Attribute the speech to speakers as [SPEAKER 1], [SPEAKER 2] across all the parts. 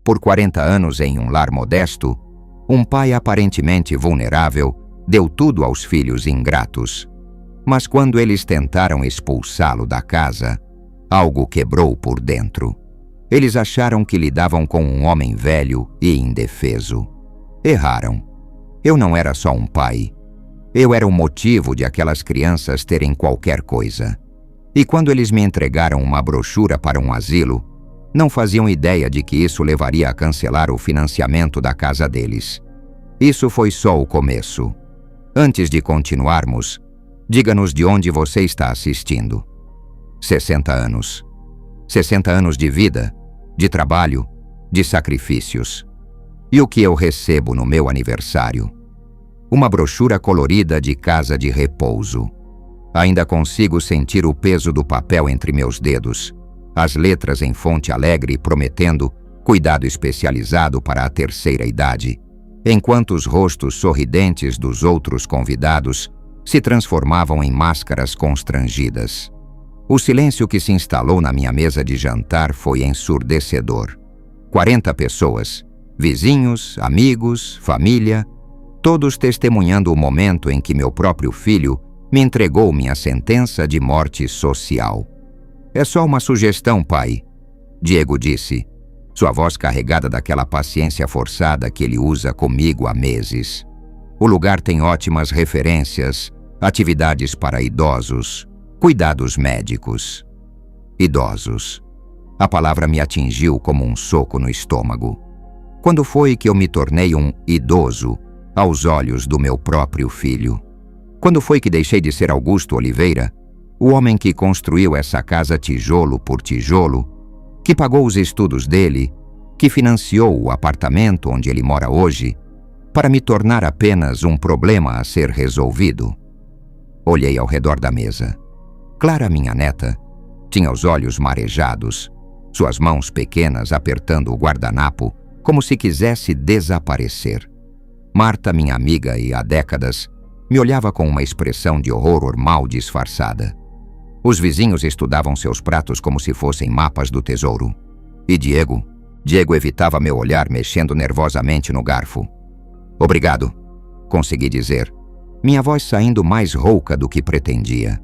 [SPEAKER 1] Por 40 anos em um lar modesto, um pai aparentemente vulnerável deu tudo aos filhos ingratos. Mas quando eles tentaram expulsá-lo da casa, algo quebrou por dentro. Eles acharam que lidavam com um homem velho e indefeso. Erraram. Eu não era só um pai. Eu era o motivo de aquelas crianças terem qualquer coisa. E quando eles me entregaram uma brochura para um asilo, não faziam ideia de que isso levaria a cancelar o financiamento da casa deles. Isso foi só o começo. Antes de continuarmos, diga-nos de onde você está assistindo. 60 anos. 60 anos de vida, de trabalho, de sacrifícios. E o que eu recebo no meu aniversário? Uma brochura colorida de casa de repouso. Ainda consigo sentir o peso do papel entre meus dedos, as letras em fonte alegre prometendo cuidado especializado para a terceira idade, enquanto os rostos sorridentes dos outros convidados se transformavam em máscaras constrangidas. O silêncio que se instalou na minha mesa de jantar foi ensurdecedor. 40 pessoas, vizinhos, amigos, família, todos testemunhando o momento em que meu próprio filho me entregou minha sentença de morte social. É só uma sugestão, pai, Diego disse, sua voz carregada daquela paciência forçada que ele usa comigo há meses. O lugar tem ótimas referências, atividades para idosos, cuidados médicos. Idosos. A palavra me atingiu como um soco no estômago. Quando foi que eu me tornei um idoso aos olhos do meu próprio filho? Quando foi que deixei de ser Augusto Oliveira, o homem que construiu essa casa tijolo por tijolo, que pagou os estudos dele, que financiou o apartamento onde ele mora hoje, para me tornar apenas um problema a ser resolvido? Olhei ao redor da mesa. Clara, minha neta, tinha os olhos marejados, suas mãos pequenas apertando o guardanapo como se quisesse desaparecer. Marta, minha amiga e há décadas, me olhava com uma expressão de horror mal disfarçada. Os vizinhos estudavam seus pratos como se fossem mapas do tesouro. E Diego evitava meu olhar mexendo nervosamente no garfo. Obrigado, consegui dizer, minha voz saindo mais rouca do que pretendia.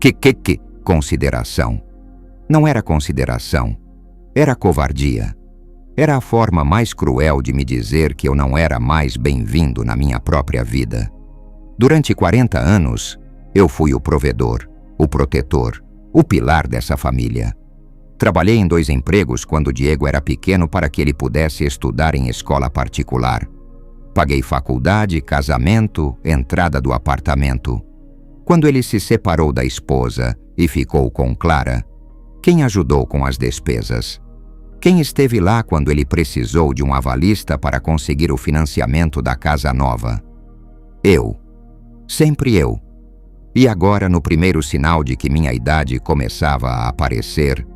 [SPEAKER 1] Que consideração? Não era consideração, era covardia. Era a forma mais cruel de me dizer que eu não era mais bem-vindo na minha própria vida. Durante 40 anos, eu fui o provedor, o protetor, o pilar dessa família. Trabalhei em 2 empregos quando Diego era pequeno para que ele pudesse estudar em escola particular. Paguei faculdade, casamento, entrada do apartamento. Quando ele se separou da esposa e ficou com Clara, quem ajudou com as despesas? Quem esteve lá quando ele precisou de um avalista para conseguir o financiamento da casa nova? Eu. Sempre eu. E agora, no primeiro sinal de que minha idade começava a aparecer,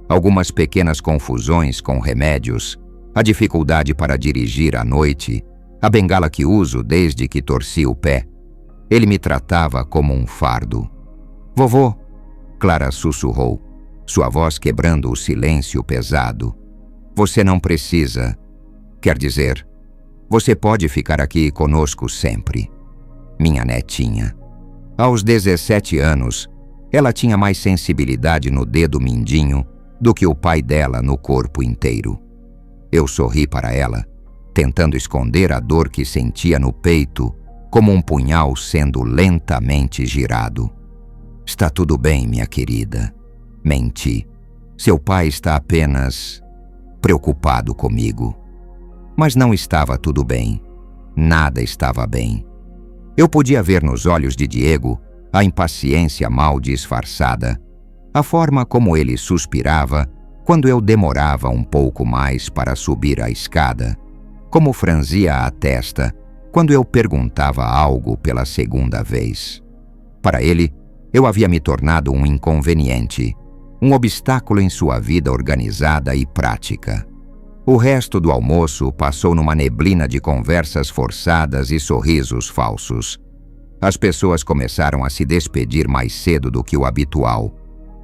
[SPEAKER 1] algumas pequenas confusões com remédios, a dificuldade para dirigir à noite, a bengala que uso desde que torci o pé, ele me tratava como um fardo. Vovô, Clara sussurrou, sua voz quebrando o silêncio pesado. Você não precisa. Quer dizer, você pode ficar aqui conosco sempre. Minha netinha. Aos 17 anos, ela tinha mais sensibilidade no dedo mindinho do que o pai dela no corpo inteiro. Eu sorri para ela, tentando esconder a dor que sentia no peito, como um punhal sendo lentamente girado. Está tudo bem, minha querida. Menti. Seu pai está apenas preocupado comigo. Mas não estava tudo bem. Nada estava bem. Eu podia ver nos olhos de Diego a impaciência mal disfarçada, a forma como ele suspirava quando eu demorava um pouco mais para subir a escada, como franzia a testa quando eu perguntava algo pela segunda vez. Para ele, eu havia me tornado um inconveniente, um obstáculo em sua vida organizada e prática. O resto do almoço passou numa neblina de conversas forçadas e sorrisos falsos. As pessoas começaram a se despedir mais cedo do que o habitual,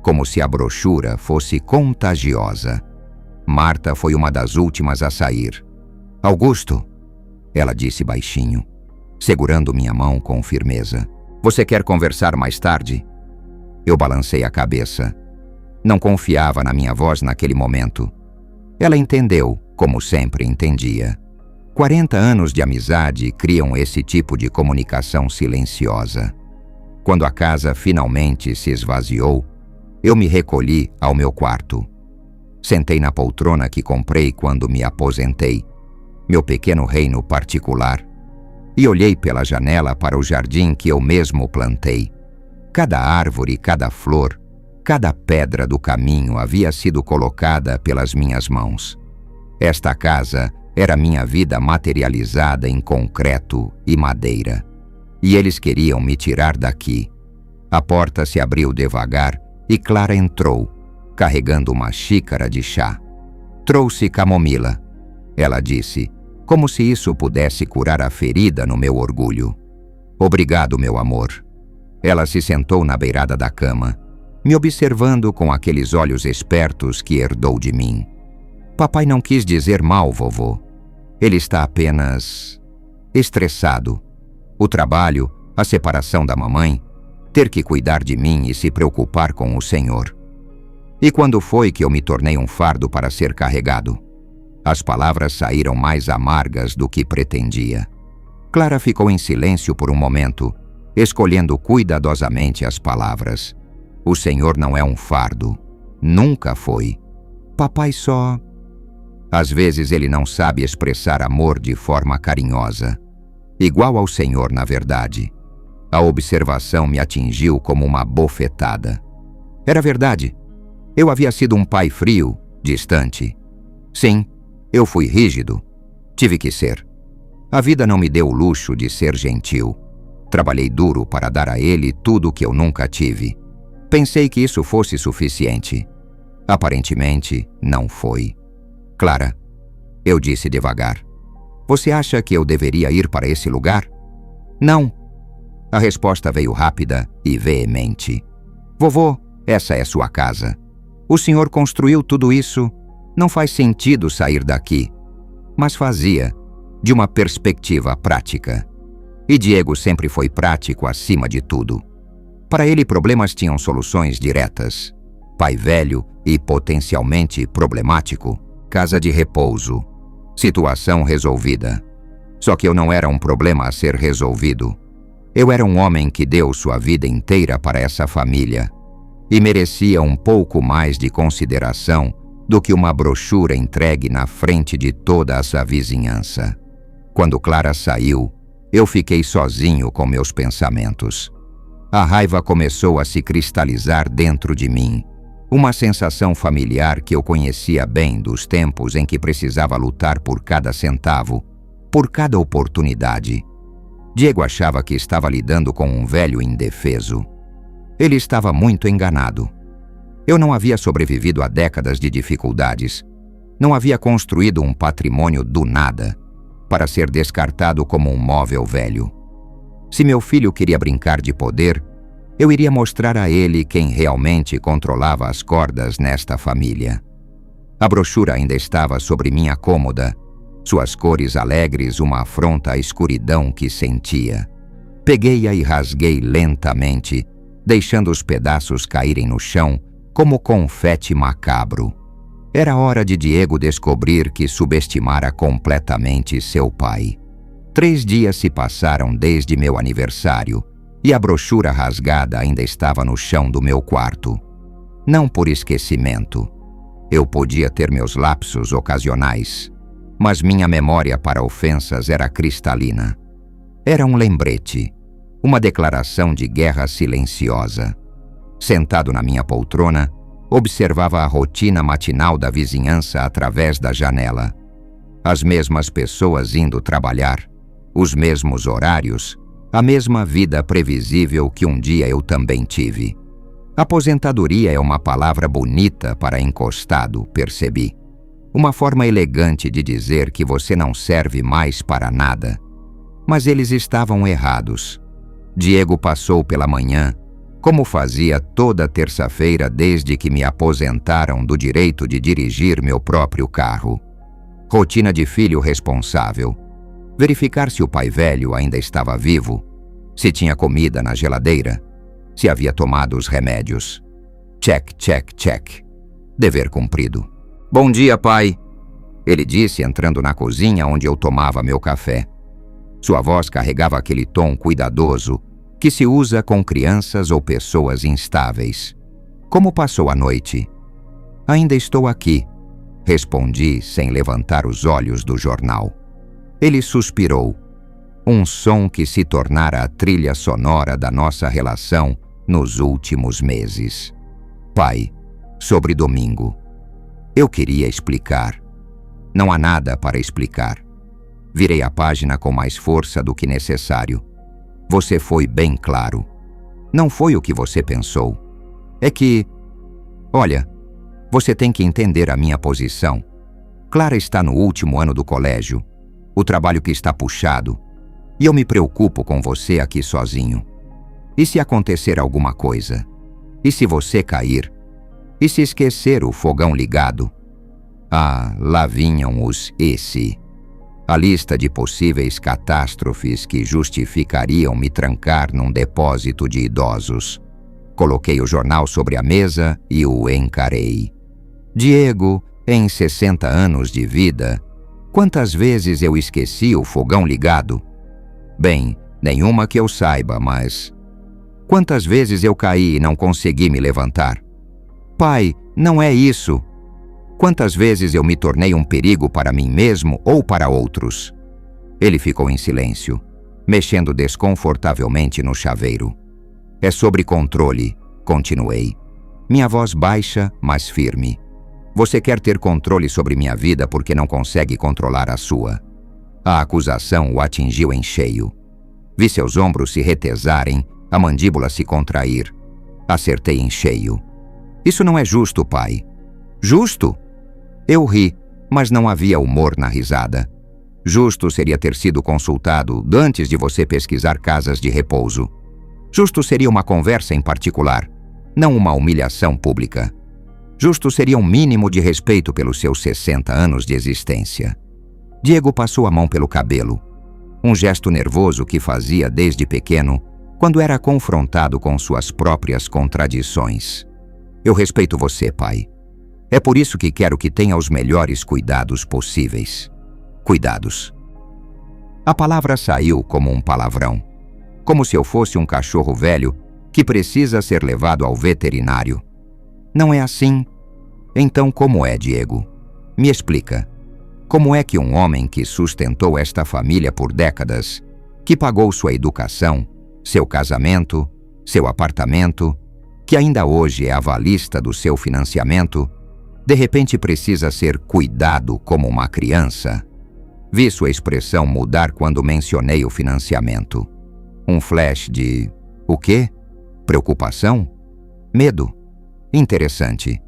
[SPEAKER 1] como se a brochura fosse contagiosa. Marta foi uma das últimas a sair. Augusto, ela disse baixinho, segurando minha mão com firmeza. Você quer conversar mais tarde? Eu balancei a cabeça. Não confiava na minha voz naquele momento. Ela entendeu, como sempre entendia. 40 anos de amizade criam esse tipo de comunicação silenciosa. Quando a casa finalmente se esvaziou, eu me recolhi ao meu quarto. Sentei na poltrona que comprei quando me aposentei, meu pequeno reino particular, e olhei pela janela para o jardim que eu mesmo plantei. Cada árvore, cada flor, cada pedra do caminho havia sido colocada pelas minhas mãos. Esta casa era minha vida materializada em concreto e madeira. E eles queriam me tirar daqui. A porta se abriu devagar e Clara entrou, carregando uma xícara de chá. Trouxe camomila, ela disse, como se isso pudesse curar a ferida no meu orgulho. Obrigado, meu amor. Ela se sentou na beirada da cama, me observando com aqueles olhos espertos que herdou de mim. Papai não quis dizer mal, vovô. Ele está apenas estressado. O trabalho, a separação da mamãe, ter que cuidar de mim e se preocupar com o Senhor. E quando foi que eu me tornei um fardo para ser carregado? As palavras saíram mais amargas do que pretendia. Clara ficou em silêncio por um momento, escolhendo cuidadosamente as palavras. O Senhor não é um fardo. Nunca foi. Papai só... Às vezes ele não sabe expressar amor de forma carinhosa. Igual ao Senhor, na verdade. A observação me atingiu como uma bofetada. Era verdade. Eu havia sido um pai frio, distante. Sim, eu fui rígido. Tive que ser. A vida não me deu o luxo de ser gentil. Trabalhei duro para dar a ele tudo o que eu nunca tive. Pensei que isso fosse suficiente. Aparentemente, não foi. Clara, eu disse devagar. Você acha que eu deveria ir para esse lugar? Não. A resposta veio rápida e veemente. Vovô, essa é sua casa. O senhor construiu tudo isso. Não faz sentido sair daqui. Mas fazia, de uma perspectiva prática. E Diego sempre foi prático acima de tudo. Para ele, problemas tinham soluções diretas. Pai velho e potencialmente problemático. Casa de repouso. Situação resolvida. Só que eu não era um problema a ser resolvido. Eu era um homem que deu sua vida inteira para essa família e merecia um pouco mais de consideração do que uma brochura entregue na frente de toda essa vizinhança. Quando Clara saiu, eu fiquei sozinho com meus pensamentos. A raiva começou a se cristalizar dentro de mim. Uma sensação familiar que eu conhecia bem dos tempos em que precisava lutar por cada centavo, por cada oportunidade. Diego achava que estava lidando com um velho indefeso. Ele estava muito enganado. Eu não havia sobrevivido a décadas de dificuldades. Não havia construído um patrimônio do nada para ser descartado como um móvel velho. Se meu filho queria brincar de poder, eu iria mostrar a ele quem realmente controlava as cordas nesta família. A brochura ainda estava sobre minha cômoda, suas cores alegres uma afronta à escuridão que sentia. Peguei-a e rasguei lentamente, deixando os pedaços caírem no chão como confete macabro. Era hora de Diego descobrir que subestimara completamente seu pai. 3 dias se passaram desde meu aniversário, e a brochura rasgada ainda estava no chão do meu quarto. Não por esquecimento. Eu podia ter meus lapsos ocasionais, mas minha memória para ofensas era cristalina. Era um lembrete, uma declaração de guerra silenciosa. Sentado na minha poltrona, observava a rotina matinal da vizinhança através da janela. As mesmas pessoas indo trabalhar, os mesmos horários, a mesma vida previsível que um dia eu também tive. Aposentadoria é uma palavra bonita para encostado, percebi. Uma forma elegante de dizer que você não serve mais para nada. Mas eles estavam errados. Diego passou pela manhã, como fazia toda terça-feira desde que me aposentaram do direito de dirigir meu próprio carro. Rotina de filho responsável. Verificar se o pai velho ainda estava vivo, se tinha comida na geladeira, se havia tomado os remédios. Check, check, check. Dever cumprido. Bom dia, pai, ele disse entrando na cozinha onde eu tomava meu café. Sua voz carregava aquele tom cuidadoso que se usa com crianças ou pessoas instáveis. Como passou a noite? Ainda estou aqui, respondi sem levantar os olhos do jornal. Ele suspirou, um som que se tornara a trilha sonora da nossa relação nos últimos meses. Pai, sobre domingo. Eu queria explicar. Não há nada para explicar. Virei a página com mais força do que necessário. Você foi bem claro. Não foi o que você pensou. É que... Olha, você tem que entender a minha posição. Clara está no último ano do colégio. O trabalho que está puxado. E eu me preocupo com você aqui sozinho. E se acontecer alguma coisa? E se você cair? E se esquecer o fogão ligado? Ah, lá vinham os "e se". A lista de possíveis catástrofes que justificariam me trancar num depósito de idosos. Coloquei o jornal sobre a mesa e o encarei. Diego, em 60 anos de vida, quantas vezes eu esqueci o fogão ligado? Bem, nenhuma que eu saiba, mas... Quantas vezes eu caí e não consegui me levantar? Pai, não é isso. Quantas vezes eu me tornei um perigo para mim mesmo ou para outros? Ele ficou em silêncio, mexendo desconfortavelmente no chaveiro. É sobre controle, continuei. Minha voz baixa, mas firme. Você quer ter controle sobre minha vida porque não consegue controlar a sua. A acusação o atingiu em cheio. Vi seus ombros se retesarem, a mandíbula se contrair. Acertei em cheio. Isso não é justo, pai. Justo? Eu ri, mas não havia humor na risada. Justo seria ter sido consultado antes de você pesquisar casas de repouso. Justo seria uma conversa em particular, não uma humilhação pública. Justo seria um mínimo de respeito pelos seus 60 anos de existência. Diego passou a mão pelo cabelo, um gesto nervoso que fazia desde pequeno, quando era confrontado com suas próprias contradições. Eu respeito você, pai. É por isso que quero que tenha os melhores cuidados possíveis. Cuidados. A palavra saiu como um palavrão, como se eu fosse um cachorro velho que precisa ser levado ao veterinário. Não é assim? Então como é, Diego? Me explica. Como é que um homem que sustentou esta família por décadas, que pagou sua educação, seu casamento, seu apartamento, que ainda hoje é avalista do seu financiamento, de repente precisa ser cuidado como uma criança? Vi sua expressão mudar quando mencionei o financiamento. Um flash de... o quê? Preocupação? Medo? Interessante.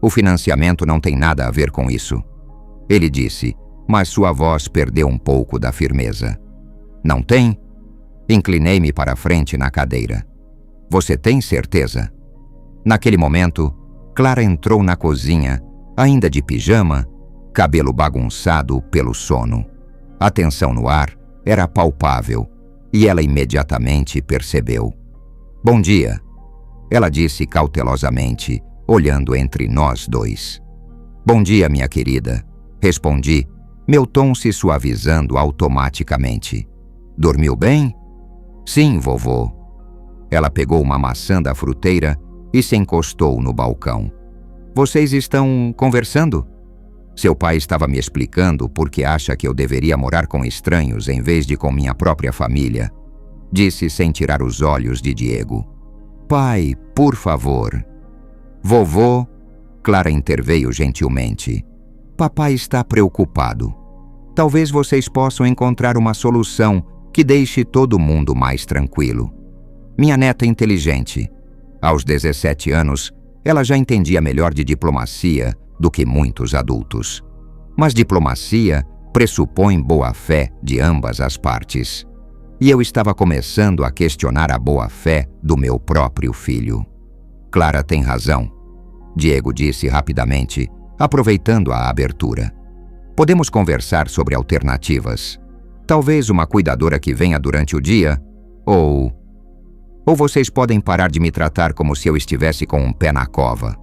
[SPEAKER 1] O financiamento não tem nada a ver com isso. Ele disse, mas sua voz perdeu um pouco da firmeza. Não tem? Inclinei-me para a frente na cadeira. Você tem certeza? Naquele momento, Clara entrou na cozinha, ainda de pijama, cabelo bagunçado pelo sono. A tensão no ar era palpável e ela imediatamente percebeu. Bom dia, ela disse cautelosamente, olhando entre nós dois. Bom dia, minha querida, respondi, meu tom se suavizando automaticamente. Dormiu bem? Sim, vovô. Ela pegou uma maçã da fruteira e se encostou no balcão. Vocês estão conversando? Seu pai estava me explicando por que acha que eu deveria morar com estranhos em vez de com minha própria família. Disse sem tirar os olhos de Diego. Pai, por favor. Vovô, Clara interveio gentilmente. Papai está preocupado. Talvez vocês possam encontrar uma solução que deixe todo mundo mais tranquilo. Minha neta é inteligente. Aos 17 anos, ela já entendia melhor de diplomacia do que muitos adultos. Mas diplomacia pressupõe boa-fé de ambas as partes. E eu estava começando a questionar a boa-fé do meu próprio filho. Clara tem razão, Diego disse rapidamente, aproveitando a abertura. Podemos conversar sobre alternativas. Talvez uma cuidadora que venha durante o dia, ou vocês podem parar de me tratar como se eu estivesse com um pé na cova.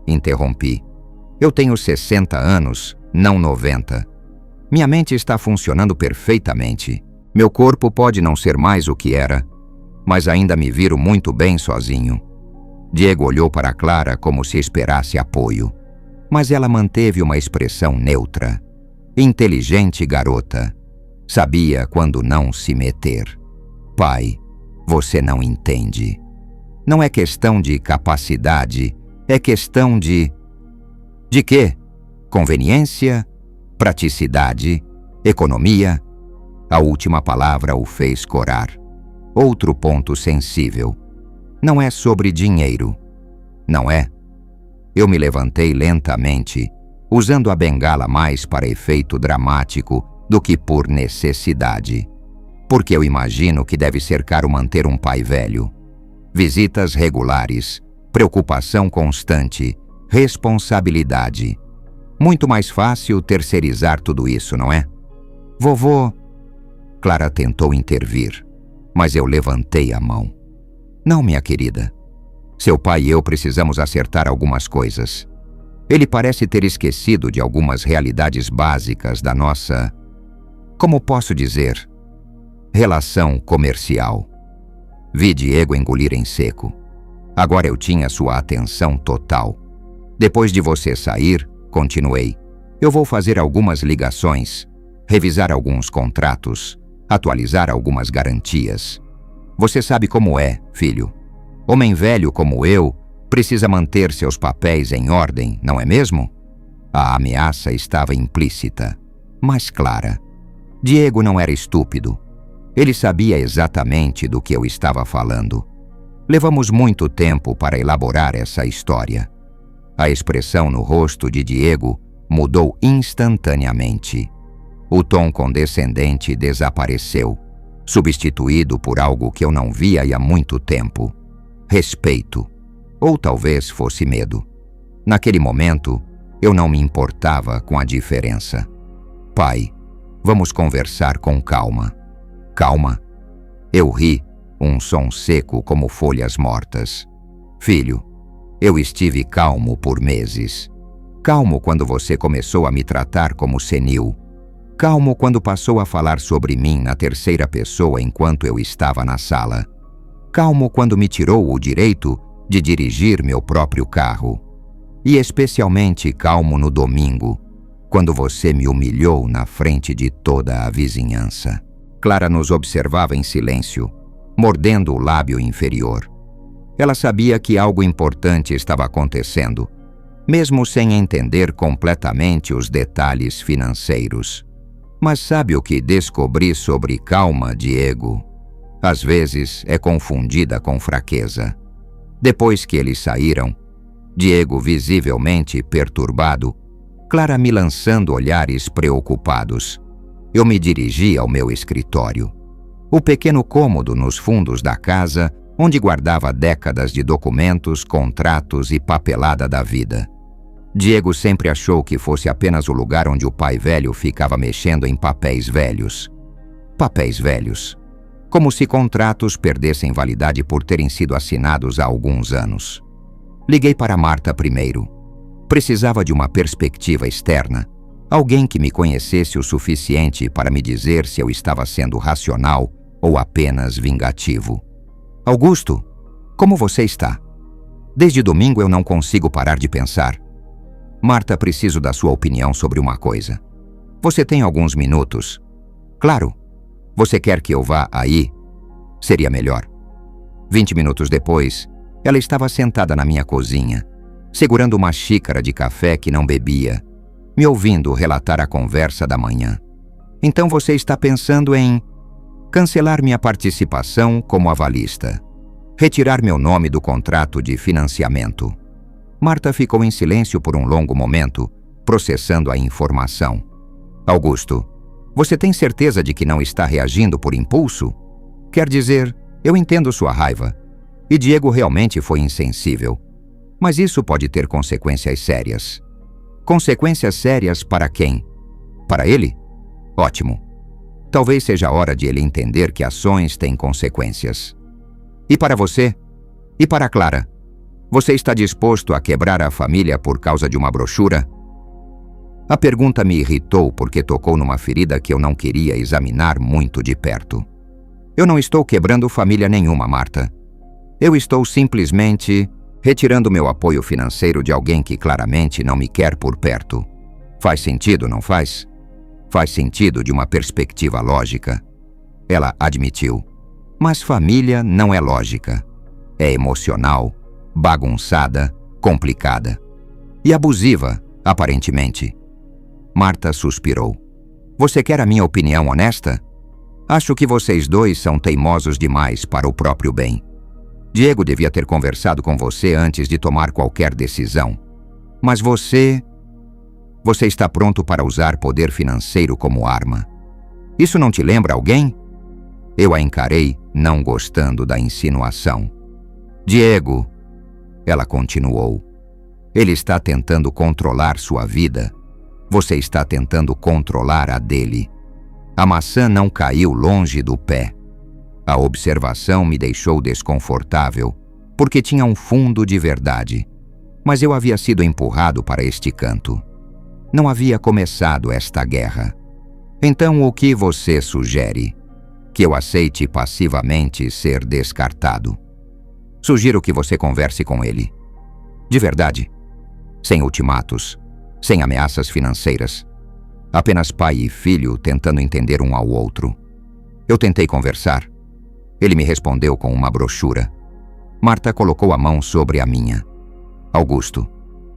[SPEAKER 1] Interrompi. Eu tenho 60 anos, não 90. Minha mente está funcionando perfeitamente. Meu corpo pode não ser mais o que era, mas ainda me viro muito bem sozinho. Diego olhou para Clara como se esperasse apoio, mas ela manteve uma expressão neutra. Inteligente garota. Sabia quando não se meter. Pai, você não entende. Não é questão de capacidade, é questão de... De quê? Conveniência? Praticidade? Economia? A última palavra o fez corar. Outro ponto sensível. Não é sobre dinheiro. Não é? Eu me levantei lentamente, usando a bengala mais para efeito dramático do que por necessidade. Porque eu imagino que deve ser caro manter um pai velho. Visitas regulares, preocupação constante, responsabilidade. Muito mais fácil terceirizar tudo isso, não é? Vovô... Clara tentou intervir, mas eu levantei a mão. Não, minha querida. Seu pai e eu precisamos acertar algumas coisas. Ele parece ter esquecido de algumas realidades básicas da nossa... Como posso dizer? Relação comercial. Vi Diego engolir em seco. Agora eu tinha sua atenção total. Depois de você sair, continuei, eu vou fazer algumas ligações, revisar alguns contratos, atualizar algumas garantias. Você sabe como é, filho. Homem velho como eu precisa manter seus papéis em ordem, não é mesmo? A ameaça estava implícita, mas clara. Diego não era estúpido. Ele sabia exatamente do que eu estava falando. Levamos muito tempo para elaborar essa história. A expressão no rosto de Diego mudou instantaneamente. O tom condescendente desapareceu, substituído por algo que eu não via há muito tempo. Respeito. Ou talvez fosse medo. Naquele momento, eu não me importava com a diferença. Pai, vamos conversar com calma. Calma? Eu ri, um som seco como folhas mortas. Filho, eu estive calmo por meses. Calmo quando você começou a me tratar como senil. Calmo quando passou a falar sobre mim na terceira pessoa enquanto eu estava na sala. Calmo quando me tirou o direito de dirigir meu próprio carro. E especialmente calmo no domingo, quando você me humilhou na frente de toda a vizinhança. Clara nos observava em silêncio, mordendo o lábio inferior. Ela sabia que algo importante estava acontecendo, mesmo sem entender completamente os detalhes financeiros. Mas sabe o que descobri sobre calma, Diego? Às vezes é confundida com fraqueza. Depois que eles saíram, Diego visivelmente perturbado, Clara me lançando olhares preocupados, eu me dirigi ao meu escritório. O pequeno cômodo nos fundos da casa, onde guardava décadas de documentos, contratos e papelada da vida. Diego sempre achou que fosse apenas o lugar onde o pai velho ficava mexendo em papéis velhos. Papéis velhos. Como se contratos perdessem validade por terem sido assinados há alguns anos. Liguei para Marta primeiro. Precisava de uma perspectiva externa. Alguém que me conhecesse o suficiente para me dizer se eu estava sendo racional ou apenas vingativo. Augusto, como você está? Desde domingo eu não consigo parar de pensar. Marta, preciso da sua opinião sobre uma coisa. Você tem alguns minutos? Claro. Você quer que eu vá aí? Seria melhor. 20 minutos depois, ela estava sentada na minha cozinha, segurando uma xícara de café que não bebia, me ouvindo relatar a conversa da manhã. Então você está pensando em cancelar minha participação como avalista, retirar meu nome do contrato de financiamento. Marta ficou em silêncio por um longo momento, processando a informação. Augusto, você tem certeza de que não está reagindo por impulso? Quer dizer, eu entendo sua raiva. E Diego realmente foi insensível. Mas isso pode ter consequências sérias. Consequências sérias para quem? Para ele? Ótimo. Talvez seja a hora de ele entender que ações têm consequências. E para você? E para Clara? Você está disposto a quebrar a família por causa de uma brochura? A pergunta me irritou porque tocou numa ferida que eu não queria examinar muito de perto. Eu não estou quebrando família nenhuma, Marta. Eu estou simplesmente retirando meu apoio financeiro de alguém que claramente não me quer por perto. Faz sentido, não faz? Faz sentido de uma perspectiva lógica. Ela admitiu. Mas família não é lógica. É emocional, bagunçada, complicada. E abusiva, aparentemente. Marta suspirou. Você quer a minha opinião honesta? Acho que vocês dois são teimosos demais para o próprio bem. Diego devia ter conversado com você antes de tomar qualquer decisão. Mas você está pronto para usar poder financeiro como arma. Isso não te lembra alguém? Eu a encarei, não gostando da insinuação. Diego, ela continuou. Ele está tentando controlar sua vida. Você está tentando controlar a dele. A maçã não caiu longe do pé. A observação me deixou desconfortável, porque tinha um fundo de verdade. Mas eu havia sido empurrado para este canto. Não havia começado esta guerra. Então o que você sugere? Que eu aceite passivamente ser descartado? Sugiro que você converse com ele. De verdade. Sem ultimatos. Sem ameaças financeiras. Apenas pai e filho tentando entender um ao outro. Eu tentei conversar. Ele me respondeu com uma brochura. Marta colocou a mão sobre a minha. Augusto,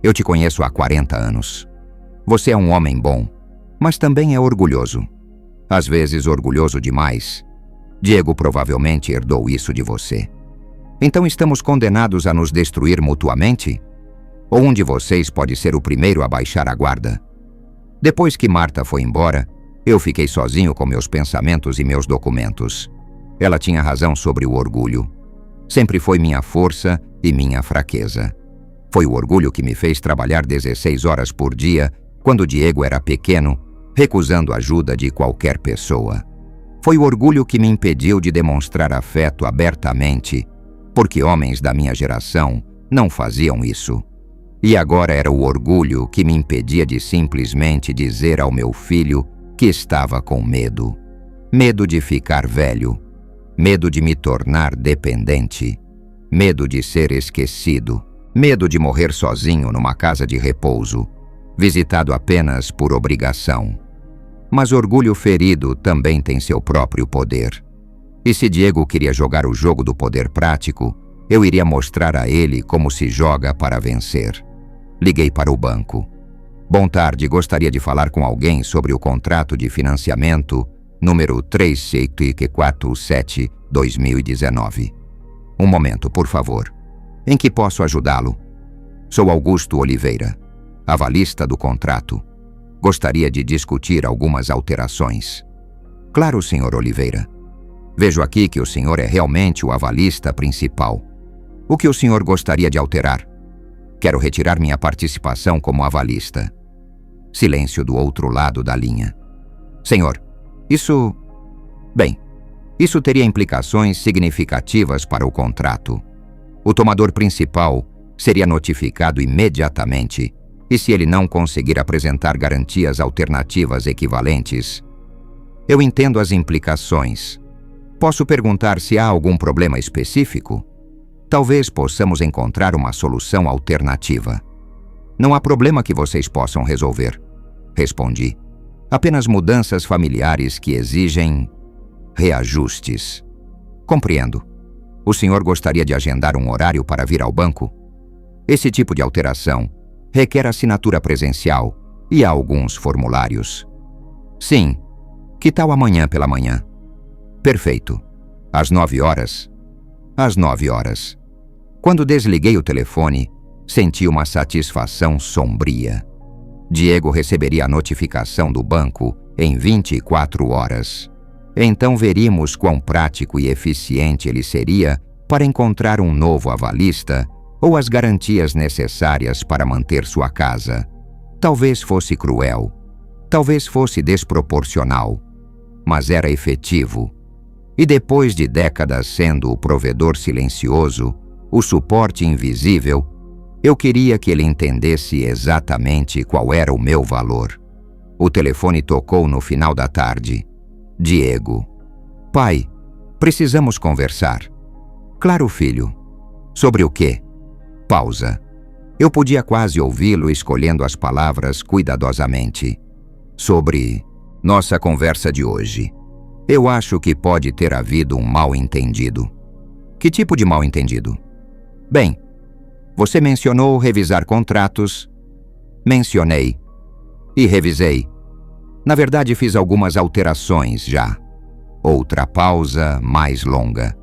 [SPEAKER 1] eu te conheço há 40 anos. Você é um homem bom, mas também é orgulhoso. Às vezes orgulhoso demais. Diego provavelmente herdou isso de você. Então estamos condenados a nos destruir mutuamente? Ou um de vocês pode ser o primeiro a baixar a guarda? Depois que Marta foi embora, eu fiquei sozinho com meus pensamentos e meus documentos. Ela tinha razão sobre o orgulho. Sempre foi minha força e minha fraqueza. Foi o orgulho que me fez trabalhar 16 horas por dia quando Diego era pequeno, recusando ajuda de qualquer pessoa. Foi o orgulho que me impediu de demonstrar afeto abertamente, porque homens da minha geração não faziam isso. E agora era o orgulho que me impedia de simplesmente dizer ao meu filho que estava com medo. Medo de ficar velho. Medo de me tornar dependente. Medo de ser esquecido. Medo de morrer sozinho numa casa de repouso, visitado apenas por obrigação. Mas orgulho ferido também tem seu próprio poder. E se Diego queria jogar o jogo do poder prático, eu iria mostrar a ele como se joga para vencer. Liguei para o banco. Bom tarde, gostaria de falar com alguém sobre o contrato de financiamento número 3747-2019. Um momento, por favor. Em que posso ajudá-lo? Sou Augusto Oliveira, avalista do contrato. Gostaria de discutir algumas alterações. Claro, Sr. Oliveira. Vejo aqui que o senhor é realmente o avalista principal. O que o senhor gostaria de alterar? Quero retirar minha participação como avalista. Silêncio do outro lado da linha. Senhor, isso... Bem, isso teria implicações significativas para o contrato. O tomador principal seria notificado imediatamente e se ele não conseguir apresentar garantias alternativas equivalentes... Eu entendo as implicações. Posso perguntar se há algum problema específico? Talvez possamos encontrar uma solução alternativa. Não há problema que vocês possam resolver, respondi. Apenas mudanças familiares que exigem reajustes. Compreendo. O senhor gostaria de agendar um horário para vir ao banco? Esse tipo de alteração requer assinatura presencial e há alguns formulários. Sim. Que tal amanhã pela manhã? Perfeito. Às 9 horas? Às 9 horas. Quando desliguei o telefone, senti uma satisfação sombria. Diego receberia a notificação do banco em 24 horas. Então veríamos quão prático e eficiente ele seria para encontrar um novo avalista ou as garantias necessárias para manter sua casa. Talvez fosse cruel, talvez fosse desproporcional, mas era efetivo. E depois de décadas sendo o provedor silencioso, o suporte invisível, eu queria que ele entendesse exatamente qual era o meu valor. O telefone tocou no final da tarde. Diego. Pai, precisamos conversar. Claro, filho. Sobre o quê? Pausa. Eu podia quase ouvi-lo escolhendo as palavras cuidadosamente. Sobre nossa conversa de hoje. Eu acho que pode ter havido um mal-entendido. Que tipo de mal-entendido? Bem, você mencionou revisar contratos. Mencionei. E revisei. Na verdade, fiz algumas alterações já. Outra pausa mais longa.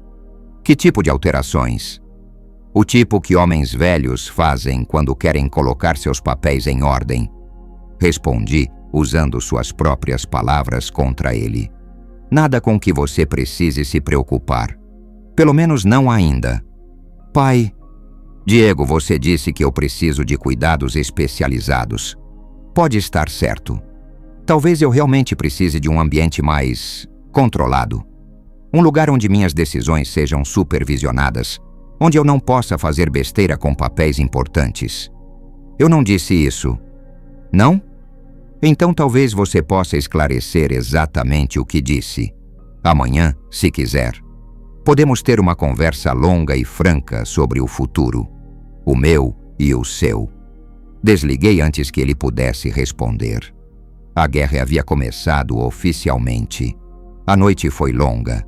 [SPEAKER 1] Que tipo de alterações? O tipo que homens velhos fazem quando querem colocar seus papéis em ordem. Respondi, usando suas próprias palavras contra ele. Nada com que você precise se preocupar. Pelo menos não ainda. Pai, Diego, você disse que eu preciso de cuidados especializados. Pode estar certo. Talvez eu realmente precise de um ambiente mais controlado. Um lugar onde minhas decisões sejam supervisionadas, onde eu não possa fazer besteira com papéis importantes. Eu não disse isso. Não? Então talvez você possa esclarecer exatamente o que disse. Amanhã, se quiser. Podemos ter uma conversa longa e franca sobre o futuro. O meu e o seu. Desliguei antes que ele pudesse responder. A guerra havia começado oficialmente. A noite foi longa.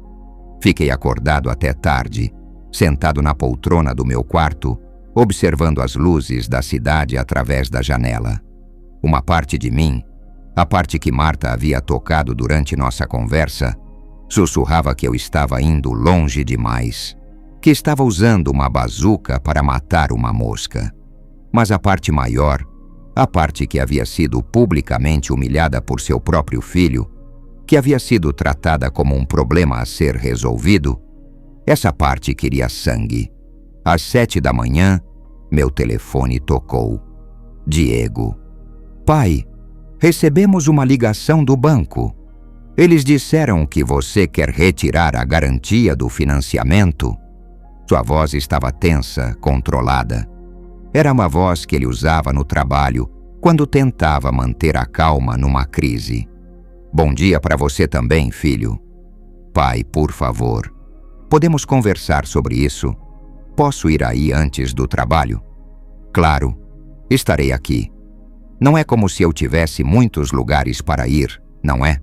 [SPEAKER 1] Fiquei acordado até tarde, sentado na poltrona do meu quarto, observando as luzes da cidade através da janela. Uma parte de mim, a parte que Marta havia tocado durante nossa conversa, sussurrava que eu estava indo longe demais, que estava usando uma bazuca para matar uma mosca. Mas a parte maior, a parte que havia sido publicamente humilhada por seu próprio filho, que havia sido tratada como um problema a ser resolvido, essa parte queria sangue. Às 7 da manhã, meu telefone tocou. Diego. Pai, recebemos uma ligação do banco. Eles disseram que você quer retirar a garantia do financiamento. Sua voz estava tensa, controlada. Era uma voz que ele usava no trabalho quando tentava manter a calma numa crise. Bom dia para você também, filho. Pai, por favor. Podemos conversar sobre isso? Posso ir aí antes do trabalho? Claro, estarei aqui. Não é como se eu tivesse muitos lugares para ir, não é?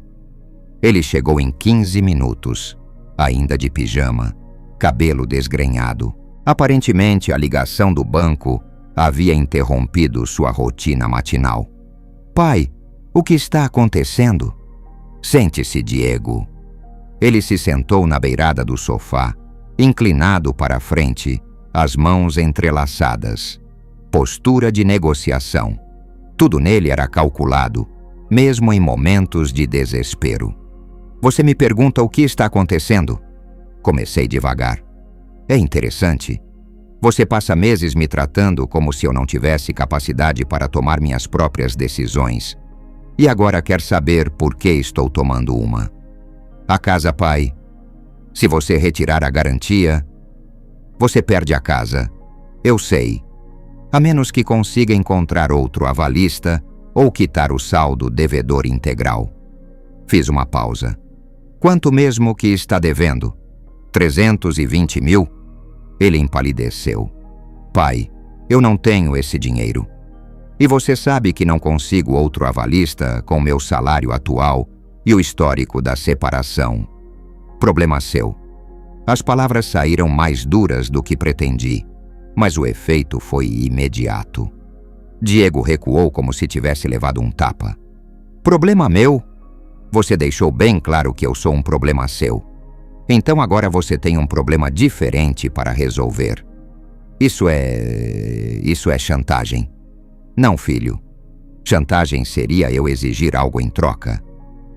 [SPEAKER 1] Ele chegou em 15 minutos, ainda de pijama, cabelo desgrenhado. Aparentemente, a ligação do banco havia interrompido sua rotina matinal. Pai, o que está acontecendo? Sente-se, Diego. Ele se sentou na beirada do sofá, inclinado para a frente, as mãos entrelaçadas. Postura de negociação. Tudo nele era calculado, mesmo em momentos de desespero. Você me pergunta o que está acontecendo? Comecei devagar. É interessante. Você passa meses me tratando como se eu não tivesse capacidade para tomar minhas próprias decisões. E agora quer saber por que estou tomando uma. A casa, pai. Se você retirar a garantia, você perde a casa. Eu sei. A menos que consiga encontrar outro avalista ou quitar o saldo devedor integral. Fiz uma pausa. Quanto mesmo que está devendo? 320 mil? Ele empalideceu. Pai, eu não tenho esse dinheiro. E você sabe que não consigo outro avalista com meu salário atual e o histórico da separação. Problema seu. As palavras saíram mais duras do que pretendi, mas o efeito foi imediato. Diego recuou como se tivesse levado um tapa. Problema meu? Você deixou bem claro que eu sou um problema seu. Então agora você tem um problema diferente para resolver. Isso é chantagem. Não, filho. Chantagem seria eu exigir algo em troca.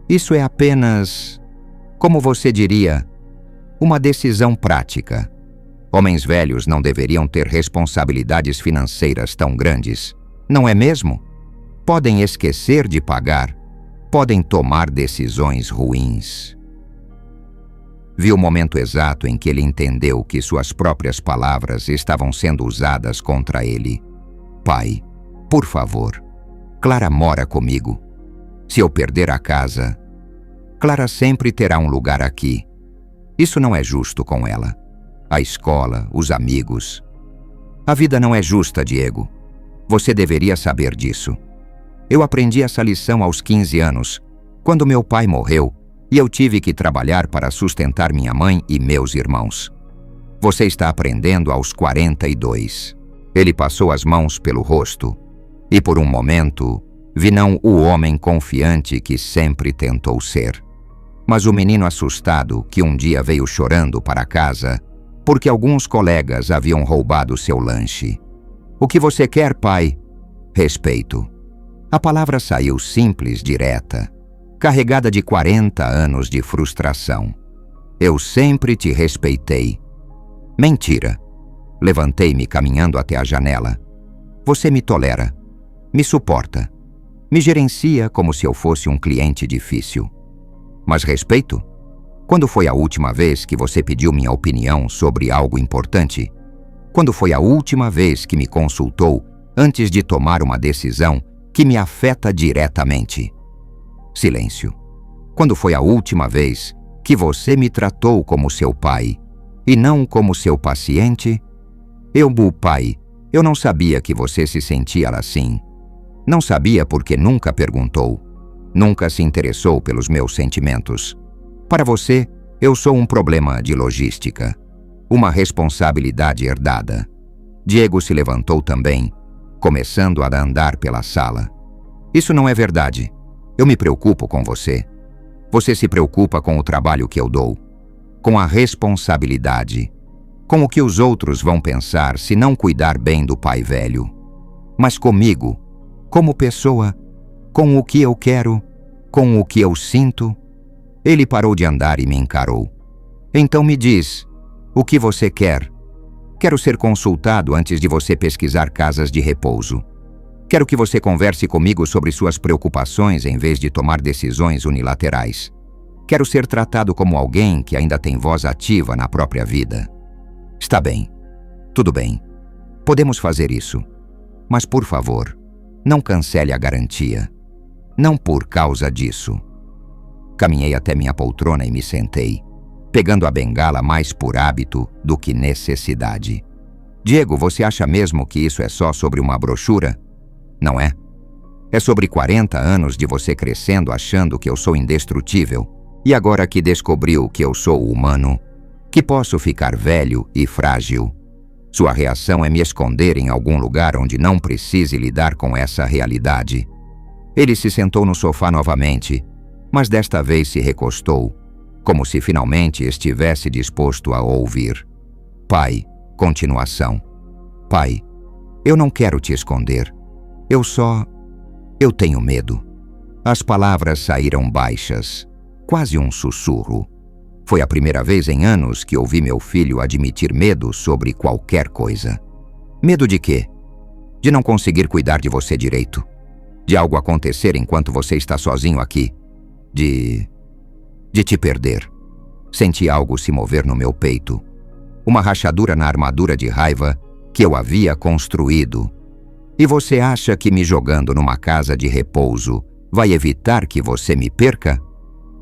[SPEAKER 1] Isso é apenas... Como você diria, uma decisão prática. Homens velhos não deveriam ter responsabilidades financeiras tão grandes, não é mesmo? Podem esquecer de pagar, podem tomar decisões ruins. Vi o momento exato em que ele entendeu que suas próprias palavras estavam sendo usadas contra ele. Pai, por favor, Clara mora comigo. Se eu perder a casa, Clara sempre terá um lugar aqui. Isso não é justo com ela. A escola, os amigos. A vida não é justa, Diego. Você deveria saber disso. Eu aprendi essa lição aos 15 anos, quando meu pai morreu e eu tive que trabalhar para sustentar minha mãe e meus irmãos. Você está aprendendo aos 42. Ele passou as mãos pelo rosto e, por um momento, vi não o homem confiante que sempre tentou ser, mas o menino assustado que um dia veio chorando para casa porque alguns colegas haviam roubado seu lanche. O que você quer, pai? Respeito. A palavra saiu simples, direta, carregada de 40 anos de frustração. Eu sempre te respeitei. Mentira. Levantei-me caminhando até a janela. Você me tolera, me suporta, me gerencia como se eu fosse um cliente difícil. Mas respeito? Quando foi a última vez que você pediu minha opinião sobre algo importante? Quando foi a última vez que me consultou antes de tomar uma decisão que me afeta diretamente? Silêncio. Quando foi a última vez que você me tratou como seu pai e não como seu paciente? Pai, eu não sabia que você se sentia assim. Não sabia porque nunca perguntou. Nunca se interessou pelos meus sentimentos. Para você, eu sou um problema de logística. Uma responsabilidade herdada. Diego se levantou também, começando a andar pela sala. Isso não é verdade. Eu me preocupo com você. Você se preocupa com o trabalho que eu dou, com a responsabilidade, com o que os outros vão pensar se não cuidar bem do pai velho. Mas comigo, como pessoa, com o que eu quero, com o que eu sinto. Ele parou de andar e me encarou. Então me diz, o que você quer? Quero ser consultado antes de você pesquisar casas de repouso. Quero que você converse comigo sobre suas preocupações em vez de tomar decisões unilaterais. Quero ser tratado como alguém que ainda tem voz ativa na própria vida. Está bem. Tudo bem. Podemos fazer isso. Mas, por favor, não cancele a garantia. Não por causa disso. Caminhei até minha poltrona e me sentei, pegando a bengala mais por hábito do que necessidade. Diego, você acha mesmo que isso é só sobre uma brochura? Não é? É sobre 40 anos de você crescendo achando que eu sou indestrutível e agora que descobriu que eu sou humano, que posso ficar velho e frágil. Sua reação é me esconder em algum lugar onde não precise lidar com essa realidade. Ele se sentou no sofá novamente, mas desta vez se recostou, como se finalmente estivesse disposto a ouvir. Pai, continuação. Pai, eu não quero te esconder. Eu tenho medo. As palavras saíram baixas, quase um sussurro. Foi a primeira vez em anos que ouvi meu filho admitir medo sobre qualquer coisa. Medo de quê? De não conseguir cuidar de você direito. De algo acontecer enquanto você está sozinho aqui. De te perder. Senti algo se mover no meu peito. Uma rachadura na armadura de raiva que eu havia construído. E você acha que me jogando numa casa de repouso vai evitar que você me perca?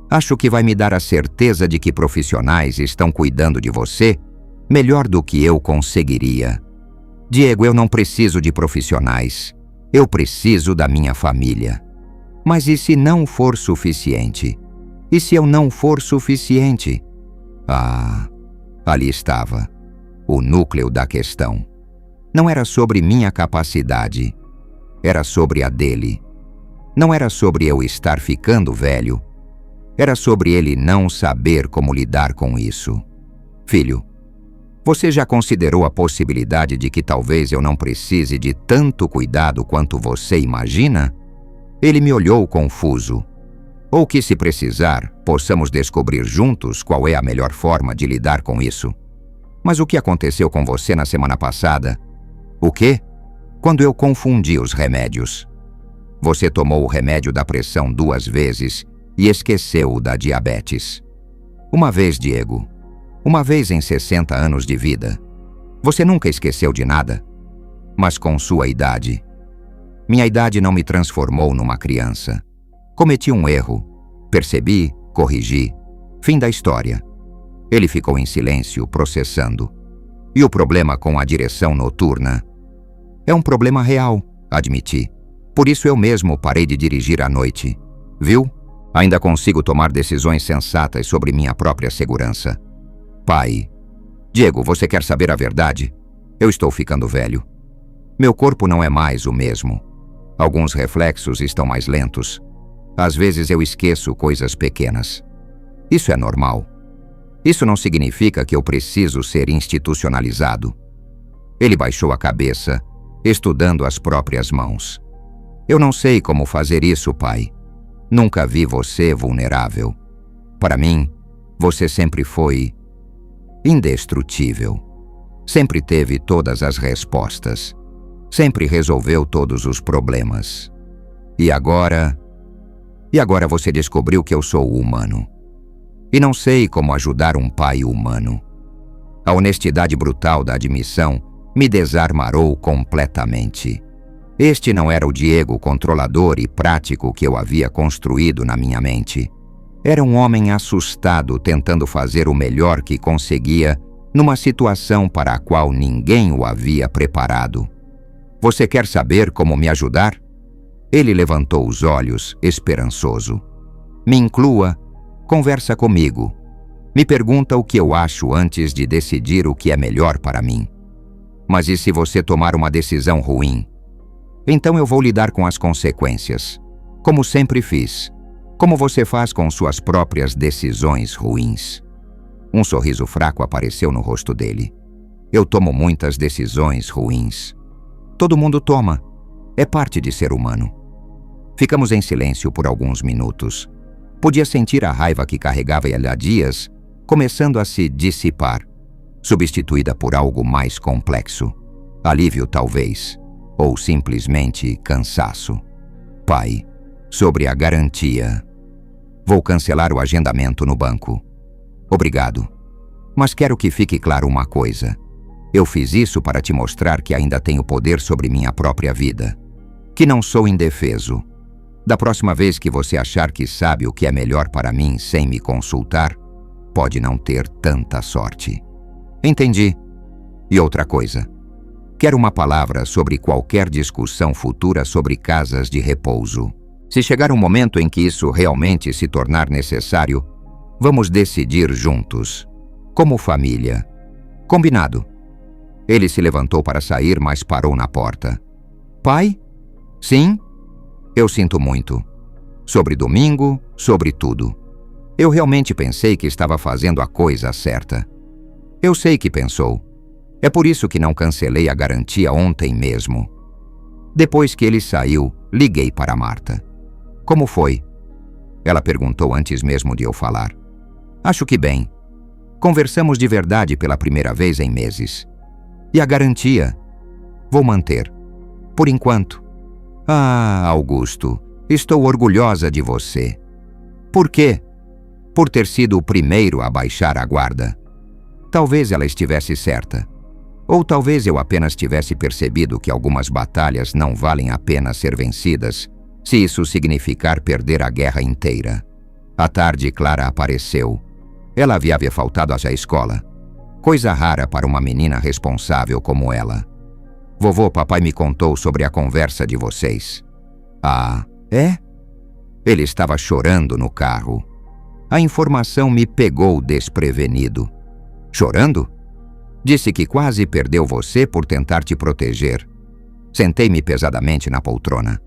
[SPEAKER 1] Acho que vai me dar a certeza de que profissionais estão cuidando de você melhor do que eu conseguiria. Diego, eu não preciso de profissionais. Eu preciso da minha família. Mas e se não for suficiente? E se eu não for suficiente? Ah, ali estava, o núcleo da questão. Não era sobre minha capacidade, era sobre a dele. Não era sobre eu estar ficando velho, era sobre ele não saber como lidar com isso. Filho, você já considerou a possibilidade de que talvez eu não precise de tanto cuidado quanto você imagina? Ele me olhou confuso. Ou que, se precisar, possamos descobrir juntos qual é a melhor forma de lidar com isso. Mas o que aconteceu com você na semana passada? O quê? Quando eu confundi os remédios. Você tomou o remédio da pressão 2 vezes e esqueceu o da diabetes. Uma vez, Diego. Uma vez em 60 anos de vida. Você nunca esqueceu de nada. Mas com sua idade. Minha idade não me transformou numa criança. Cometi um erro. Percebi, corrigi. Fim da história. Ele ficou em silêncio, processando. E o problema com a direção noturna? É um problema real, admiti. Por isso eu mesmo parei de dirigir à noite. Viu? Ainda consigo tomar decisões sensatas sobre minha própria segurança. Pai. Diego, você quer saber a verdade? Eu estou ficando velho. Meu corpo não é mais o mesmo. Alguns reflexos estão mais lentos. Às vezes eu esqueço coisas pequenas. Isso é normal. Isso não significa que eu preciso ser institucionalizado. Ele baixou a cabeça, estudando as próprias mãos. Eu não sei como fazer isso, pai. Nunca vi você vulnerável. Para mim, você sempre foi indestrutível. Sempre teve todas as respostas. Sempre resolveu todos os problemas. E agora você descobriu que eu sou humano. E não sei como ajudar um pai humano. A honestidade brutal da admissão me desarmarou completamente. Este não era o Diego controlador e prático que eu havia construído na minha mente. Era um homem assustado tentando fazer o melhor que conseguia numa situação para a qual ninguém o havia preparado. Você quer saber como me ajudar? Ele levantou os olhos, esperançoso. Me inclua, conversa comigo. Me pergunta o que eu acho antes de decidir o que é melhor para mim. Mas e se você tomar uma decisão ruim? Então eu vou lidar com as consequências, como sempre fiz, como você faz com suas próprias decisões ruins. Um sorriso fraco apareceu no rosto dele. Eu tomo muitas decisões ruins. Todo mundo toma. É parte de ser humano. Ficamos em silêncio por alguns minutos. Podia sentir a raiva que carregava ele há dias, começando a se dissipar, substituída por algo mais complexo. Alívio, talvez. Ou simplesmente cansaço. Pai, sobre a garantia. Vou cancelar o agendamento no banco. Obrigado. Mas quero que fique claro uma coisa. Eu fiz isso para te mostrar que ainda tenho poder sobre minha própria vida. Que não sou indefeso. Da próxima vez que você achar que sabe o que é melhor para mim sem me consultar, pode não ter tanta sorte. Entendi. E outra coisa. Quero uma palavra sobre qualquer discussão futura sobre casas de repouso. Se chegar um momento em que isso realmente se tornar necessário, vamos decidir juntos, como família. Combinado. Ele se levantou para sair, mas parou na porta. Pai? Sim? Eu sinto muito. Sobre domingo, sobre tudo. Eu realmente pensei que estava fazendo a coisa certa. Eu sei que pensou. É por isso que não cancelei a garantia ontem mesmo. Depois que ele saiu, liguei para Marta. Como foi? Ela perguntou antes mesmo de eu falar. Acho que bem. Conversamos de verdade pela primeira vez em meses. E a garantia? Vou manter. Por enquanto. Ah, Augusto, estou orgulhosa de você. Por quê? Por ter sido o primeiro a baixar a guarda. Talvez ela estivesse certa. Ou talvez eu apenas tivesse percebido que algumas batalhas não valem a pena ser vencidas, se isso significar perder a guerra inteira. À tarde, Clara apareceu. Ela havia faltado à escola. Coisa rara para uma menina responsável como ela. Vovô, papai me contou sobre a conversa de vocês. Ah, é? Ele estava chorando no carro. A informação me pegou desprevenido. Chorando? Disse que quase perdeu você por tentar te proteger. Sentei-me pesadamente na poltrona.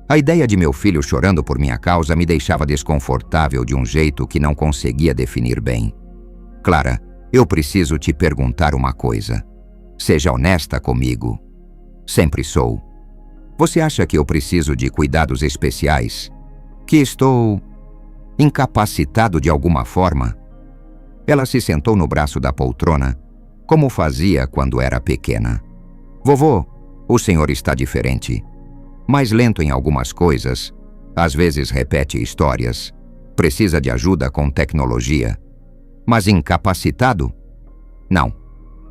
[SPEAKER 1] A ideia de meu filho chorando por minha causa me deixava desconfortável de um jeito que não conseguia definir bem. Clara, eu preciso te perguntar uma coisa. Seja honesta comigo. Sempre sou. Você acha que eu preciso de cuidados especiais? Que estou Incapacitado de alguma forma? Ela se sentou no braço da poltrona, como fazia quando era pequena. Vovô, o senhor está diferente. Mais lento em algumas coisas, às vezes repete histórias, precisa de ajuda com tecnologia. Mas incapacitado? Não.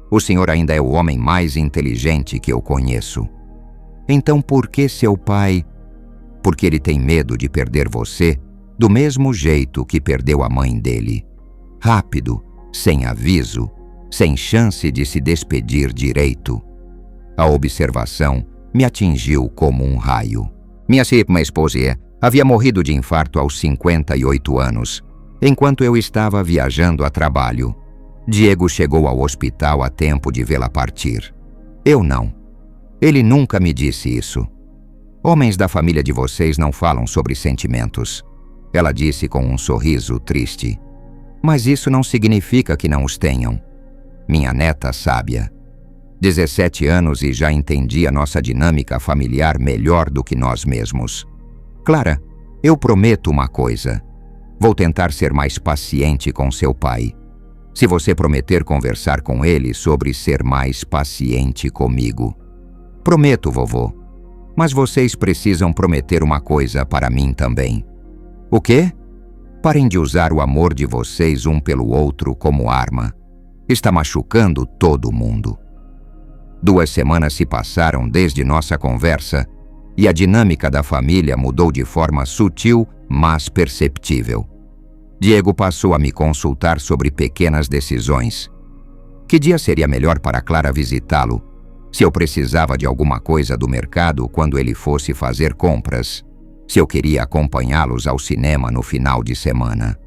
[SPEAKER 1] O senhor ainda é o homem mais inteligente que eu conheço. Então por que seu pai... Porque ele tem medo de perder você do mesmo jeito que perdeu a mãe dele. Rápido, sem aviso, sem chance de se despedir direito. A observação me atingiu como um raio. Minha esposa havia morrido de infarto aos 58 anos, enquanto eu estava viajando a trabalho. Diego chegou ao hospital a tempo de vê-la partir. Eu não. Ele nunca me disse isso. Homens da família de vocês não falam sobre sentimentos. Ela disse com um sorriso triste. Mas isso não significa que não os tenham. Minha neta sábia. 17 anos e já entendia nossa dinâmica familiar melhor do que nós mesmos. Clara, eu prometo uma coisa. Vou tentar ser mais paciente com seu pai. Se você prometer conversar com ele sobre ser mais paciente comigo. Prometo, vovô. Mas vocês precisam prometer uma coisa para mim também. O quê? Parem de usar o amor de vocês um pelo outro como arma. Está machucando todo mundo. 2 semanas se passaram desde nossa conversa e a dinâmica da família mudou de forma sutil, mas perceptível. Diego passou a me consultar sobre pequenas decisões. Que dia seria melhor para Clara visitá-lo? Se eu precisava de alguma coisa do mercado quando ele fosse fazer compras? Se eu queria acompanhá-los ao cinema no final de semana?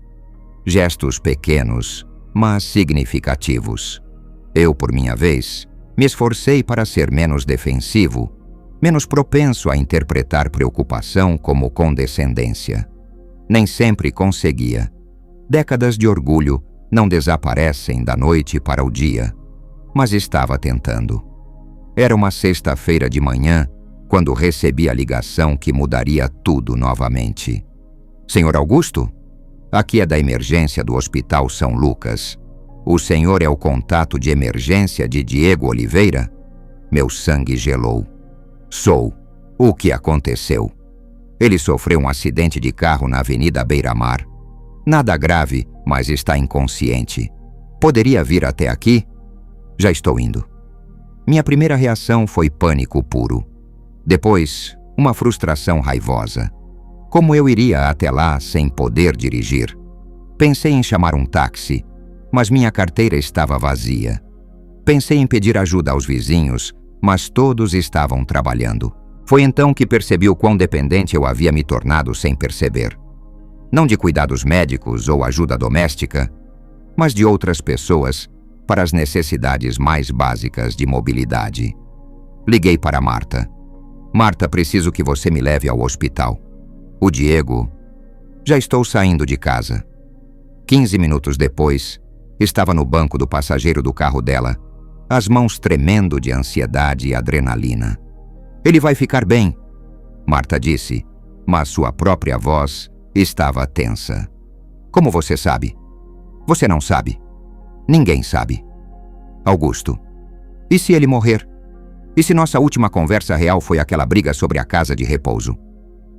[SPEAKER 1] Gestos pequenos, mas significativos. Eu, por minha vez, me esforcei para ser menos defensivo, menos propenso a interpretar preocupação como condescendência. Nem sempre conseguia. Décadas de orgulho não desaparecem da noite para o dia, mas estava tentando. Era uma sexta-feira de manhã, quando recebi a ligação que mudaria tudo novamente. Senhor Augusto? Aqui é da emergência do Hospital São Lucas. O senhor é o contato de emergência de Diego Oliveira? Meu sangue gelou. Sou. O que aconteceu? Ele sofreu um acidente de carro na Avenida Beira-Mar. Nada grave, mas está inconsciente. Poderia vir até aqui? Já estou indo. Minha primeira reação foi pânico puro. Depois, uma frustração raivosa. Como eu iria até lá sem poder dirigir? Pensei em chamar um táxi, mas minha carteira estava vazia. Pensei em pedir ajuda aos vizinhos, mas todos estavam trabalhando. Foi então que percebi o quão dependente eu havia me tornado sem perceber. Não de cuidados médicos ou ajuda doméstica, mas de outras pessoas para as necessidades mais básicas de mobilidade. Liguei para Marta. Marta, preciso que você me leve ao hospital. O Diego... Já estou saindo de casa. 15 minutos depois, estava no banco do passageiro do carro dela, as mãos tremendo de ansiedade e adrenalina. Ele vai ficar bem, Marta disse, mas sua própria voz estava tensa. Como você sabe? Você não sabe. Ninguém sabe. Augusto, e se ele morrer? E se nossa última conversa real foi aquela briga sobre a casa de repouso?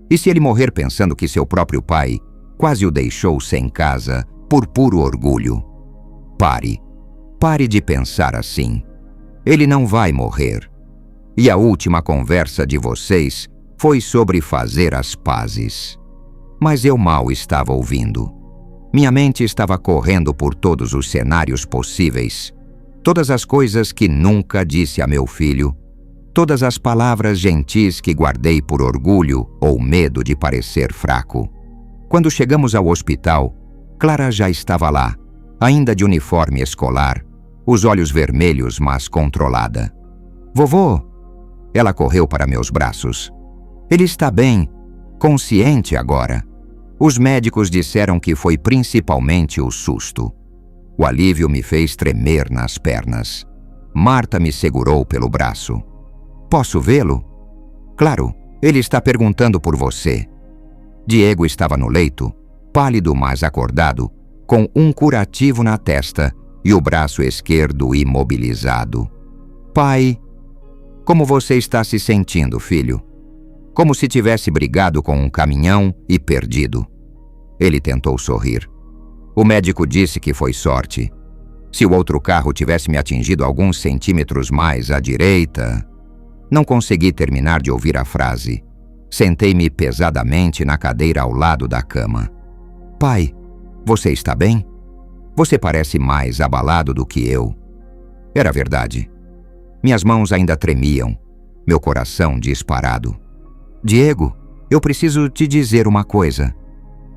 [SPEAKER 1] E se ele morrer pensando que seu próprio pai quase o deixou sem casa por puro orgulho? Pare de pensar assim. Ele não vai morrer. E a última conversa de vocês foi sobre fazer as pazes. Mas eu mal estava ouvindo. Minha mente estava correndo por todos os cenários possíveis, todas as coisas que nunca disse a meu filho, todas as palavras gentis que guardei por orgulho ou medo de parecer fraco. Quando chegamos ao hospital, Clara já estava lá, ainda de uniforme escolar, os olhos vermelhos, mas controlada. Vovô! Ela correu para meus braços. Ele está bem, consciente agora. Os médicos disseram que foi principalmente o susto. O alívio me fez tremer nas pernas. Marta me segurou pelo braço. Posso vê-lo? Claro, ele está perguntando por você. Diego estava no leito, pálido mas acordado, com um curativo na testa e o braço esquerdo imobilizado. Pai, como você está se sentindo, filho? Como se tivesse brigado com um caminhão e perdido. Ele tentou sorrir. O médico disse que foi sorte. Se o outro carro tivesse me atingido alguns centímetros mais à direita... Não consegui terminar de ouvir a frase. Sentei-me pesadamente na cadeira ao lado da cama. Pai, você está bem? Você parece mais abalado do que eu. Era verdade. Minhas mãos ainda tremiam, meu coração disparado. Diego, eu preciso te dizer uma coisa.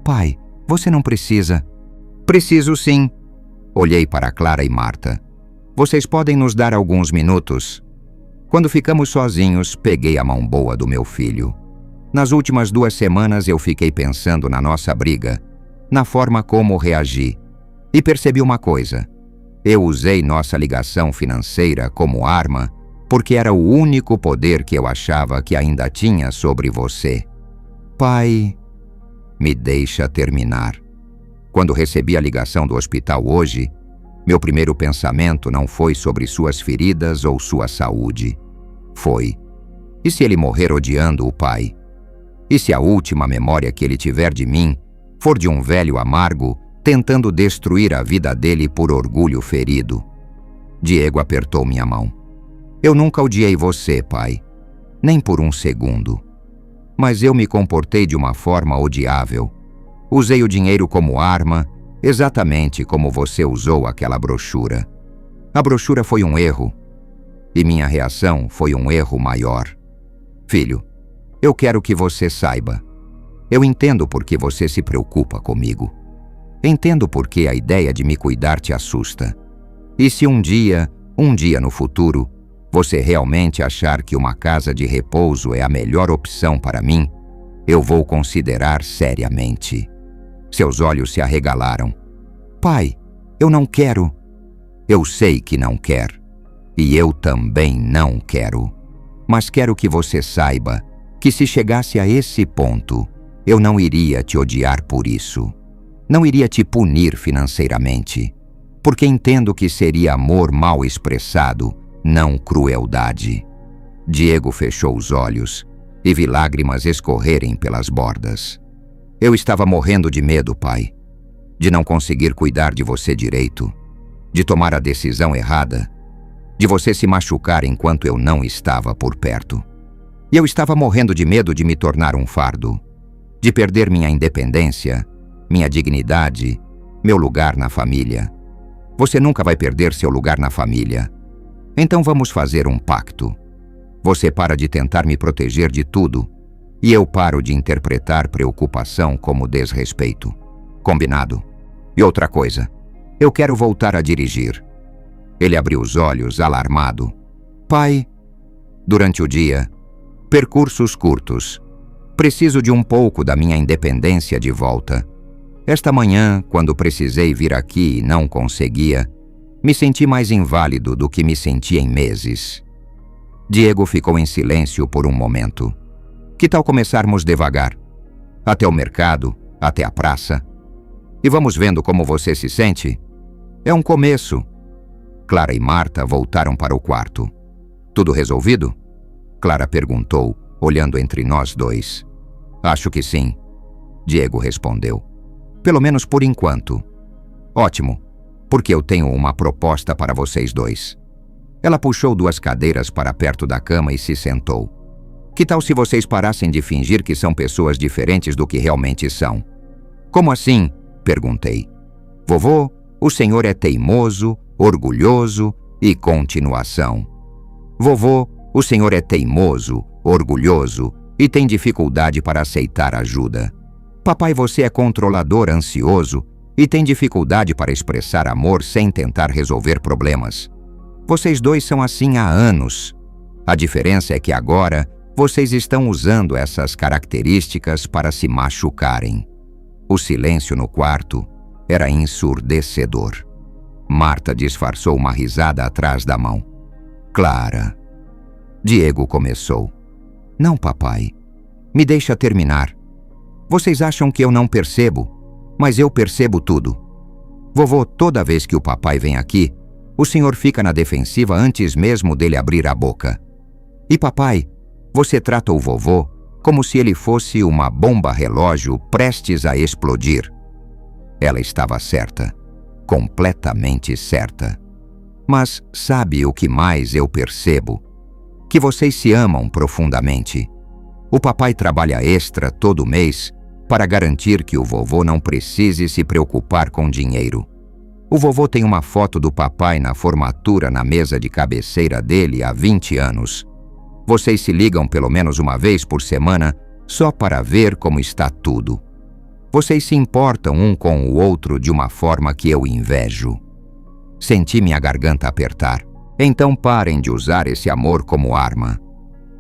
[SPEAKER 1] Pai, você não precisa. Preciso sim. Olhei para Clara e Marta. Vocês podem nos dar alguns minutos? Quando ficamos sozinhos, peguei a mão boa do meu filho. Nas últimas 2 semanas eu fiquei pensando na nossa briga, na forma como reagi. E percebi uma coisa. Eu usei nossa ligação financeira como arma porque era o único poder que eu achava que ainda tinha sobre você. Pai, me deixa terminar. Quando recebi a ligação do hospital hoje, meu primeiro pensamento não foi sobre suas feridas ou sua saúde. Foi: e se ele morrer odiando o pai? E se a última memória que ele tiver de mim for de um velho amargo tentando destruir a vida dele por orgulho ferido? Diego apertou minha mão. Eu nunca odiei você, pai. Nem por um segundo. Mas eu me comportei de uma forma odiável. Usei o dinheiro como arma, exatamente como você usou aquela brochura. A brochura foi um erro. E minha reação foi um erro maior. Filho, eu quero que você saiba. Eu entendo por que você se preocupa comigo. Entendo por que a ideia de me cuidar te assusta. E se um dia no futuro, você realmente achar que uma casa de repouso é a melhor opção para mim, eu vou considerar seriamente. Seus olhos se arregalaram. Pai, eu não quero. Eu sei que não quer. E eu também não quero. Mas quero que você saiba que se chegasse a esse ponto, eu não iria te odiar por isso. Não iria te punir financeiramente, porque entendo que seria amor mal expressado, não crueldade. Diego fechou os olhos e vi lágrimas escorrerem pelas bordas. Eu estava morrendo de medo, pai, de não conseguir cuidar de você direito, de tomar a decisão errada, de você se machucar enquanto eu não estava por perto. E eu estava morrendo de medo de me tornar um fardo, de perder minha independência, minha dignidade, meu lugar na família. Você nunca vai perder seu lugar na família. Então vamos fazer um pacto. Você para de tentar me proteger de tudo e eu paro de interpretar preocupação como desrespeito. Combinado? E outra coisa, eu quero voltar a dirigir. Ele abriu os olhos, alarmado. Pai, durante o dia, percursos curtos. Preciso de um pouco da minha independência de volta. Esta manhã, quando precisei vir aqui e não conseguia, me senti mais inválido do que me senti em meses. Diego ficou em silêncio por um momento. Que tal começarmos devagar? Até o mercado, até a praça. E vamos vendo como você se sente? É um começo. Clara e Marta voltaram para o quarto. Tudo resolvido? Clara perguntou, olhando entre nós dois. Acho que sim. Diego respondeu. Pelo menos por enquanto. Ótimo, porque eu tenho uma proposta para vocês dois. Ela puxou 2 cadeiras para perto da cama e se sentou. Que tal se vocês parassem de fingir que são pessoas diferentes do que realmente são? Como assim? Perguntei. Vovô, o senhor é teimoso, orgulhoso e continuação. Vovô, o senhor é teimoso, orgulhoso e tem dificuldade para aceitar ajuda. Papai, você é controlador, ansioso e tem dificuldade para expressar amor sem tentar resolver problemas. Vocês dois são assim há anos. A diferença é que agora vocês estão usando essas características para se machucarem. O silêncio no quarto era ensurdecedor. Marta disfarçou uma risada atrás da mão. Clara. Diego começou. Não, papai. Me deixa terminar. Vocês acham que eu não percebo? Mas eu percebo tudo. Vovô, toda vez que o papai vem aqui, o senhor fica na defensiva antes mesmo dele abrir a boca. E papai, você trata o vovô como se ele fosse uma bomba relógio prestes a explodir. Ela estava certa, completamente certa. Mas sabe o que mais eu percebo? Que vocês se amam profundamente. O papai trabalha extra todo mês para garantir que o vovô não precise se preocupar com dinheiro. O vovô tem uma foto do papai na formatura na mesa de cabeceira dele há 20 anos. Vocês se ligam pelo menos uma vez por semana só para ver como está tudo. Vocês se importam um com o outro de uma forma que eu invejo. Senti minha garganta apertar. Então parem de usar esse amor como arma.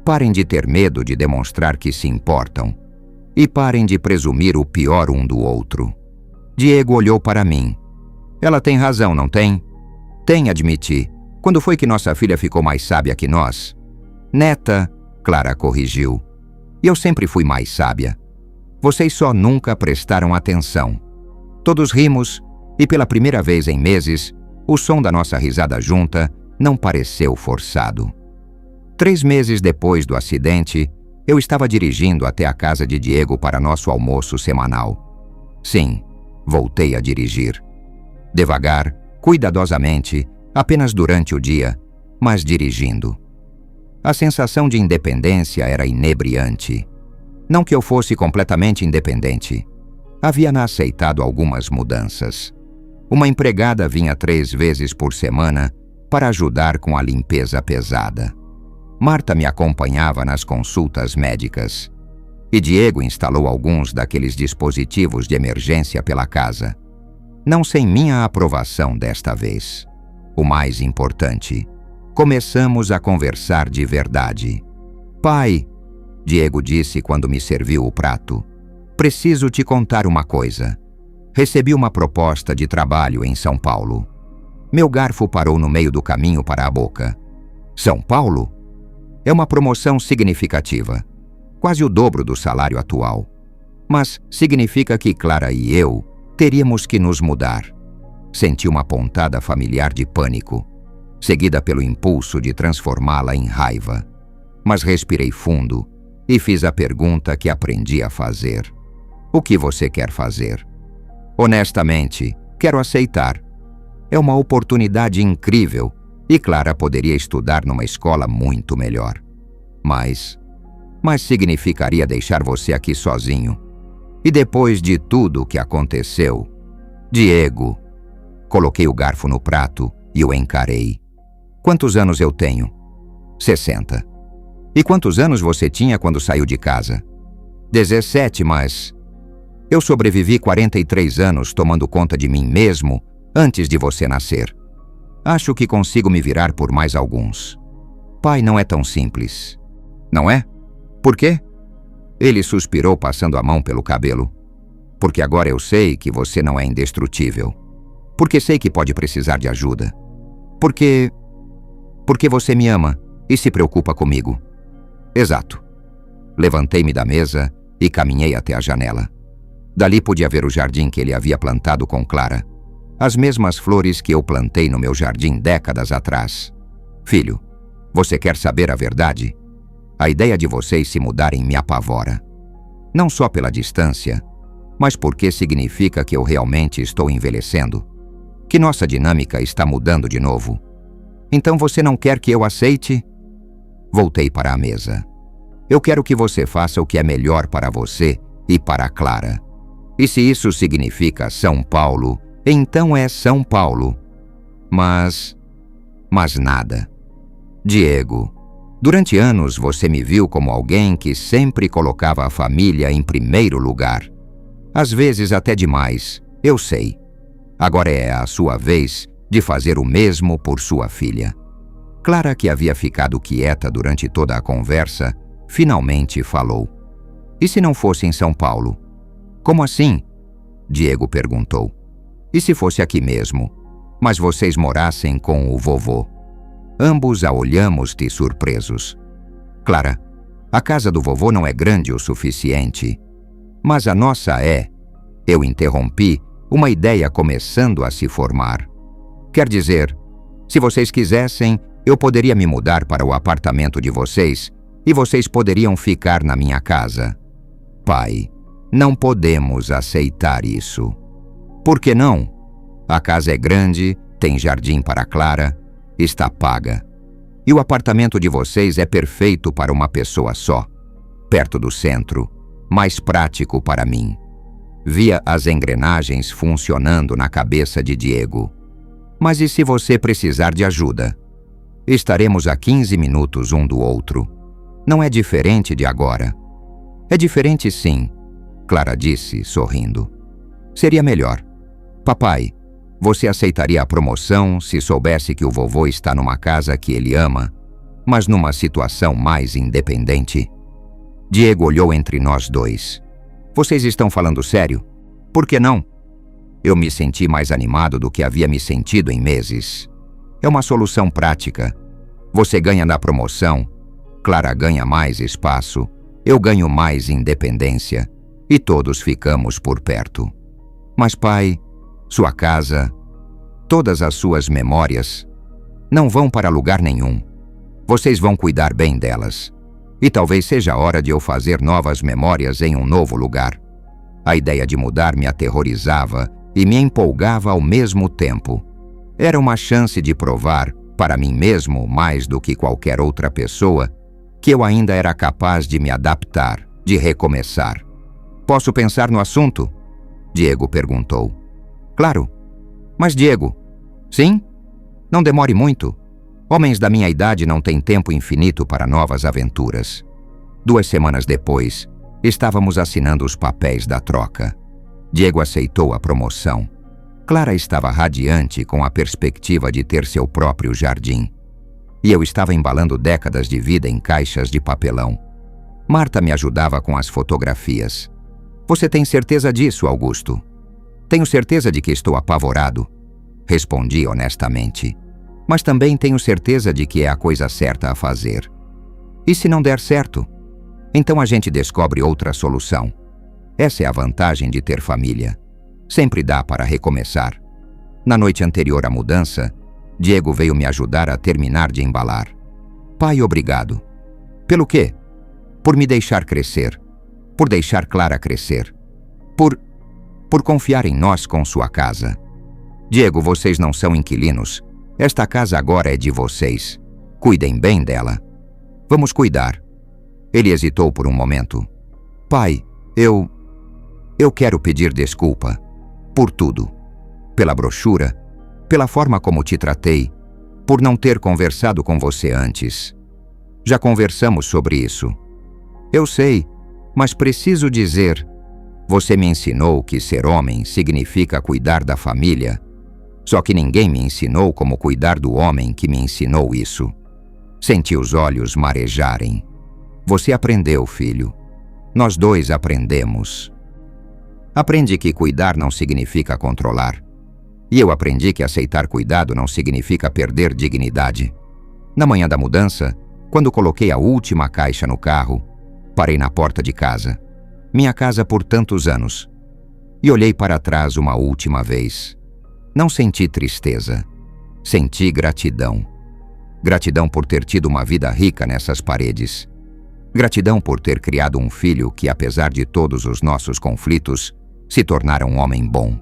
[SPEAKER 1] Parem de ter medo de demonstrar que se importam. E parem de presumir o pior um do outro. Diego olhou para mim. Ela tem razão, não tem? Tem, admiti. Quando foi que nossa filha ficou mais sábia que nós? Neta, Clara corrigiu. E eu sempre fui mais sábia. Vocês só nunca prestaram atenção. Todos rimos, e pela primeira vez em meses, o som da nossa risada junta não pareceu forçado. 3 meses depois do acidente, eu estava dirigindo até a casa de Diego para nosso almoço semanal. Sim, voltei a dirigir. Devagar, cuidadosamente, apenas durante o dia, mas dirigindo. A sensação de independência era inebriante. Não que eu fosse completamente independente. Havia aceitado algumas mudanças. Uma empregada vinha 3 vezes por semana para ajudar com a limpeza pesada. Marta me acompanhava nas consultas médicas. E Diego instalou alguns daqueles dispositivos de emergência pela casa. Não sem minha aprovação desta vez. O mais importante, começamos a conversar de verdade. Pai, Diego disse quando me serviu o prato, preciso te contar uma coisa. Recebi uma proposta de trabalho em São Paulo. Meu garfo parou no meio do caminho para a boca. São Paulo? É uma promoção significativa. Quase o dobro do salário atual. Mas significa que Clara e eu teríamos que nos mudar. Senti uma pontada familiar de pânico, seguida pelo impulso de transformá-la em raiva. Mas respirei fundo e fiz a pergunta que aprendi a fazer. O que você quer fazer? Honestamente, quero aceitar. É uma oportunidade incrível e Clara poderia estudar numa escola muito melhor. Mas significaria deixar você aqui sozinho. E depois de tudo o que aconteceu... Diego... Coloquei o garfo no prato e o encarei. Quantos anos eu tenho? 60. E quantos anos você tinha quando saiu de casa? 17, mas... Eu sobrevivi 43 anos tomando conta de mim mesmo antes de você nascer. Acho que consigo me virar por mais alguns. Pai não é tão simples. Não é? Por quê? Ele suspirou passando a mão pelo cabelo. Porque agora eu sei que você não é indestrutível. Porque sei que pode precisar de ajuda. Porque você me ama e se preocupa comigo. Exato. Levantei-me da mesa e caminhei até a janela. Dali podia ver o jardim que ele havia plantado com Clara. As mesmas flores que eu plantei no meu jardim décadas atrás. Filho, você quer saber a verdade? A ideia de vocês se mudarem me apavora. Não só pela distância, mas porque significa que eu realmente estou envelhecendo. Que nossa dinâmica está mudando de novo. Então você não quer que eu aceite? Voltei para a mesa. Eu quero que você faça o que é melhor para você e para a Clara. E se isso significa São Paulo, então é São Paulo. Mas nada. Diego, durante anos você me viu como alguém que sempre colocava a família em primeiro lugar. Às vezes até demais, eu sei. Agora é a sua vez de fazer o mesmo por sua filha. Clara, que havia ficado quieta durante toda a conversa, finalmente falou. E se não fosse em São Paulo? Como assim? Diego perguntou. E se fosse aqui mesmo, mas vocês morassem com o vovô? Ambos a olhamos-te surpresos. Clara, a casa do vovô não é grande o suficiente, mas a nossa é. Eu interrompi, uma ideia começando a se formar. Quer dizer, se vocês quisessem, eu poderia me mudar para o apartamento de vocês e vocês poderiam ficar na minha casa. Pai, não podemos aceitar isso. Por que não? A casa é grande, tem jardim para Clara, está paga. E o apartamento de vocês é perfeito para uma pessoa só, perto do centro, mais prático para mim. Via as engrenagens funcionando na cabeça de Diego. Mas e se você precisar de ajuda? Estaremos a 15 minutos um do outro. Não é diferente de agora. É diferente sim, Clara disse, sorrindo. Seria melhor. Papai, você aceitaria a promoção se soubesse que o vovô está numa casa que ele ama, mas numa situação mais independente? Diego olhou entre nós dois. Vocês estão falando sério? Por que não? Eu me senti mais animado do que havia me sentido em meses. É uma solução prática. Você ganha na promoção, Clara ganha mais espaço, eu ganho mais independência e todos ficamos por perto. Mas pai, sua casa, todas as suas memórias, não vão para lugar nenhum. Vocês vão cuidar bem delas. E talvez seja a hora de eu fazer novas memórias em um novo lugar. A ideia de mudar me aterrorizava e me empolgava ao mesmo tempo. Era uma chance de provar, para mim mesmo mais do que qualquer outra pessoa, que eu ainda era capaz de me adaptar, de recomeçar. Posso pensar no assunto? Diego perguntou. Claro. Mas Diego, sim? Não demore muito. Homens da minha idade não têm tempo infinito para novas aventuras. 2 semanas depois, estávamos assinando os papéis da troca. Diego aceitou a promoção. Clara estava radiante com a perspectiva de ter seu próprio jardim. E eu estava embalando décadas de vida em caixas de papelão. Marta me ajudava com as fotografias. Você tem certeza disso, Augusto? Tenho certeza de que estou apavorado. Respondi honestamente. Mas também tenho certeza de que é a coisa certa a fazer. E se não der certo? Então a gente descobre outra solução. Essa é a vantagem de ter família. Sempre dá para recomeçar. Na noite anterior à mudança, Diego veio me ajudar a terminar de embalar. Pai, obrigado. Pelo quê? Por me deixar crescer. Por deixar Clara crescer. Por confiar em nós com sua casa. Diego, vocês não são inquilinos. Esta casa agora é de vocês. Cuidem bem dela. Vamos cuidar. Ele hesitou por um momento. Pai, eu quero pedir desculpa. Por tudo. Pela brochura, pela forma como te tratei, por não ter conversado com você antes. Já conversamos sobre isso. Eu sei, mas preciso dizer, você me ensinou que ser homem significa cuidar da família. Só que ninguém me ensinou como cuidar do homem que me ensinou isso. Senti os olhos marejarem. Você aprendeu, filho. Nós dois aprendemos. Aprendi que cuidar não significa controlar. E eu aprendi que aceitar cuidado não significa perder dignidade. Na manhã da mudança, quando coloquei a última caixa no carro, parei na porta de casa. Minha casa por tantos anos. E olhei para trás uma última vez. Não senti tristeza. Senti gratidão. Gratidão por ter tido uma vida rica nessas paredes. Gratidão por ter criado um filho que, apesar de todos os nossos conflitos, se tornara um homem bom.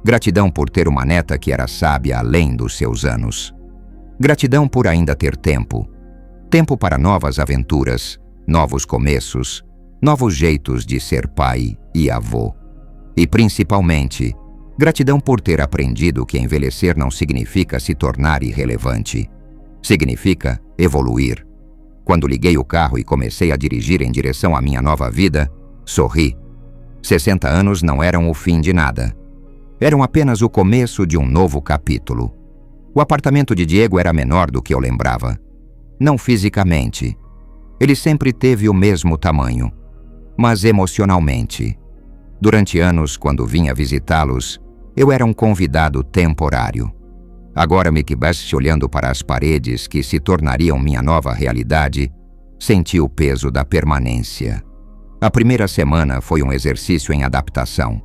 [SPEAKER 1] Gratidão por ter uma neta que era sábia além dos seus anos. Gratidão por ainda ter tempo. Tempo para novas aventuras, novos começos, novos jeitos de ser pai e avô. E, principalmente, gratidão por ter aprendido que envelhecer não significa se tornar irrelevante. Significa evoluir. Quando liguei o carro e comecei a dirigir em direção à minha nova vida, sorri. 60 anos não eram o fim de nada. Eram apenas o começo de um novo capítulo. O apartamento de Diego era menor do que eu lembrava. Não fisicamente. Ele sempre teve o mesmo tamanho. Mas emocionalmente. Durante anos, quando vinha visitá-los, eu era um convidado temporário. Agora, me quebasse olhando para as paredes que se tornariam minha nova realidade, senti o peso da permanência. A primeira semana foi um exercício em adaptação.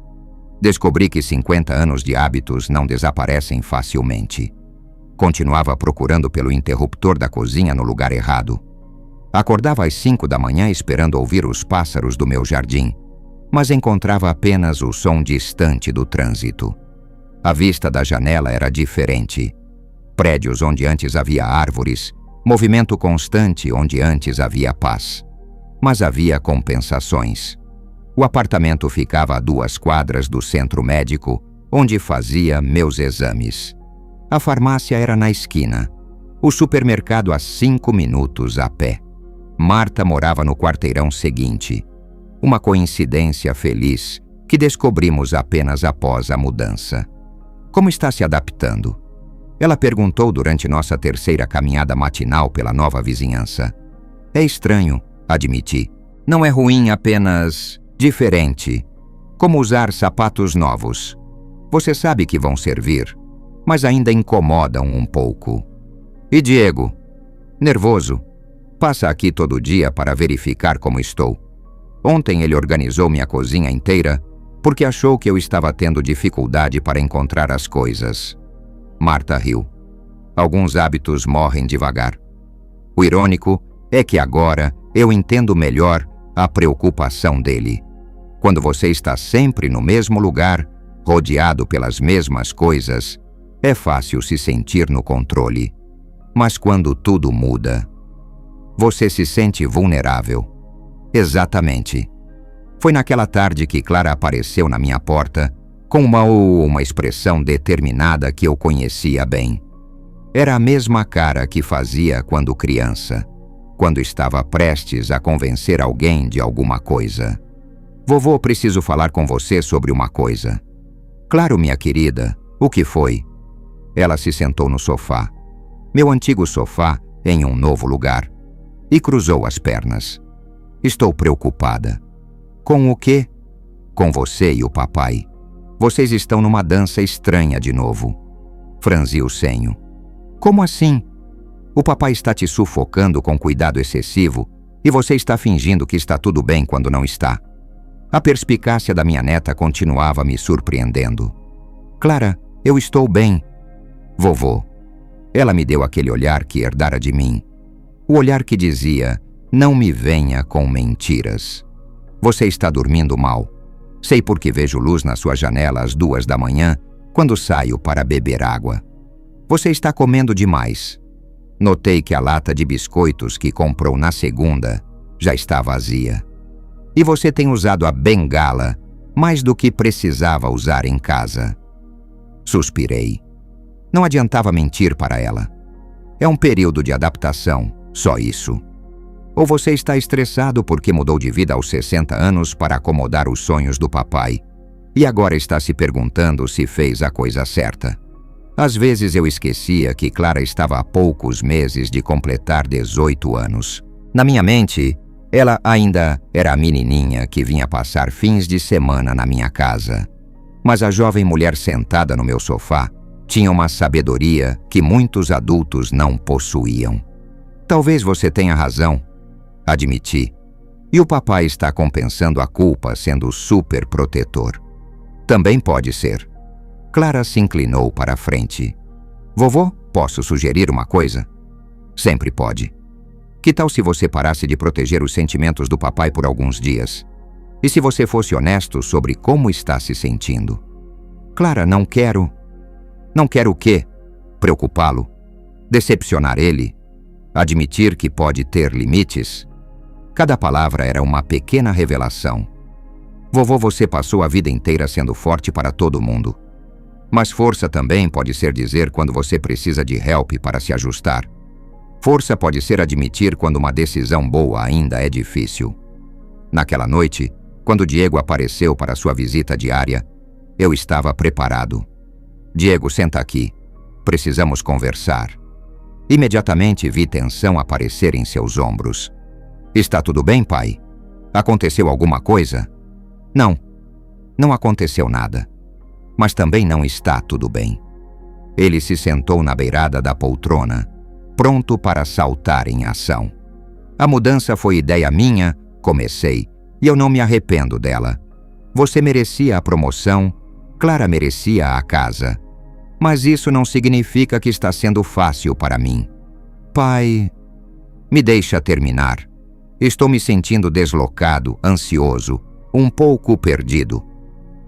[SPEAKER 1] Descobri que 50 anos de hábitos não desaparecem facilmente. Continuava procurando pelo interruptor da cozinha no lugar errado. Acordava às 5 da manhã esperando ouvir os pássaros do meu jardim, mas encontrava apenas o som distante do trânsito. A vista da janela era diferente. Prédios onde antes havia árvores, movimento constante onde antes havia paz. Mas havia compensações. O apartamento ficava a 2 quadras do centro médico, onde fazia meus exames. A farmácia era na esquina. O supermercado a 5 minutos a pé. Marta morava no quarteirão seguinte. Uma coincidência feliz que descobrimos apenas após a mudança. Como está se adaptando? Ela perguntou durante nossa terceira caminhada matinal pela nova vizinhança. É estranho, admiti. Não é ruim, apenas diferente. Como usar sapatos novos. Você sabe que vão servir, mas ainda incomodam um pouco. E Diego? Nervoso. Passa aqui todo dia para verificar como estou. Ontem ele organizou minha cozinha inteira porque achou que eu estava tendo dificuldade para encontrar as coisas. Marta riu. Alguns hábitos morrem devagar. O irônico é que agora eu entendo melhor a preocupação dele. Quando você está sempre no mesmo lugar, rodeado pelas mesmas coisas, é fácil se sentir no controle. Mas quando tudo muda, você se sente vulnerável. Exatamente. Foi naquela tarde que Clara apareceu na minha porta, com uma expressão determinada que eu conhecia bem. Era a mesma cara que fazia quando criança, quando estava prestes a convencer alguém de alguma coisa. Vovô, preciso falar com você sobre uma coisa. Claro, minha querida, o que foi? Ela se sentou no sofá, meu antigo sofá, em um novo lugar, e cruzou as pernas. Estou preocupada. Com o quê? Com você e o papai. Vocês estão numa dança estranha de novo. Franzi o senho. Como assim? O papai está te sufocando com cuidado excessivo e você está fingindo que está tudo bem quando não está. A perspicácia da minha neta continuava me surpreendendo. Clara, eu estou bem. Vovô. Ela me deu aquele olhar que herdara de mim. O olhar que dizia, não me venha com mentiras. Você está dormindo mal. Sei porque vejo luz na sua janela às 2 da manhã, quando saio para beber água. Você está comendo demais. Notei que a lata de biscoitos que comprou na segunda já está vazia. E você tem usado a bengala mais do que precisava usar em casa. Suspirei. Não adiantava mentir para ela. É um período de adaptação, só isso. Ou você está estressado porque mudou de vida aos 60 anos para acomodar os sonhos do papai e agora está se perguntando se fez a coisa certa. Às vezes eu esquecia que Clara estava há poucos meses de completar 18 anos. Na minha mente, ela ainda era a menininha que vinha passar fins de semana na minha casa. Mas a jovem mulher sentada no meu sofá tinha uma sabedoria que muitos adultos não possuíam. Talvez você tenha razão, admiti. E o papai está compensando a culpa sendo super protetor. Também pode ser. Clara se inclinou para a frente. Vovô, posso sugerir uma coisa? Sempre pode. Que tal se você parasse de proteger os sentimentos do papai por alguns dias? E se você fosse honesto sobre como está se sentindo? Clara, não quero... Não quero o quê? Preocupá-lo? Decepcionar ele? Admitir que pode ter limites? Cada palavra era uma pequena revelação. Vovô, você passou a vida inteira sendo forte para todo mundo. Mas força também pode ser dizer quando você precisa de help para se ajustar. Força pode ser admitir quando uma decisão boa ainda é difícil. Naquela noite, quando Diego apareceu para sua visita diária, eu estava preparado. Diego, senta aqui. Precisamos conversar. Imediatamente vi tensão aparecer em seus ombros. Está tudo bem, pai? Aconteceu alguma coisa? Não. Não aconteceu nada. Mas também não está tudo bem. Ele se sentou na beirada da poltrona, pronto para saltar em ação. A mudança foi ideia minha, comecei, e eu não me arrependo dela. Você merecia a promoção Clara merecia a casa, mas isso não significa que está sendo fácil para mim. Pai, me deixa terminar. Estou me sentindo deslocado, ansioso, um pouco perdido.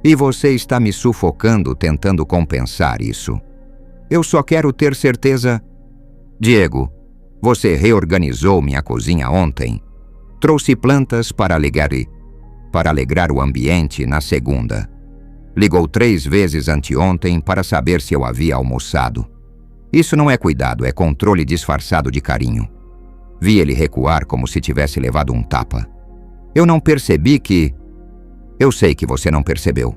[SPEAKER 1] E você está me sufocando tentando compensar isso. Eu só quero ter certeza... Diego, você reorganizou minha cozinha ontem. Trouxe plantas para alegrar o ambiente na segunda. Ligou 3 vezes anteontem para saber se eu havia almoçado. Isso não é cuidado, é controle disfarçado de carinho. Vi ele recuar como se tivesse levado um tapa. Eu não percebi que... Eu sei que você não percebeu.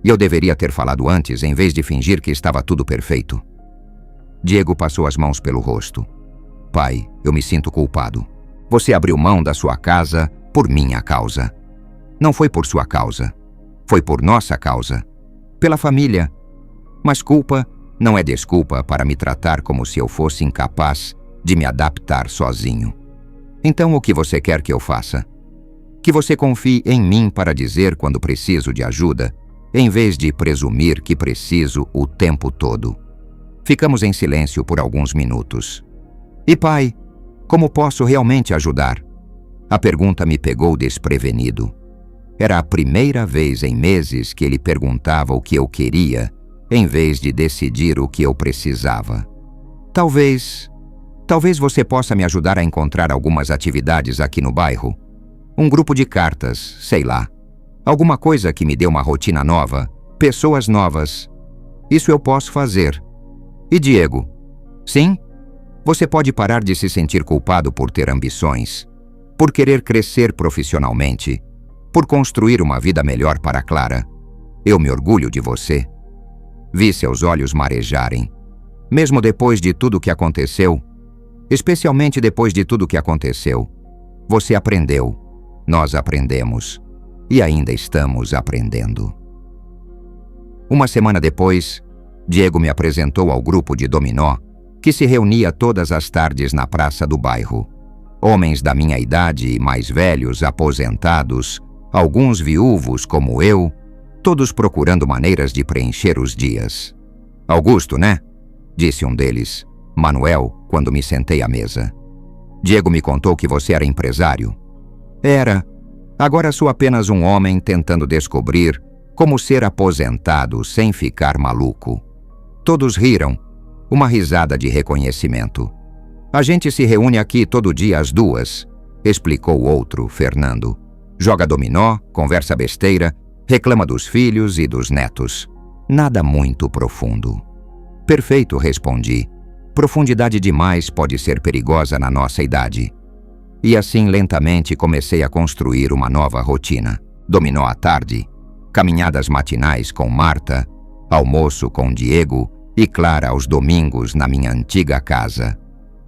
[SPEAKER 1] E eu deveria ter falado antes, em vez de fingir que estava tudo perfeito. Diego passou as mãos pelo rosto. Pai, eu me sinto culpado. Você abriu mão da sua casa por minha causa. Não foi por sua causa. Foi por nossa causa. Pela família. Mas culpa não é desculpa para me tratar como se eu fosse incapaz de me adaptar sozinho. Então o que você quer que eu faça? Que você confie em mim para dizer quando preciso de ajuda, em vez de presumir que preciso o tempo todo. Ficamos em silêncio por alguns minutos. E pai, como posso realmente ajudar? A pergunta me pegou desprevenido. Era a primeira vez em meses que ele perguntava o que eu queria, em vez de decidir o que eu precisava. Talvez você possa me ajudar a encontrar algumas atividades aqui no bairro. Um grupo de cartas, sei lá. Alguma coisa que me dê uma rotina nova, pessoas novas. Isso eu posso fazer. E Diego? Sim? Você pode parar de se sentir culpado por ter ambições, por querer crescer profissionalmente, por construir uma vida melhor para Clara. Eu me orgulho de você. Vi seus olhos marejarem. Mesmo depois de tudo que aconteceu, especialmente depois de tudo que aconteceu, você aprendeu, nós aprendemos, e ainda estamos aprendendo. Uma semana depois, Diego me apresentou ao grupo de dominó que se reunia todas as tardes na praça do bairro. Homens da minha idade e mais velhos, aposentados, alguns viúvos como eu, todos procurando maneiras de preencher os dias. Augusto, né? Disse um deles, Manuel, quando me sentei à mesa. Diego me contou que você era empresário. Era. Agora sou apenas um homem tentando descobrir como ser aposentado sem ficar maluco. Todos riram, uma risada de reconhecimento. A gente se reúne aqui todo dia às 2, explicou o outro, Fernando. Joga dominó, conversa besteira, reclama dos filhos e dos netos. Nada muito profundo. Perfeito, respondi. Profundidade demais pode ser perigosa na nossa idade. E assim lentamente comecei a construir uma nova rotina. Dominó à tarde, caminhadas matinais com Marta, almoço com Diego e Clara aos domingos na minha antiga casa,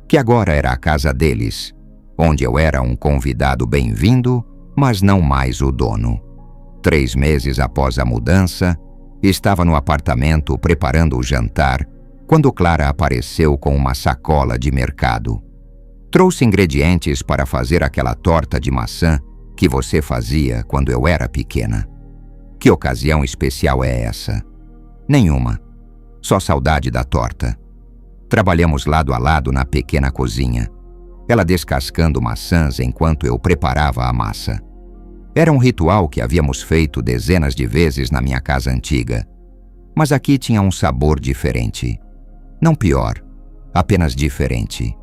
[SPEAKER 1] que agora era a casa deles, onde eu era um convidado bem-vindo, mas não mais o dono. 3 meses após a mudança, estava no apartamento preparando o jantar, quando Clara apareceu com uma sacola de mercado. Trouxe ingredientes para fazer aquela torta de maçã que você fazia quando eu era pequena. Que ocasião especial é essa? Nenhuma. Só saudade da torta. Trabalhamos lado a lado na pequena cozinha, ela descascando maçãs enquanto eu preparava a massa. Era um ritual que havíamos feito dezenas de vezes na minha casa antiga, mas aqui tinha um sabor diferente. Não pior, apenas diferente.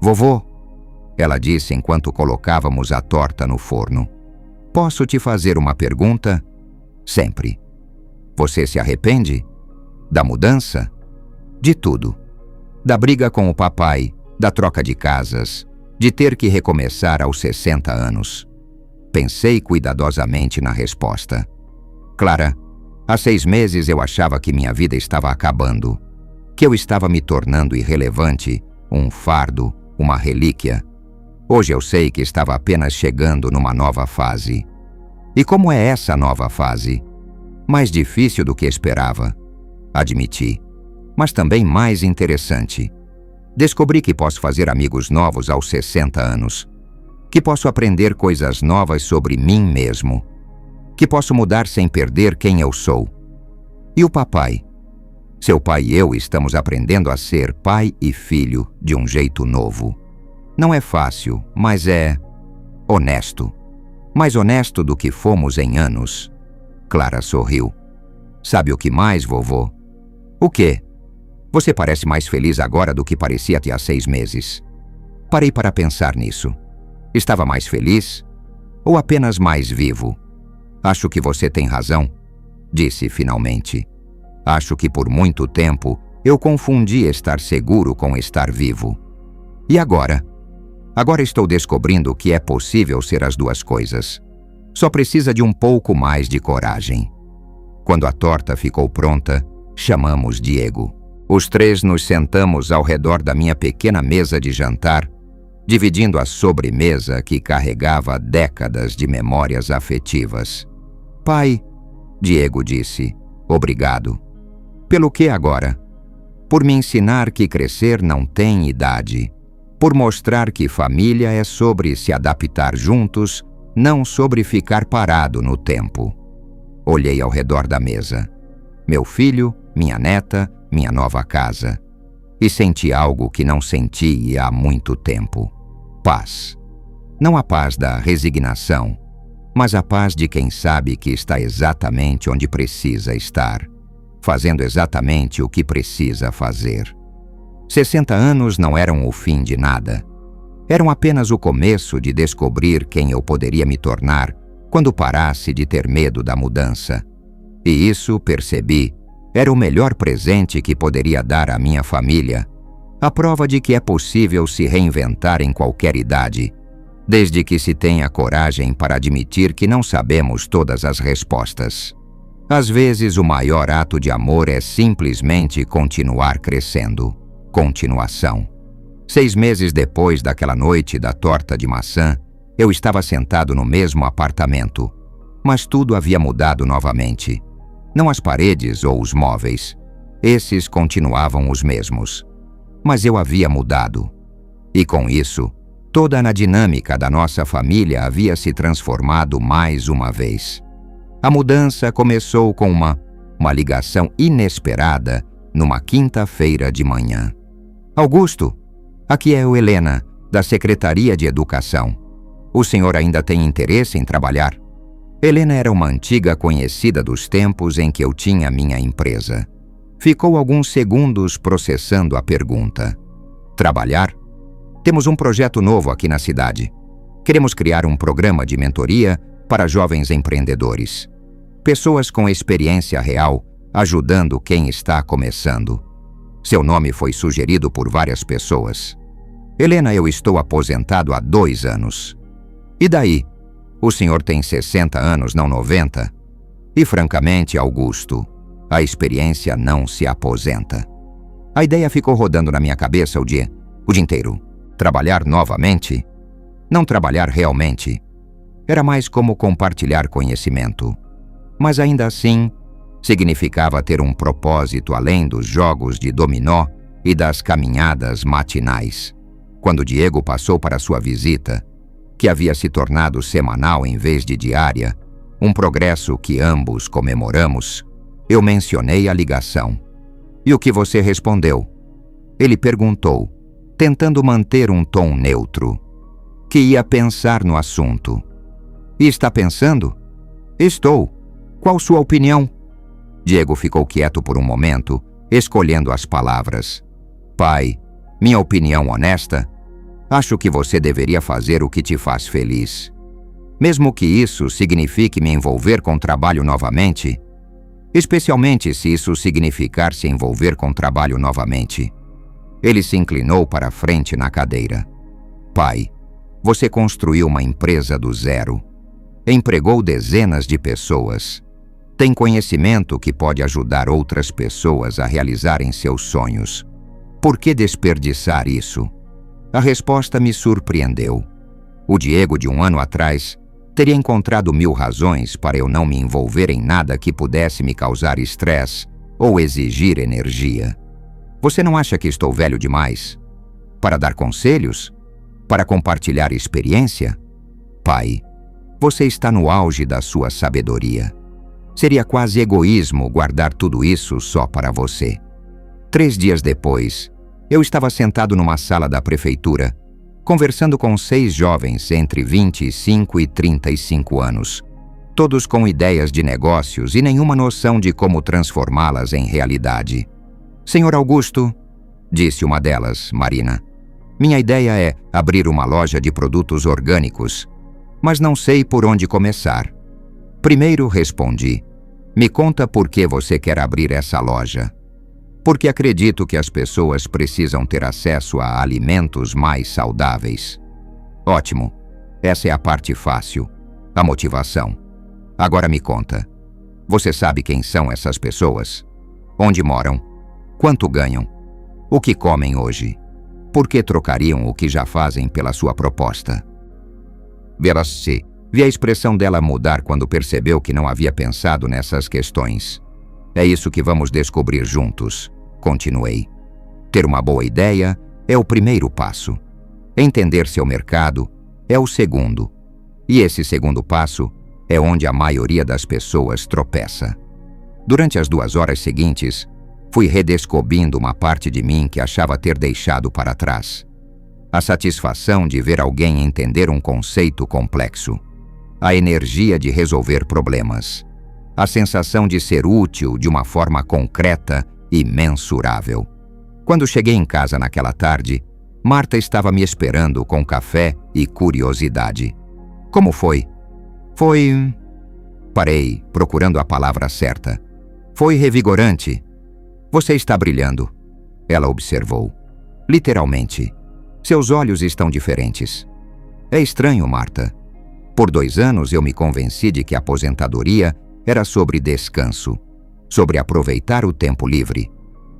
[SPEAKER 1] Vovô, ela disse enquanto colocávamos a torta no forno. Posso te fazer uma pergunta? Sempre. Você se arrepende? Da mudança? De tudo. Da briga com o papai, da troca de casas, de ter que recomeçar aos 60 anos. Pensei cuidadosamente na resposta. Clara, há 6 meses eu achava que minha vida estava acabando, que eu estava me tornando irrelevante, um fardo, uma relíquia. Hoje eu sei que estava apenas chegando numa nova fase. E como é essa nova fase? Mais difícil do que esperava, admiti, mas também mais interessante. Descobri que posso fazer amigos novos aos 60 anos, que posso aprender coisas novas sobre mim mesmo, que posso mudar sem perder quem eu sou. E o papai? Seu pai e eu estamos aprendendo a ser pai e filho de um jeito novo. Não é fácil, mas é honesto. Mais honesto do que fomos em anos. Clara sorriu. Sabe o que mais, vovô? O quê? Você parece mais feliz agora do que parecia até há 6 meses. Parei para pensar nisso. Estava mais feliz? Ou apenas mais vivo? Acho que você tem razão, disse finalmente. Acho que por muito tempo eu confundi estar seguro com estar vivo. E agora? Agora estou descobrindo que é possível ser as duas coisas. Só precisa de um pouco mais de coragem. Quando a torta ficou pronta, chamamos Diego. Os 3 nos sentamos ao redor da minha pequena mesa de jantar, dividindo a sobremesa que carregava décadas de memórias afetivas. Pai, Diego disse, obrigado. Pelo que agora? Por me ensinar que crescer não tem idade. Por mostrar que família é sobre se adaptar juntos, não sobre ficar parado no tempo. Olhei ao redor da mesa. Meu filho, minha neta, minha nova casa. E senti algo que não sentia há muito tempo. Paz. Não a paz da resignação, mas a paz de quem sabe que está exatamente onde precisa estar, fazendo exatamente o que precisa fazer. 60 anos não eram o fim de nada. Eram apenas o começo de descobrir quem eu poderia me tornar quando parasse de ter medo da mudança. E isso, percebi, era o melhor presente que poderia dar à minha família, a prova de que é possível se reinventar em qualquer idade, desde que se tenha coragem para admitir que não sabemos todas as respostas. Às vezes, o maior ato de amor é simplesmente continuar crescendo. Continuação. 6 meses depois daquela noite da torta de maçã, eu estava sentado no mesmo apartamento, mas tudo havia mudado novamente. Não as paredes ou os móveis. Esses continuavam os mesmos. Mas eu havia mudado. E com isso, toda a dinâmica da nossa família havia se transformado mais uma vez. A mudança começou com uma ligação inesperada numa quinta-feira de manhã. Augusto, aqui é o Helena, da Secretaria de Educação. O senhor ainda tem interesse em trabalhar? Helena era uma antiga conhecida dos tempos em que eu tinha minha empresa. Ficou alguns segundos processando a pergunta. Trabalhar? Temos um projeto novo aqui na cidade. Queremos criar um programa de mentoria para jovens empreendedores. Pessoas com experiência real, ajudando quem está começando. Seu nome foi sugerido por várias pessoas. Helena, eu estou aposentado há 2 anos. E daí? O senhor tem 60 anos, não 90? E francamente, Augusto, a experiência não se aposenta. A ideia ficou rodando na minha cabeça o dia inteiro. Trabalhar novamente? Não trabalhar realmente. Era mais como compartilhar conhecimento. Mas ainda assim, significava ter um propósito além dos jogos de dominó e das caminhadas matinais. Quando Diego passou para sua visita, que havia se tornado semanal em vez de diária, um progresso que ambos comemoramos, eu mencionei a ligação. E o que você respondeu? Ele perguntou, tentando manter um tom neutro, que ia pensar no assunto. E está pensando? Estou. Qual sua opinião? Diego ficou quieto por um momento, escolhendo as palavras. Pai, minha opinião honesta? Acho que você deveria fazer o que te faz feliz. Mesmo que isso signifique me envolver com trabalho novamente, especialmente se isso significar se envolver com trabalho novamente. Ele se inclinou para a frente na cadeira. Pai, você construiu uma empresa do zero. Empregou dezenas de pessoas. Tem conhecimento que pode ajudar outras pessoas a realizarem seus sonhos. Por que desperdiçar isso? A resposta me surpreendeu. O Diego de 1 ano atrás teria encontrado 1000 razões para eu não me envolver em nada que pudesse me causar estresse ou exigir energia. Você não acha que estou velho demais? Para dar conselhos? Para compartilhar experiência? Pai, você está no auge da sua sabedoria. Seria quase egoísmo guardar tudo isso só para você. 3 dias depois, eu estava sentado numa sala da prefeitura, conversando com 6 jovens entre 25 e 35 anos, todos com ideias de negócios e nenhuma noção de como transformá-las em realidade. Senhor Augusto, disse uma delas, Marina, minha ideia é abrir uma loja de produtos orgânicos, mas não sei por onde começar. Primeiro respondi, me conta por que você quer abrir essa loja. Porque acredito que as pessoas precisam ter acesso a alimentos mais saudáveis. Ótimo, essa é a parte fácil, a motivação. Agora me conta, você sabe quem são essas pessoas? Onde moram? Quanto ganham? O que comem hoje? Por que trocariam o que já fazem pela sua proposta? Verás-se, vi a expressão dela mudar quando percebeu que não havia pensado nessas questões. É isso que vamos descobrir juntos, continuei. Ter uma boa ideia é o primeiro passo. Entender seu mercado é o segundo. E esse segundo passo é onde a maioria das pessoas tropeça. Durante as 2 horas seguintes, fui redescobrindo uma parte de mim que achava ter deixado para trás. A satisfação de ver alguém entender um conceito complexo. A energia de resolver problemas. A sensação de ser útil de uma forma concreta e mensurável. Quando cheguei em casa naquela tarde, Marta estava me esperando com café e curiosidade. Como foi? Foi... Parei, procurando a palavra certa. Foi revigorante. Você está brilhando, ela observou. Literalmente. Seus olhos estão diferentes. É estranho, Marta. Por 2 anos eu me convenci de que a aposentadoria era sobre descanso, sobre aproveitar o tempo livre.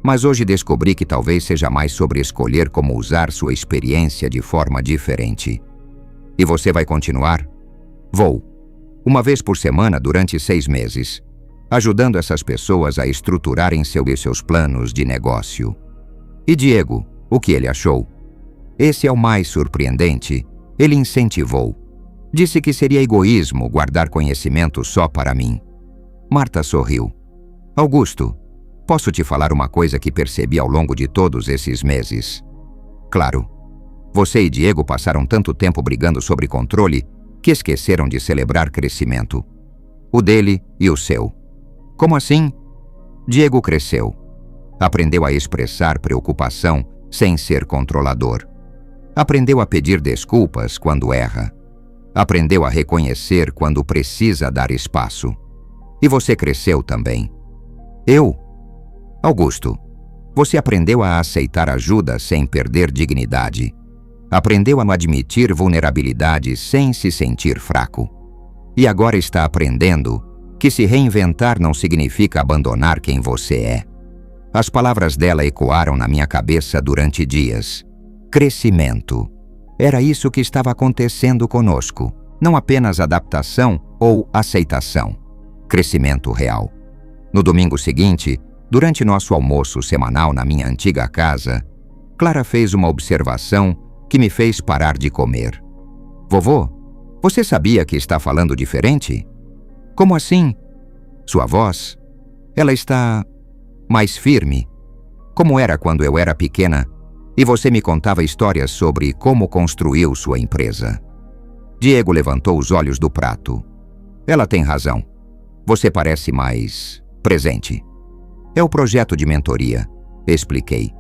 [SPEAKER 1] Mas hoje descobri que talvez seja mais sobre escolher como usar sua experiência de forma diferente. E você vai continuar? Vou. 1 vez por semana durante 6 meses, ajudando essas pessoas a estruturarem seus planos de negócio. E Diego, o que ele achou? Esse é o mais surpreendente. Ele incentivou. Disse que seria egoísmo guardar conhecimento só para mim. Marta sorriu. Augusto, posso te falar uma coisa que percebi ao longo de todos esses meses? Claro. Você e Diego passaram tanto tempo brigando sobre controle que esqueceram de celebrar crescimento. O dele e o seu. Como assim? Diego cresceu. Aprendeu a expressar preocupação sem ser controlador. Aprendeu a pedir desculpas quando erra. Aprendeu a reconhecer quando precisa dar espaço. E você cresceu também. Eu? Augusto, você aprendeu a aceitar ajuda sem perder dignidade. Aprendeu a admitir vulnerabilidade sem se sentir fraco. E agora está aprendendo que se reinventar não significa abandonar quem você é. As palavras dela ecoaram na minha cabeça durante dias. Crescimento. Era isso que estava acontecendo conosco, não apenas adaptação ou aceitação. Crescimento real. No domingo seguinte, durante nosso almoço semanal na minha antiga casa, Clara fez uma observação que me fez parar de comer. Vovô, você sabia que está falando diferente? Como assim? Sua voz? Ela está mais firme. Como era quando eu era pequena e você me contava histórias sobre como construiu sua empresa. Diego levantou os olhos do prato. Ela tem razão. Você parece mais presente. É o projeto de mentoria, expliquei.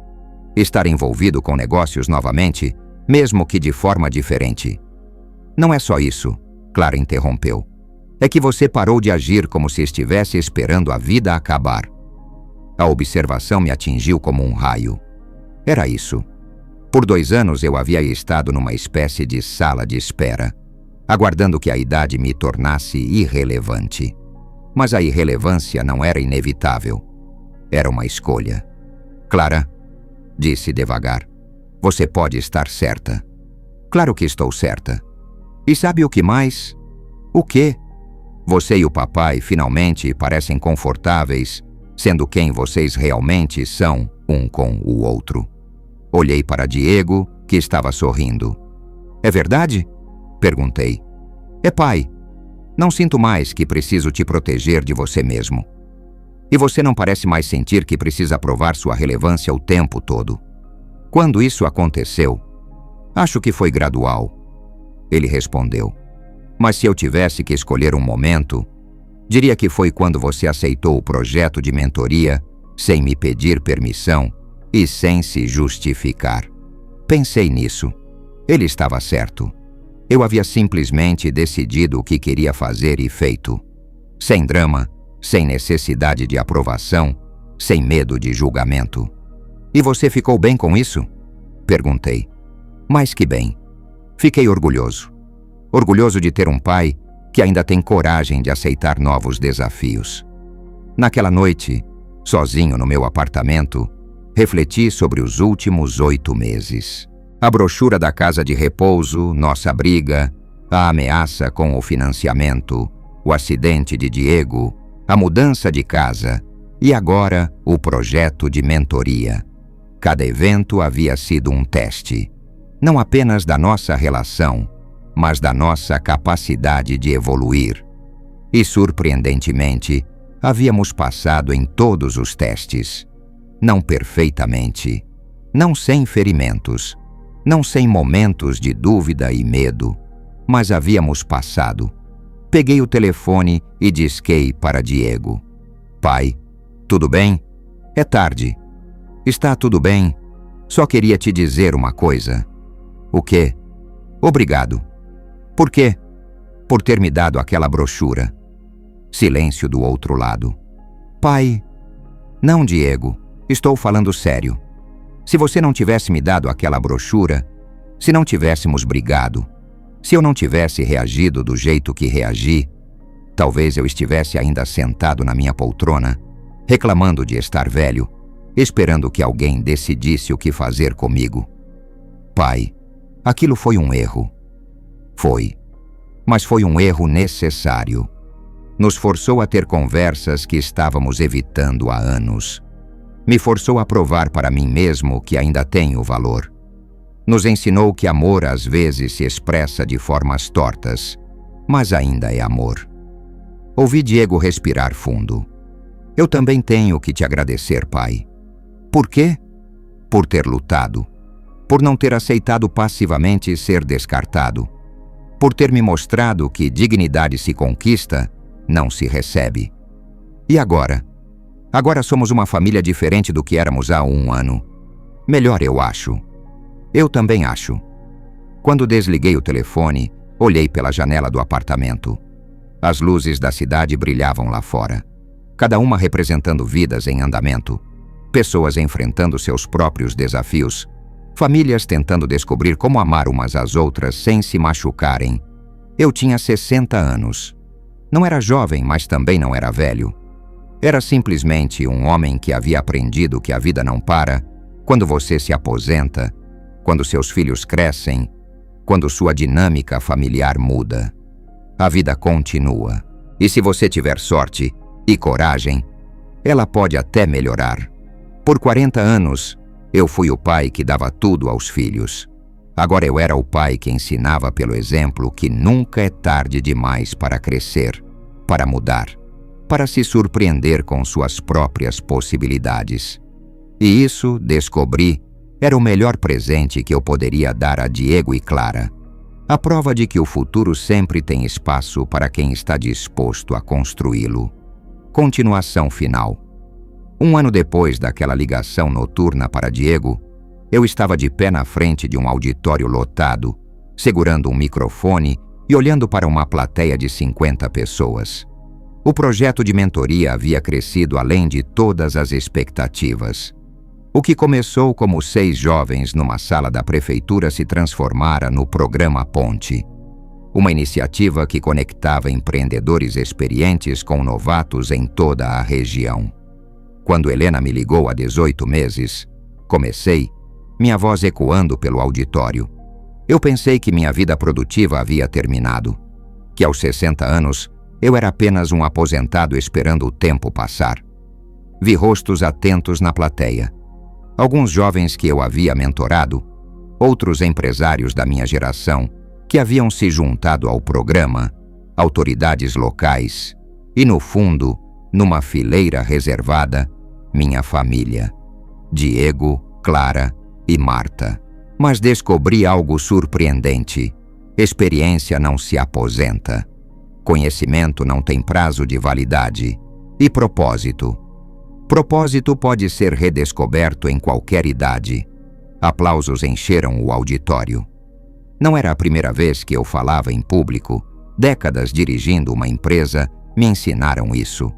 [SPEAKER 1] Estar envolvido com negócios novamente, mesmo que de forma diferente. Não é só isso, Clara interrompeu. É que você parou de agir como se estivesse esperando a vida acabar. A observação me atingiu como um raio. Era isso. Por 2 anos eu havia estado numa espécie de sala de espera, aguardando que a idade me tornasse irrelevante. Mas a irrelevância não era inevitável. Era uma escolha. Clara, disse devagar, você pode estar certa. Claro que estou certa. E sabe o que mais? O quê? Você e o papai finalmente parecem confortáveis, sendo quem vocês realmente são um com o outro. Olhei para Diego, que estava sorrindo. É verdade? Perguntei. É pai. Não sinto mais que preciso te proteger de você mesmo. E você não parece mais sentir que precisa provar sua relevância o tempo todo. Quando isso aconteceu? Acho que foi gradual. Ele respondeu. Mas se eu tivesse que escolher um momento, diria que foi quando você aceitou o projeto de mentoria sem me pedir permissão e sem se justificar. Pensei nisso. Ele estava certo. Eu havia simplesmente decidido o que queria fazer e feito. Sem drama, sem necessidade de aprovação, sem medo de julgamento. E você ficou bem com isso? Perguntei. Mais que bem. Fiquei orgulhoso. Orgulhoso de ter um pai que ainda tem coragem de aceitar novos desafios. Naquela noite, sozinho no meu apartamento, refleti sobre os últimos 8 meses. A brochura da casa de repouso, nossa briga, a ameaça com o financiamento, o acidente de Diego, a mudança de casa e agora o projeto de mentoria. Cada evento havia sido um teste, não apenas da nossa relação, mas da nossa capacidade de evoluir. E, surpreendentemente, havíamos passado em todos os testes. Não perfeitamente, não sem ferimentos, não sem momentos de dúvida e medo, mas havíamos passado. Peguei o telefone e disquei para Diego. Pai, tudo bem? É tarde. Está tudo bem? Só queria te dizer uma coisa. O quê? Obrigado. Por quê? Por ter me dado aquela brochura. Silêncio do outro lado. Pai, não, Diego, estou falando sério. Se você não tivesse me dado aquela brochura, se não tivéssemos brigado, se eu não tivesse reagido do jeito que reagi, talvez eu estivesse ainda sentado na minha poltrona, reclamando de estar velho, esperando que alguém decidisse o que fazer comigo. Pai, aquilo foi um erro. Foi. Mas foi um erro necessário. Nos forçou a ter conversas que estávamos evitando há anos. Me forçou a provar para mim mesmo que ainda tenho valor. Nos ensinou que amor às vezes se expressa de formas tortas, mas ainda é amor. Ouvi Diego respirar fundo. Eu também tenho que te agradecer, pai. Por quê? Por ter lutado. Por não ter aceitado passivamente ser descartado. Por ter me mostrado que dignidade se conquista, não se recebe. E agora? Agora somos uma família diferente do que éramos há 1 ano. Melhor, eu acho. Eu também acho. Quando desliguei o telefone, olhei pela janela do apartamento. As luzes da cidade brilhavam lá fora, cada uma representando vidas em andamento, pessoas enfrentando seus próprios desafios, famílias tentando descobrir como amar umas às outras sem se machucarem. Eu tinha 60 anos. Não era jovem, mas também não era velho. Era simplesmente um homem que havia aprendido que a vida não para quando você se aposenta, quando seus filhos crescem, quando sua dinâmica familiar muda. A vida continua. E se você tiver sorte e coragem, ela pode até melhorar. Por 40 anos, eu fui o pai que dava tudo aos filhos. Agora eu era o pai que ensinava pelo exemplo que nunca é tarde demais para crescer, para mudar, para se surpreender com suas próprias possibilidades. E isso, descobri, era o melhor presente que eu poderia dar a Diego e Clara. A prova de que o futuro sempre tem espaço para quem está disposto a construí-lo. Continuação final. 1 ano depois daquela ligação noturna para Diego, eu estava de pé na frente de um auditório lotado, segurando um microfone e olhando para uma plateia de 50 pessoas. O projeto de mentoria havia crescido além de todas as expectativas. O que começou como 6 jovens numa sala da prefeitura se transformara no Programa Ponte, uma iniciativa que conectava empreendedores experientes com novatos em toda a região. Quando Helena me ligou há 18 meses, comecei, minha voz ecoando pelo auditório. Eu pensei que minha vida produtiva havia terminado, que aos 60 anos eu era apenas um aposentado esperando o tempo passar. Vi rostos atentos na plateia. Alguns jovens que eu havia mentorado, outros empresários da minha geração que haviam se juntado ao programa, autoridades locais e, no fundo, numa fileira reservada, minha família: Diego, Clara e Marta. Mas descobri algo surpreendente. Experiência não se aposenta. Conhecimento não tem prazo de validade. E propósito? Propósito pode ser redescoberto em qualquer idade. Aplausos encheram o auditório. Não era a primeira vez que eu falava em público. Décadas dirigindo uma empresa me ensinaram isso.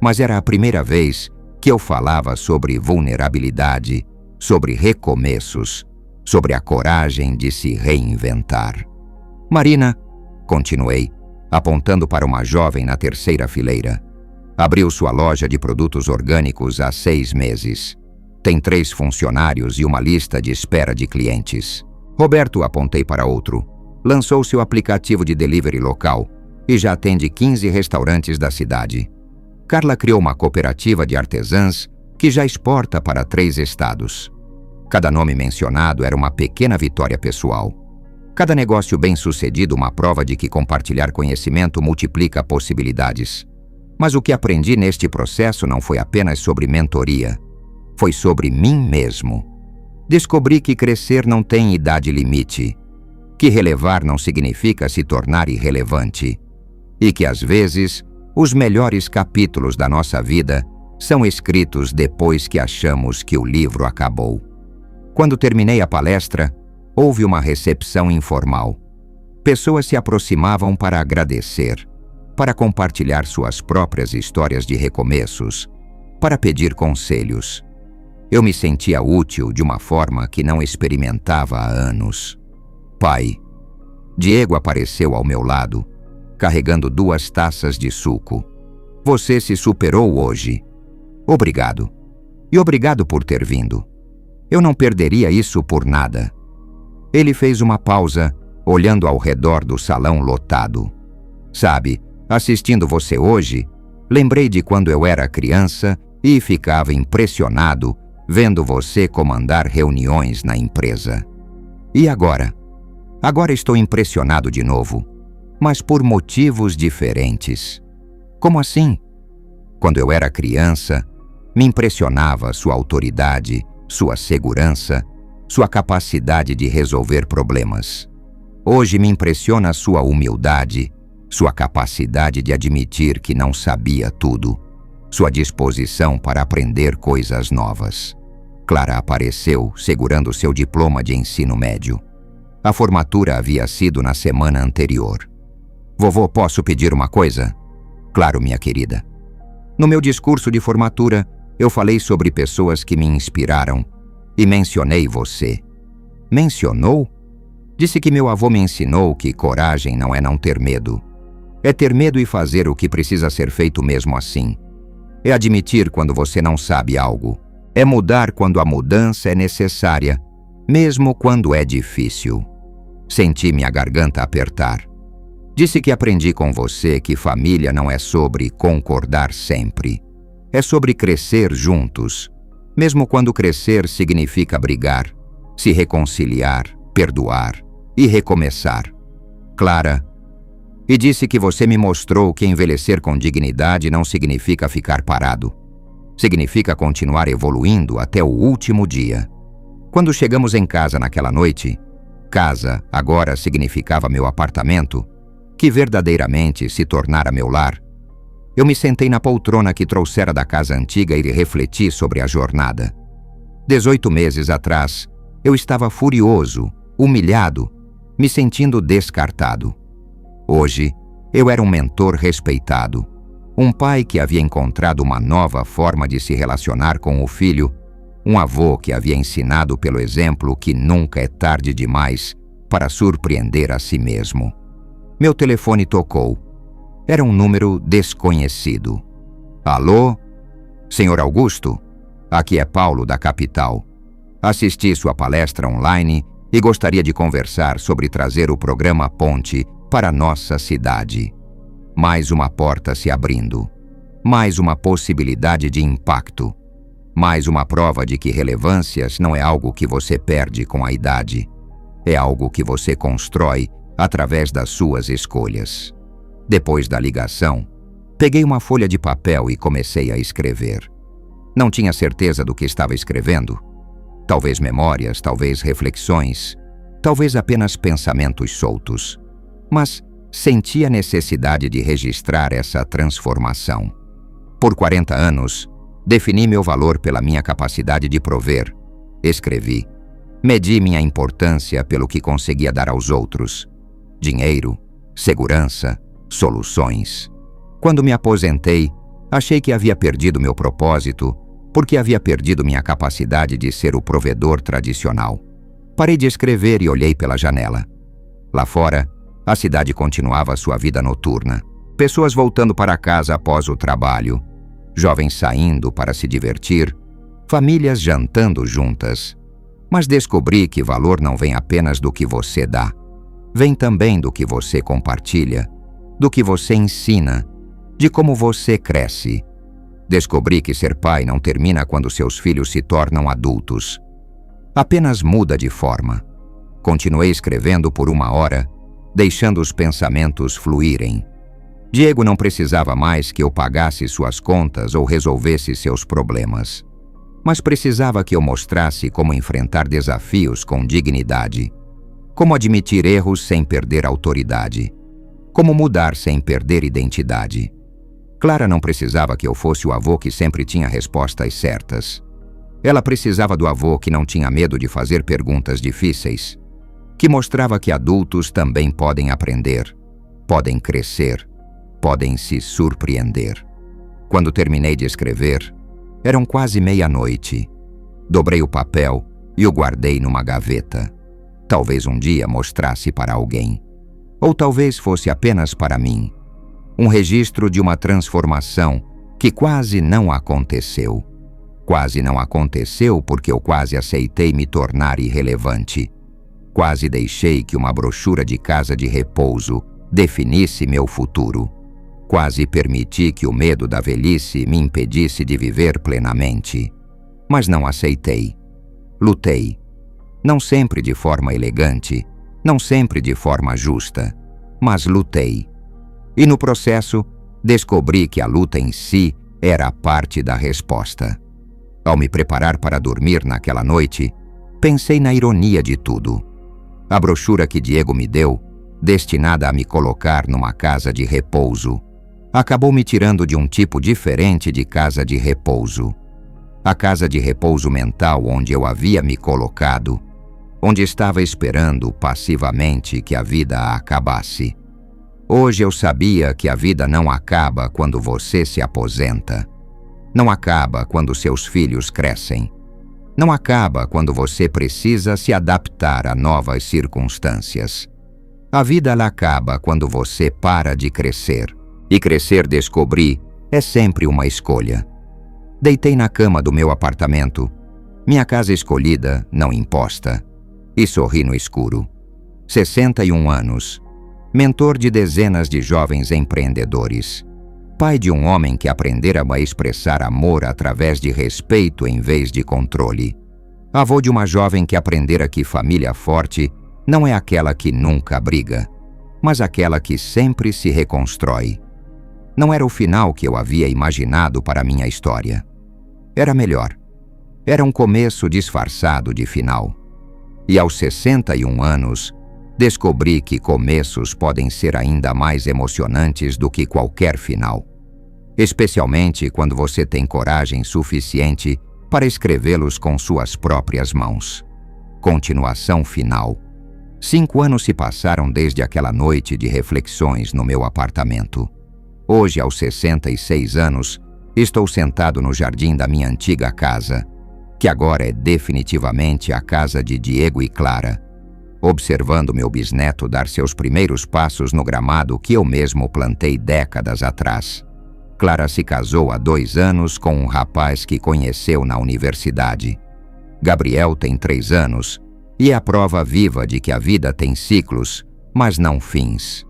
[SPEAKER 1] Mas era a primeira vez que eu falava sobre vulnerabilidade, sobre recomeços, sobre a coragem de se reinventar. Marina, continuei, apontando para uma jovem na terceira fileira. Abriu sua loja de produtos orgânicos há 6 meses. Tem 3 funcionários e uma lista de espera de clientes. Roberto, apontei para outro, lançou seu aplicativo de delivery local e já atende 15 restaurantes da cidade. Carla criou uma cooperativa de artesãs que já exporta para 3 estados. Cada nome mencionado era uma pequena vitória pessoal. Cada negócio bem-sucedido uma prova de que compartilhar conhecimento multiplica possibilidades. Mas o que aprendi neste processo não foi apenas sobre mentoria. Foi sobre mim mesmo. Descobri que crescer não tem idade limite, que relevar não significa se tornar irrelevante, e que, às vezes, os melhores capítulos da nossa vida são escritos depois que achamos que o livro acabou. Quando terminei a palestra, houve uma recepção informal. Pessoas se aproximavam para agradecer, para compartilhar suas próprias histórias de recomeços, para pedir conselhos. Eu me sentia útil de uma forma que não experimentava há anos. Pai, Diego apareceu ao meu lado, carregando 2 taças de suco. Você se superou hoje. Obrigado. E obrigado por ter vindo. Eu não perderia isso por nada. Ele fez uma pausa, olhando ao redor do salão lotado. Sabe, assistindo você hoje, lembrei de quando eu era criança e ficava impressionado vendo você comandar reuniões na empresa. E agora? Agora estou impressionado de novo, mas por motivos diferentes. Como assim? Quando eu era criança, me impressionava sua autoridade, sua segurança, sua capacidade de resolver problemas. Hoje me impressiona sua humildade, sua capacidade de admitir que não sabia tudo, sua disposição para aprender coisas novas. Clara apareceu segurando seu diploma de ensino médio. A formatura havia sido na semana anterior. Vovô, posso pedir uma coisa? Claro, minha querida. No meu discurso de formatura, eu falei sobre pessoas que me inspiraram e mencionei você. Mencionou? Disse que meu avô me ensinou que coragem não é não ter medo. É ter medo e fazer o que precisa ser feito mesmo assim. É admitir quando você não sabe algo. É mudar quando a mudança é necessária, mesmo quando é difícil. Senti minha garganta apertar. Disse que aprendi com você que família não é sobre concordar sempre. É sobre crescer juntos, mesmo quando crescer significa brigar, se reconciliar, perdoar e recomeçar. Clara, e disse que você me mostrou que envelhecer com dignidade não significa ficar parado. Significa continuar evoluindo até o último dia. Quando chegamos em casa naquela noite, casa agora significava meu apartamento, que verdadeiramente se tornara meu lar. Eu me sentei na poltrona que trouxera da casa antiga e refleti sobre a jornada. 18 meses atrás, eu estava furioso, humilhado, me sentindo descartado. Hoje, eu era um mentor respeitado, um pai que havia encontrado uma nova forma de se relacionar com o filho, um avô que havia ensinado pelo exemplo que nunca é tarde demais para surpreender a si mesmo. Meu telefone tocou. Era um número desconhecido. Alô? Senhor Augusto? Aqui é Paulo, da capital. Assisti sua palestra online e gostaria de conversar sobre trazer o programa Ponte para nossa cidade. Mais uma porta se abrindo. Mais uma possibilidade de impacto. Mais uma prova de que relevâncias não é algo que você perde com a idade. É algo que você constrói através das suas escolhas. Depois da ligação, peguei uma folha de papel e comecei a escrever. Não tinha certeza do que estava escrevendo. Talvez memórias, talvez reflexões, talvez apenas pensamentos soltos. Mas senti a necessidade de registrar essa transformação. Por 40 anos, defini meu valor pela minha capacidade de prover. Escrevi. Medi minha importância pelo que conseguia dar aos outros. Dinheiro, segurança, soluções. Quando me aposentei, achei que havia perdido meu propósito, porque havia perdido minha capacidade de ser o provedor tradicional. Parei de escrever e olhei pela janela. Lá fora, a cidade continuava sua vida noturna. Pessoas voltando para casa após o trabalho, jovens saindo para se divertir, famílias jantando juntas. Mas descobri que valor não vem apenas do que você dá. Vem também do que você compartilha, do que você ensina, de como você cresce. Descobri que ser pai não termina quando seus filhos se tornam adultos. Apenas muda de forma. Continuei escrevendo por 1 hora, deixando os pensamentos fluírem. Diego não precisava mais que eu pagasse suas contas ou resolvesse seus problemas. Mas precisava que eu mostrasse como enfrentar desafios com dignidade, como admitir erros sem perder autoridade, como mudar sem perder identidade. Clara não precisava que eu fosse o avô que sempre tinha respostas certas. Ela precisava do avô que não tinha medo de fazer perguntas difíceis, que mostrava que adultos também podem aprender, podem crescer, podem se surpreender. Quando terminei de escrever, eram quase meia-noite. Dobrei o papel e o guardei numa gaveta. Talvez um dia mostrasse para alguém. Ou talvez fosse apenas para mim. Um registro de uma transformação que quase não aconteceu. Quase não aconteceu porque eu quase aceitei me tornar irrelevante. Quase deixei que uma brochura de casa de repouso definisse meu futuro. Quase permiti que o medo da velhice me impedisse de viver plenamente. Mas não aceitei. Lutei. Não sempre de forma elegante, não sempre de forma justa, mas lutei. E no processo, descobri que a luta em si era parte da resposta. Ao me preparar para dormir naquela noite, pensei na ironia de tudo. A brochura que Diego me deu, destinada a me colocar numa casa de repouso, acabou me tirando de um tipo diferente de casa de repouso. A casa de repouso mental onde eu havia me colocado, onde estava esperando passivamente que a vida acabasse. Hoje eu sabia que a vida não acaba quando você se aposenta. Não acaba quando seus filhos crescem. Não acaba quando você precisa se adaptar a novas circunstâncias. A vida ela acaba quando você para de crescer. E crescer, descobri, é sempre uma escolha. Deitei na cama do meu apartamento, minha casa escolhida, não imposta, e sorri no escuro. 61 anos, mentor de dezenas de jovens empreendedores, pai de um homem que aprendera a expressar amor através de respeito em vez de controle, avô de uma jovem que aprendera que família forte não é aquela que nunca briga, mas aquela que sempre se reconstrói. Não era o final que eu havia imaginado para minha história. Era melhor. Era um começo disfarçado de final. E aos 61 anos, descobri que começos podem ser ainda mais emocionantes do que qualquer final. Especialmente quando você tem coragem suficiente para escrevê-los com suas próprias mãos. Continuação final. 5 anos se passaram desde aquela noite de reflexões no meu apartamento. Hoje, aos 66 anos, estou sentado no jardim da minha antiga casa, que agora é definitivamente a casa de Diego e Clara, observando meu bisneto dar seus primeiros passos no gramado que eu mesmo plantei décadas atrás. Clara se casou há 2 anos com um rapaz que conheceu na universidade. Gabriel tem 3 anos e é a prova viva de que a vida tem ciclos, mas não fins.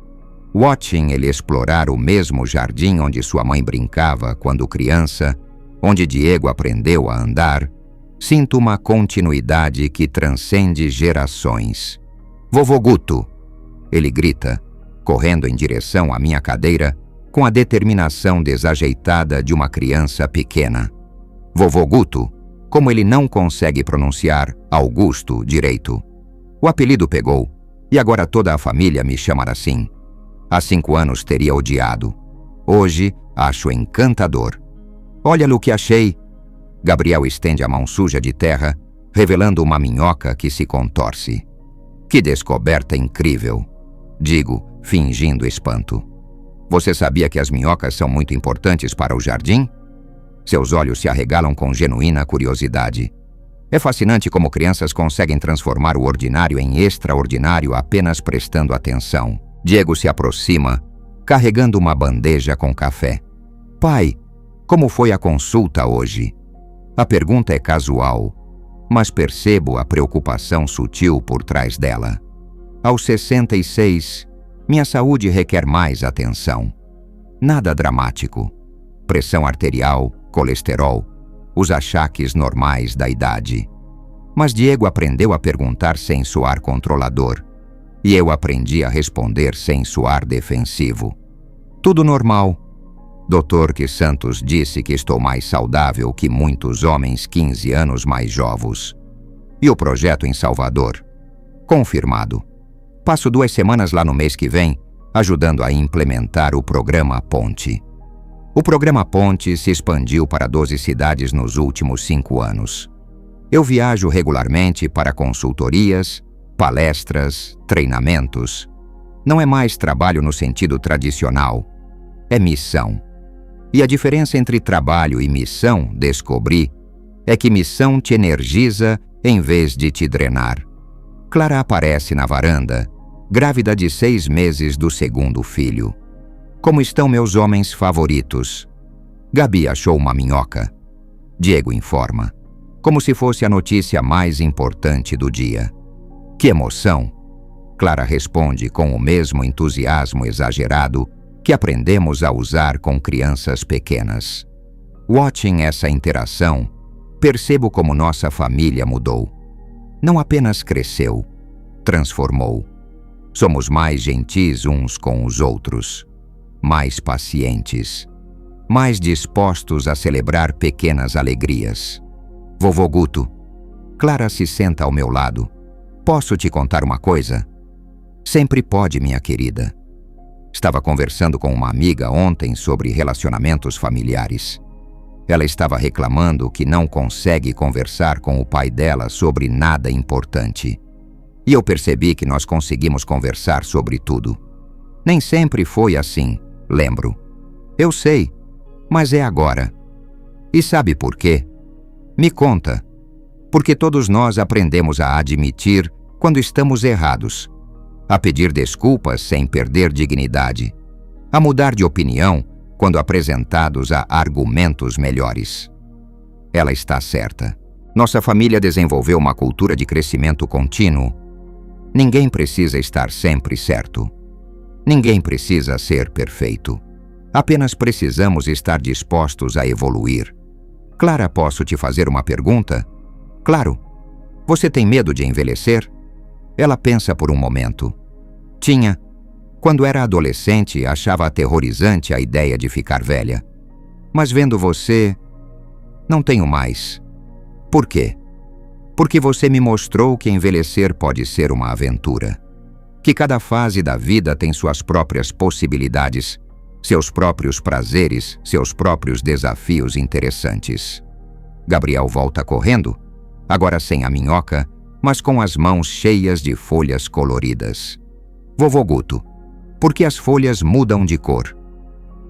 [SPEAKER 1] Watching ele explorar o mesmo jardim onde sua mãe brincava quando criança, onde Diego aprendeu a andar, sinto uma continuidade que transcende gerações. Vovô Guto, ele grita, correndo em direção à minha cadeira com a determinação desajeitada de uma criança pequena. Vovô Guto, como ele não consegue pronunciar Augusto direito. O apelido pegou, e agora toda a família me chama assim. Há 5 anos teria odiado. Hoje, acho encantador. Olha o que achei. Gabriel estende a mão suja de terra, revelando uma minhoca que se contorce. Que descoberta incrível! Digo, fingindo espanto. Você sabia que as minhocas são muito importantes para o jardim? Seus olhos se arregalam com genuína curiosidade. É fascinante como crianças conseguem transformar o ordinário em extraordinário apenas prestando atenção. Diego se aproxima, carregando uma bandeja com café. Pai, como foi a consulta hoje? A pergunta é casual, mas percebo a preocupação sutil por trás dela. Aos 66, minha saúde requer mais atenção. Nada dramático. Pressão arterial, colesterol, os achaques normais da idade. Mas Diego aprendeu a perguntar sem soar controlador, e eu aprendi a responder sem soar defensivo. Tudo normal. Dr. Que Santos disse que estou mais saudável que muitos homens 15 anos mais jovens. E o projeto em Salvador? Confirmado. Passo 2 semanas lá no mês que vem, ajudando a implementar o Programa Ponte. O Programa Ponte se expandiu para 12 cidades nos últimos 5 anos. Eu viajo regularmente para consultorias, palestras, treinamentos. Não é mais trabalho no sentido tradicional, é missão. E a diferença entre trabalho e missão, descobri, é que missão te energiza em vez de te drenar. Clara aparece na varanda, grávida de 6 meses do segundo filho. Como estão meus homens favoritos? Gabi achou uma minhoca. Diego informa, como se fosse a notícia mais importante do dia. Que emoção! Clara responde com o mesmo entusiasmo exagerado que aprendemos a usar com crianças pequenas. Watching essa interação, percebo como nossa família mudou. Não apenas cresceu, transformou. Somos mais gentis uns com os outros, mais pacientes, mais dispostos a celebrar pequenas alegrias. Vovô Guto, Clara se senta ao meu lado. Posso te contar uma coisa? Sempre pode, minha querida. Estava conversando com uma amiga ontem sobre relacionamentos familiares. Ela estava reclamando que não consegue conversar com o pai dela sobre nada importante. E eu percebi que nós conseguimos conversar sobre tudo. Nem sempre foi assim, lembro. Eu sei, mas é agora. E sabe por quê? Me conta. Porque todos nós aprendemos a admitir quando estamos errados, a pedir desculpas sem perder dignidade, a mudar de opinião quando apresentados a argumentos melhores. Ela está certa. Nossa família desenvolveu uma cultura de crescimento contínuo. Ninguém precisa estar sempre certo. Ninguém precisa ser perfeito. Apenas precisamos estar dispostos a evoluir. Clara, posso te fazer uma pergunta? Claro. Você tem medo de envelhecer? Ela pensa por um momento. Tinha. Quando era adolescente, achava aterrorizante a ideia de ficar velha. Mas vendo você, não tenho mais. Por quê? Porque você me mostrou que envelhecer pode ser uma aventura. Que cada fase da vida tem suas próprias possibilidades, seus próprios prazeres, seus próprios desafios interessantes. Gabriel volta correndo, agora sem a minhoca, mas com as mãos cheias de folhas coloridas. Vovô Guto, por que as folhas mudam de cor?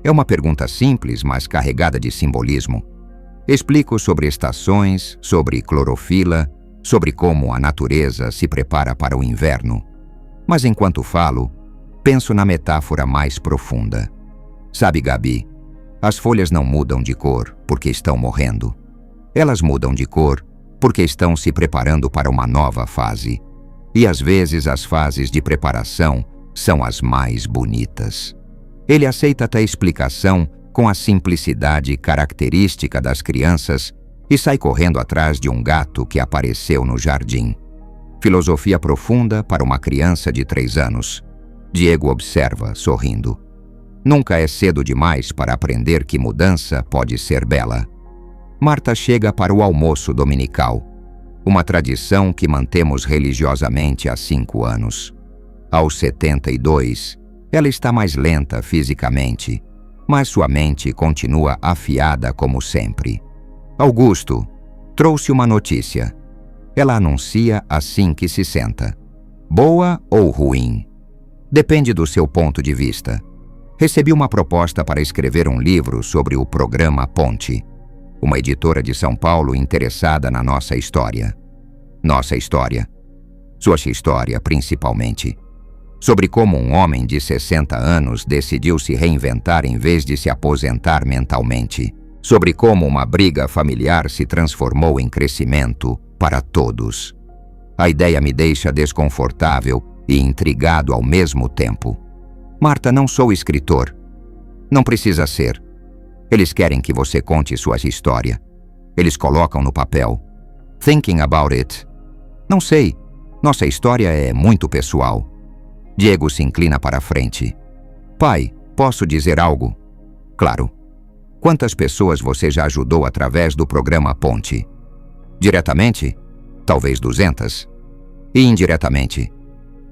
[SPEAKER 1] É uma pergunta simples, mas carregada de simbolismo. Explico sobre estações, sobre clorofila, sobre como a natureza se prepara para o inverno. Mas enquanto falo, penso na metáfora mais profunda. Sabe, Gabi, as folhas não mudam de cor porque estão morrendo. Elas mudam de cor porque estão se preparando para uma nova fase. E às vezes as fases de preparação são as mais bonitas. Ele aceita a explicação com a simplicidade característica das crianças e sai correndo atrás de um gato que apareceu no jardim. Filosofia profunda para uma criança de 3 anos. Diego observa, sorrindo. Nunca é cedo demais para aprender que mudança pode ser bela. Marta chega para o almoço dominical, uma tradição que mantemos religiosamente há 5 anos. Aos 72, ela está mais lenta fisicamente, mas sua mente continua afiada como sempre. Augusto trouxe uma notícia. Ela anuncia assim que se senta. Boa ou ruim? Depende do seu ponto de vista. Recebi uma proposta para escrever um livro sobre o programa Ponte. Uma editora de São Paulo interessada na nossa história. Nossa história. Sua história, principalmente. Sobre como um homem de 60 anos decidiu se reinventar em vez de se aposentar mentalmente. Sobre como uma briga familiar se transformou em crescimento para todos. A ideia me deixa desconfortável e intrigado ao mesmo tempo. Marta, não sou escritor. Não precisa ser. Eles querem que você conte sua história. Eles colocam no papel. Thinking about it. Não sei. Nossa história é muito pessoal. Diego se inclina para a frente. Pai, posso dizer algo? Claro. Quantas pessoas você já ajudou através do programa Ponte? Diretamente? Talvez 200. E indiretamente?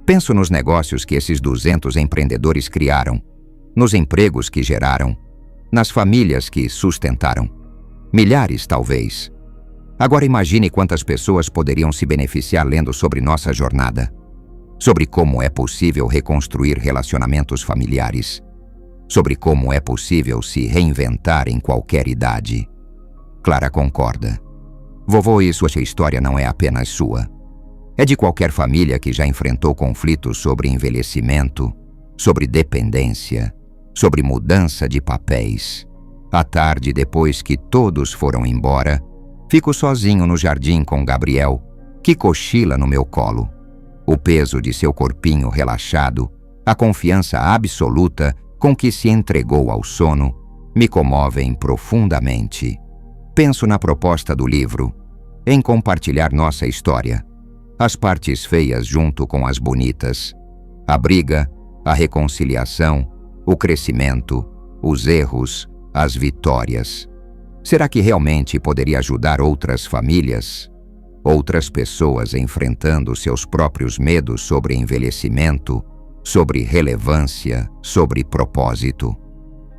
[SPEAKER 1] Penso nos negócios que esses 200 empreendedores criaram, nos empregos que geraram, nas famílias que sustentaram. Milhares, talvez. Agora imagine quantas pessoas poderiam se beneficiar lendo sobre nossa jornada. Sobre como é possível reconstruir relacionamentos familiares. Sobre como é possível se reinventar em qualquer idade. Clara concorda. Vovô, e sua história não é apenas sua. É de qualquer família que já enfrentou conflitos sobre envelhecimento, sobre dependência, sobre mudança de papéis. À tarde, depois que todos foram embora, fico sozinho no jardim com Gabriel, que cochila no meu colo. O peso de seu corpinho relaxado, a confiança absoluta com que se entregou ao sono, me comovem profundamente. Penso na proposta do livro, em compartilhar nossa história. As partes feias junto com as bonitas. A briga, a reconciliação, o crescimento, os erros, as vitórias. Será que realmente poderia ajudar outras famílias? Outras pessoas enfrentando seus próprios medos sobre envelhecimento, sobre relevância, sobre propósito.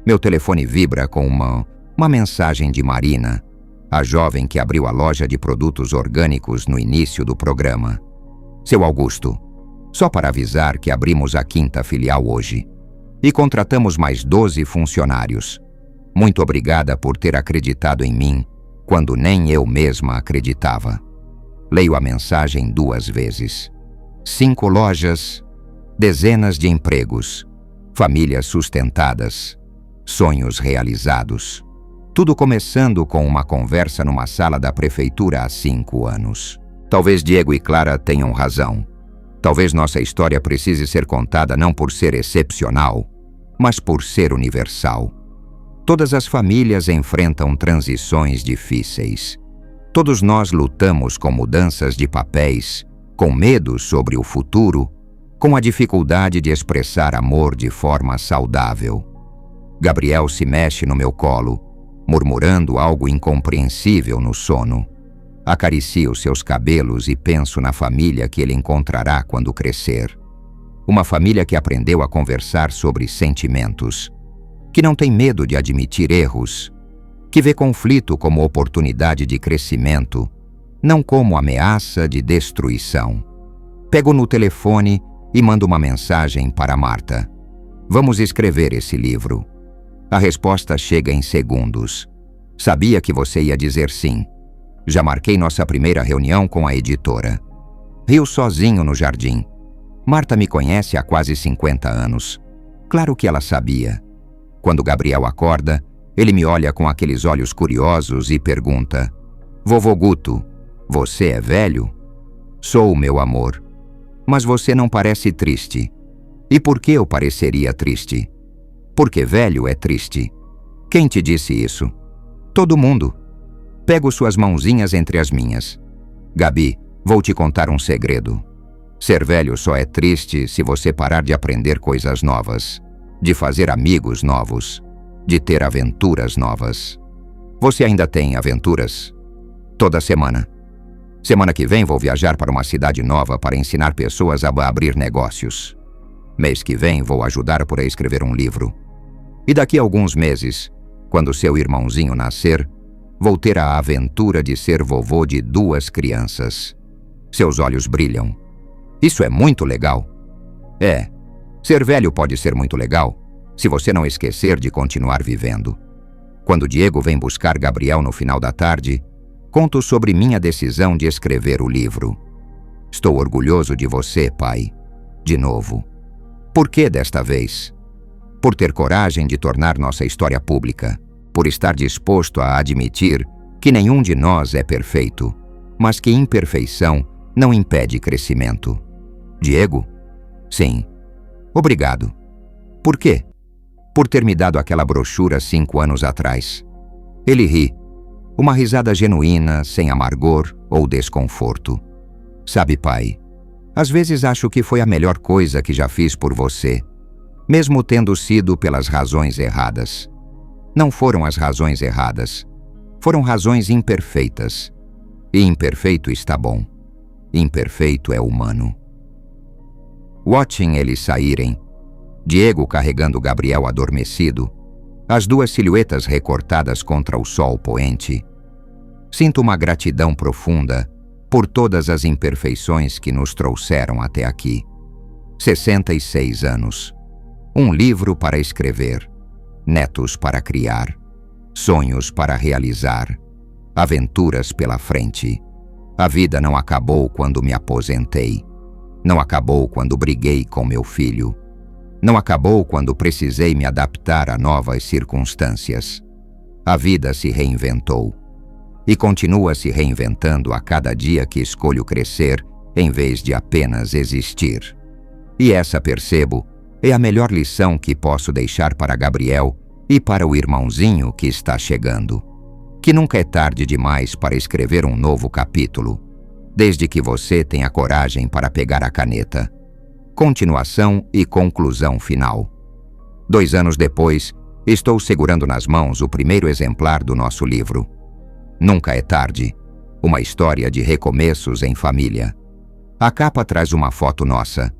[SPEAKER 1] Meu telefone vibra com uma mensagem de Marina, a jovem que abriu a loja de produtos orgânicos no início do programa. Seu Augusto, só para avisar que abrimos a 5ª filial hoje e contratamos mais 12 funcionários. Muito obrigada por ter acreditado em mim quando nem eu mesma acreditava. Leio a mensagem 2 vezes. 5 lojas, dezenas de empregos, famílias sustentadas, sonhos realizados. Tudo começando com uma conversa numa sala da prefeitura há 5 anos. Talvez Diego e Clara tenham razão. Talvez nossa história precise ser contada não por ser excepcional, mas por ser universal. Todas as famílias enfrentam transições difíceis. Todos nós lutamos com mudanças de papéis, com medo sobre o futuro, com a dificuldade de expressar amor de forma saudável. Gabriel se mexe no meu colo, murmurando algo incompreensível no sono. Acaricio seus cabelos e penso na família que ele encontrará quando crescer. Uma família que aprendeu a conversar sobre sentimentos, que não tem medo de admitir erros, que vê conflito como oportunidade de crescimento, não como ameaça de destruição. Pego no telefone e mando uma mensagem para Marta. Vamos escrever esse livro. A resposta chega em segundos. Sabia que você ia dizer sim. Já marquei nossa primeira reunião com a editora. Rio sozinho no jardim. Marta me conhece há quase 50 anos. Claro que ela sabia. Quando Gabriel acorda, ele me olha com aqueles olhos curiosos e pergunta: Vovô Guto, você é velho? Sou, meu amor. Mas você não parece triste. E por que eu pareceria triste? Porque velho é triste. Quem te disse isso? Todo mundo. Pego suas mãozinhas entre as minhas. Gabi, vou te contar um segredo. Ser velho só é triste se você parar de aprender coisas novas, de fazer amigos novos, de ter aventuras novas. Você ainda tem aventuras? Toda semana. Semana que vem vou viajar para uma cidade nova para ensinar pessoas a abrir negócios. Mês que vem vou ajudar por a escrever um livro. E daqui a alguns meses, quando seu irmãozinho nascer, vou ter a aventura de ser vovô de 2 crianças. Seus olhos brilham. Isso é muito legal. Ser velho pode ser muito legal, se você não esquecer de continuar vivendo. Quando Diego vem buscar Gabriel no final da tarde, conto sobre minha decisão de escrever o livro. Estou orgulhoso de você, pai. De novo. Por que desta vez? Por ter coragem de tornar nossa história pública, por estar disposto a admitir que nenhum de nós é perfeito, mas que imperfeição não impede crescimento. Diego? Sim. Obrigado. Por quê? Por ter me dado aquela brochura 5 anos atrás. Ele ri. Uma risada genuína, sem amargor ou desconforto. Sabe, pai, às vezes acho que foi a melhor coisa que já fiz por você, mesmo tendo sido pelas razões erradas. Não foram as razões erradas. Foram razões imperfeitas. E imperfeito está bom. Imperfeito é humano. Watching eles saírem, Diego carregando Gabriel adormecido, as 2 silhuetas recortadas contra o sol poente, sinto uma gratidão profunda por todas as imperfeições que nos trouxeram até aqui. 66 anos. Um livro para escrever, netos para criar, sonhos para realizar, aventuras pela frente. A vida não acabou quando me aposentei. Não acabou quando briguei com meu filho. Não acabou quando precisei me adaptar a novas circunstâncias. A vida se reinventou. E continua se reinventando a cada dia que escolho crescer em vez de apenas existir. E essa, percebo, é a melhor lição que posso deixar para Gabriel e para o irmãozinho que está chegando. Que nunca é tarde demais para escrever um novo capítulo, desde que você tenha coragem para pegar a caneta. Continuação e conclusão final. 2 anos depois, estou segurando nas mãos o primeiro exemplar do nosso livro. Nunca é tarde. Uma história de recomeços em família. A capa traz uma foto nossa.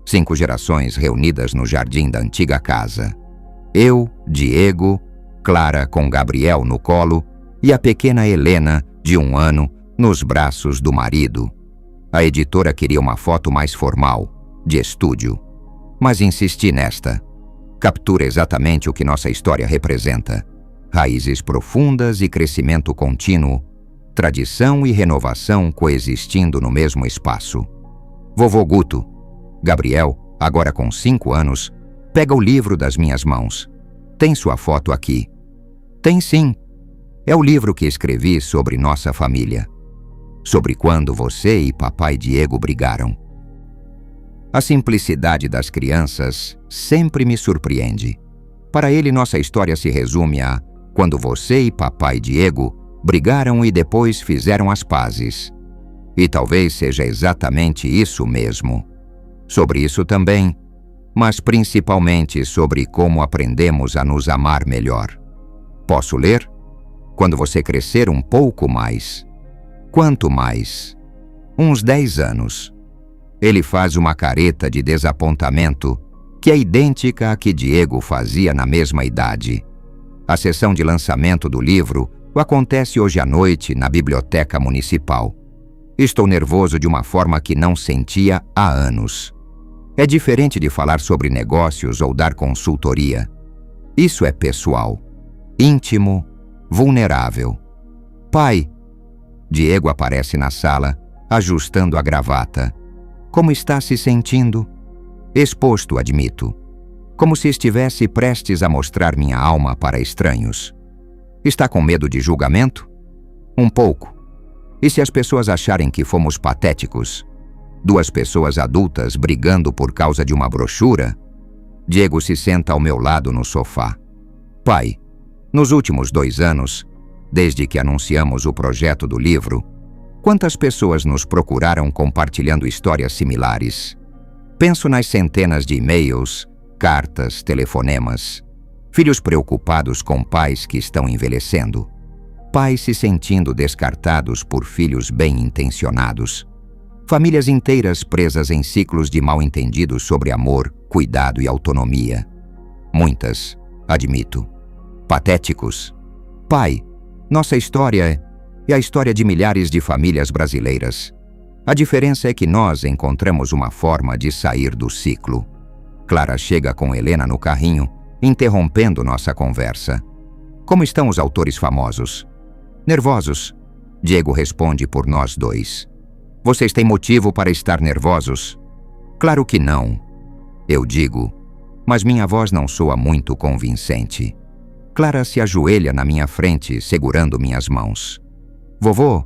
[SPEAKER 1] 5 gerações reunidas no jardim da antiga casa. Eu, Diego, Clara com Gabriel no colo e a pequena Helena, de 1 ano, nos braços do marido. A editora queria uma foto mais formal, de estúdio, mas insisti nesta. Captura exatamente o que nossa história representa. Raízes profundas e crescimento contínuo, tradição e renovação coexistindo no mesmo espaço. Vovô Guto, Gabriel, agora com 5 anos, pega o livro das minhas mãos. Tem sua foto aqui. Tem sim. É o livro que escrevi sobre nossa família. Sobre quando você e papai Diego brigaram. A simplicidade das crianças sempre me surpreende. Para ele, nossa história se resume a quando você e papai Diego brigaram e depois fizeram as pazes. E talvez seja exatamente isso mesmo. Sobre isso também, mas principalmente sobre como aprendemos a nos amar melhor. Posso ler? Quando você crescer um pouco mais. Quanto mais? Uns 10 anos. Ele faz uma careta de desapontamento que é idêntica à que Diego fazia na mesma idade. A sessão de lançamento do livro acontece hoje à noite na Biblioteca Municipal. Estou nervoso de uma forma que não sentia há anos. É diferente de falar sobre negócios ou dar consultoria. Isso é pessoal, íntimo, vulnerável. Pai, Diego aparece na sala, ajustando a gravata. Como está se sentindo? Exposto, admito. Como se estivesse prestes a mostrar minha alma para estranhos. Está com medo de julgamento? Um pouco. E se as pessoas acharem que fomos patéticos? 2 pessoas adultas brigando por causa de uma brochura? Diego se senta ao meu lado no sofá. Pai, nos últimos 2 anos, desde que anunciamos o projeto do livro, Quantas pessoas nos procuraram compartilhando histórias similares? Penso nas centenas de e-mails, cartas, telefonemas. Filhos preocupados com pais que estão envelhecendo. Pais se sentindo descartados por filhos bem-intencionados. Famílias inteiras presas em ciclos de mal-entendidos sobre amor, cuidado e autonomia. Muitas, admito. Patéticos. Pai, nossa história é a história de milhares de famílias brasileiras. A diferença é que nós encontramos uma forma de sair do ciclo. Clara chega com Helena no carrinho, interrompendo nossa conversa. Como estão os autores famosos? Nervosos. Diego responde por nós dois. Vocês têm motivo para estar nervosos? Claro que não. Eu digo, mas minha voz não soa muito convincente. Clara se ajoelha na minha frente, segurando minhas mãos. Vovô,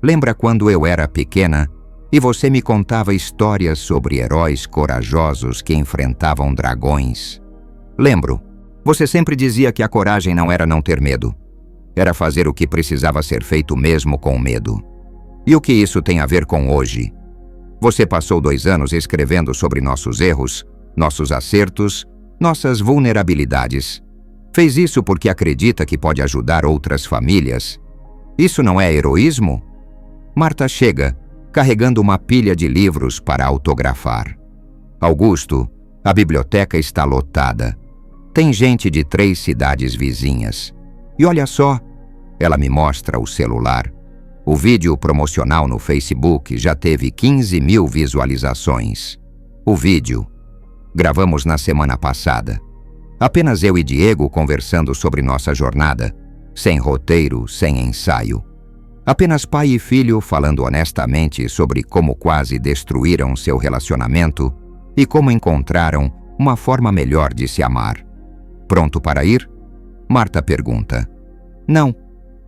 [SPEAKER 1] lembra quando eu era pequena e você me contava histórias sobre heróis corajosos que enfrentavam dragões? Lembro. Você sempre dizia que a coragem não era não ter medo. Era fazer o que precisava ser feito mesmo com medo. E o que isso tem a ver com hoje? Você passou 2 anos escrevendo sobre nossos erros, nossos acertos, nossas vulnerabilidades. Fez isso porque acredita que pode ajudar outras famílias. Isso não é heroísmo? Marta chega, carregando uma pilha de livros para autografar. Augusto, a biblioteca está lotada. Tem gente de 3 cidades vizinhas. E olha só, ela me mostra o celular. O vídeo promocional no Facebook já teve 15.000 visualizações. O vídeo. Gravamos na semana passada. Apenas eu e Diego conversando sobre nossa jornada, sem roteiro, sem ensaio. Apenas pai e filho falando honestamente sobre como quase destruíram seu relacionamento e como encontraram uma forma melhor de se amar. Pronto para ir? Marta pergunta. Não,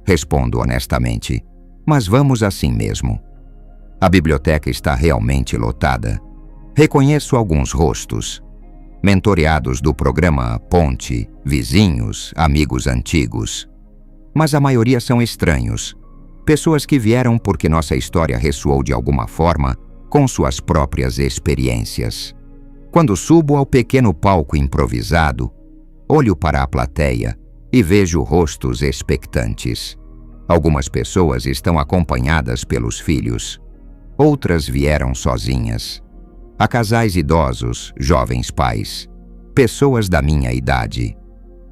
[SPEAKER 1] respondo honestamente, mas vamos assim mesmo. A biblioteca está realmente lotada. Reconheço alguns rostos. Mentoreados do programa Ponte, vizinhos, amigos antigos. Mas a maioria são estranhos. Pessoas que vieram porque nossa história ressoou de alguma forma com suas próprias experiências. Quando subo ao pequeno palco improvisado, olho para a plateia e vejo rostos expectantes. Algumas pessoas estão acompanhadas pelos filhos. Outras vieram sozinhas. Há casais idosos, jovens pais. Pessoas da minha idade.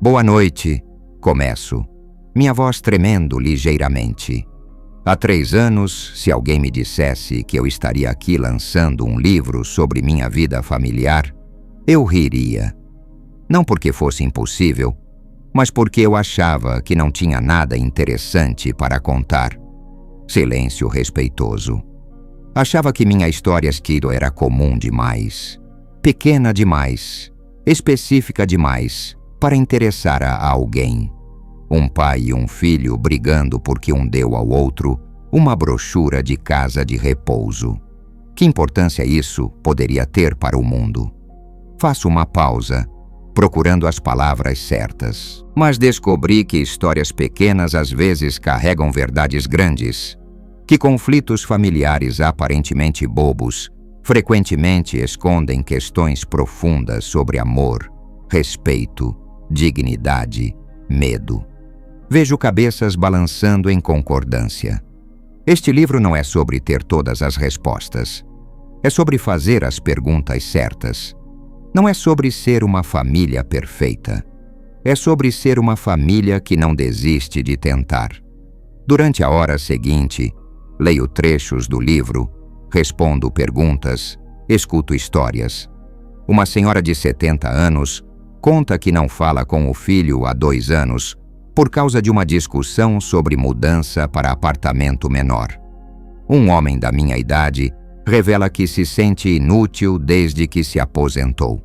[SPEAKER 1] Boa noite, começo. Minha voz tremendo ligeiramente. Há 3 anos, se alguém me dissesse que eu estaria aqui lançando um livro sobre minha vida familiar, eu riria. Não porque fosse impossível, mas porque eu achava que não tinha nada interessante para contar. Silêncio respeitoso. Achava que minha história esquido era comum demais, pequena demais, específica demais para interessar a alguém. Um pai e um filho brigando porque um deu ao outro uma brochura de casa de repouso. Que importância isso poderia ter para o mundo? Faço uma pausa, procurando as palavras certas, mas descobri que histórias pequenas às vezes carregam verdades grandes, que conflitos familiares aparentemente bobos frequentemente escondem questões profundas sobre amor, respeito, dignidade, medo. Vejo cabeças balançando em concordância. Este livro não é sobre ter todas as respostas. É sobre fazer as perguntas certas. Não é sobre ser uma família perfeita. É sobre ser uma família que não desiste de tentar. Durante a hora seguinte, leio trechos do livro, respondo perguntas, escuto histórias. Uma senhora de 70 anos conta que não fala com o filho há 2 anos por causa de uma discussão sobre mudança para apartamento menor. Um homem da minha idade revela que se sente inútil desde que se aposentou.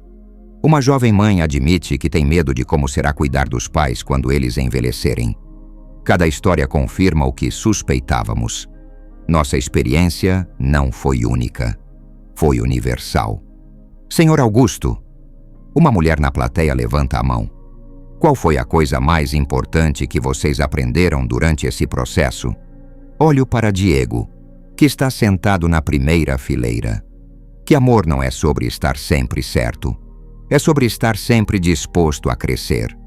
[SPEAKER 1] Uma jovem mãe admite que tem medo de como será cuidar dos pais quando eles envelhecerem. Cada história confirma o que suspeitávamos. Nossa experiência não foi única. Foi universal. Senhor Augusto, uma mulher na plateia levanta a mão. Qual foi a coisa mais importante que vocês aprenderam durante esse processo? Olho para Diego. que está sentado na primeira fileira. Que amor não é sobre estar sempre certo. É sobre estar sempre disposto a crescer.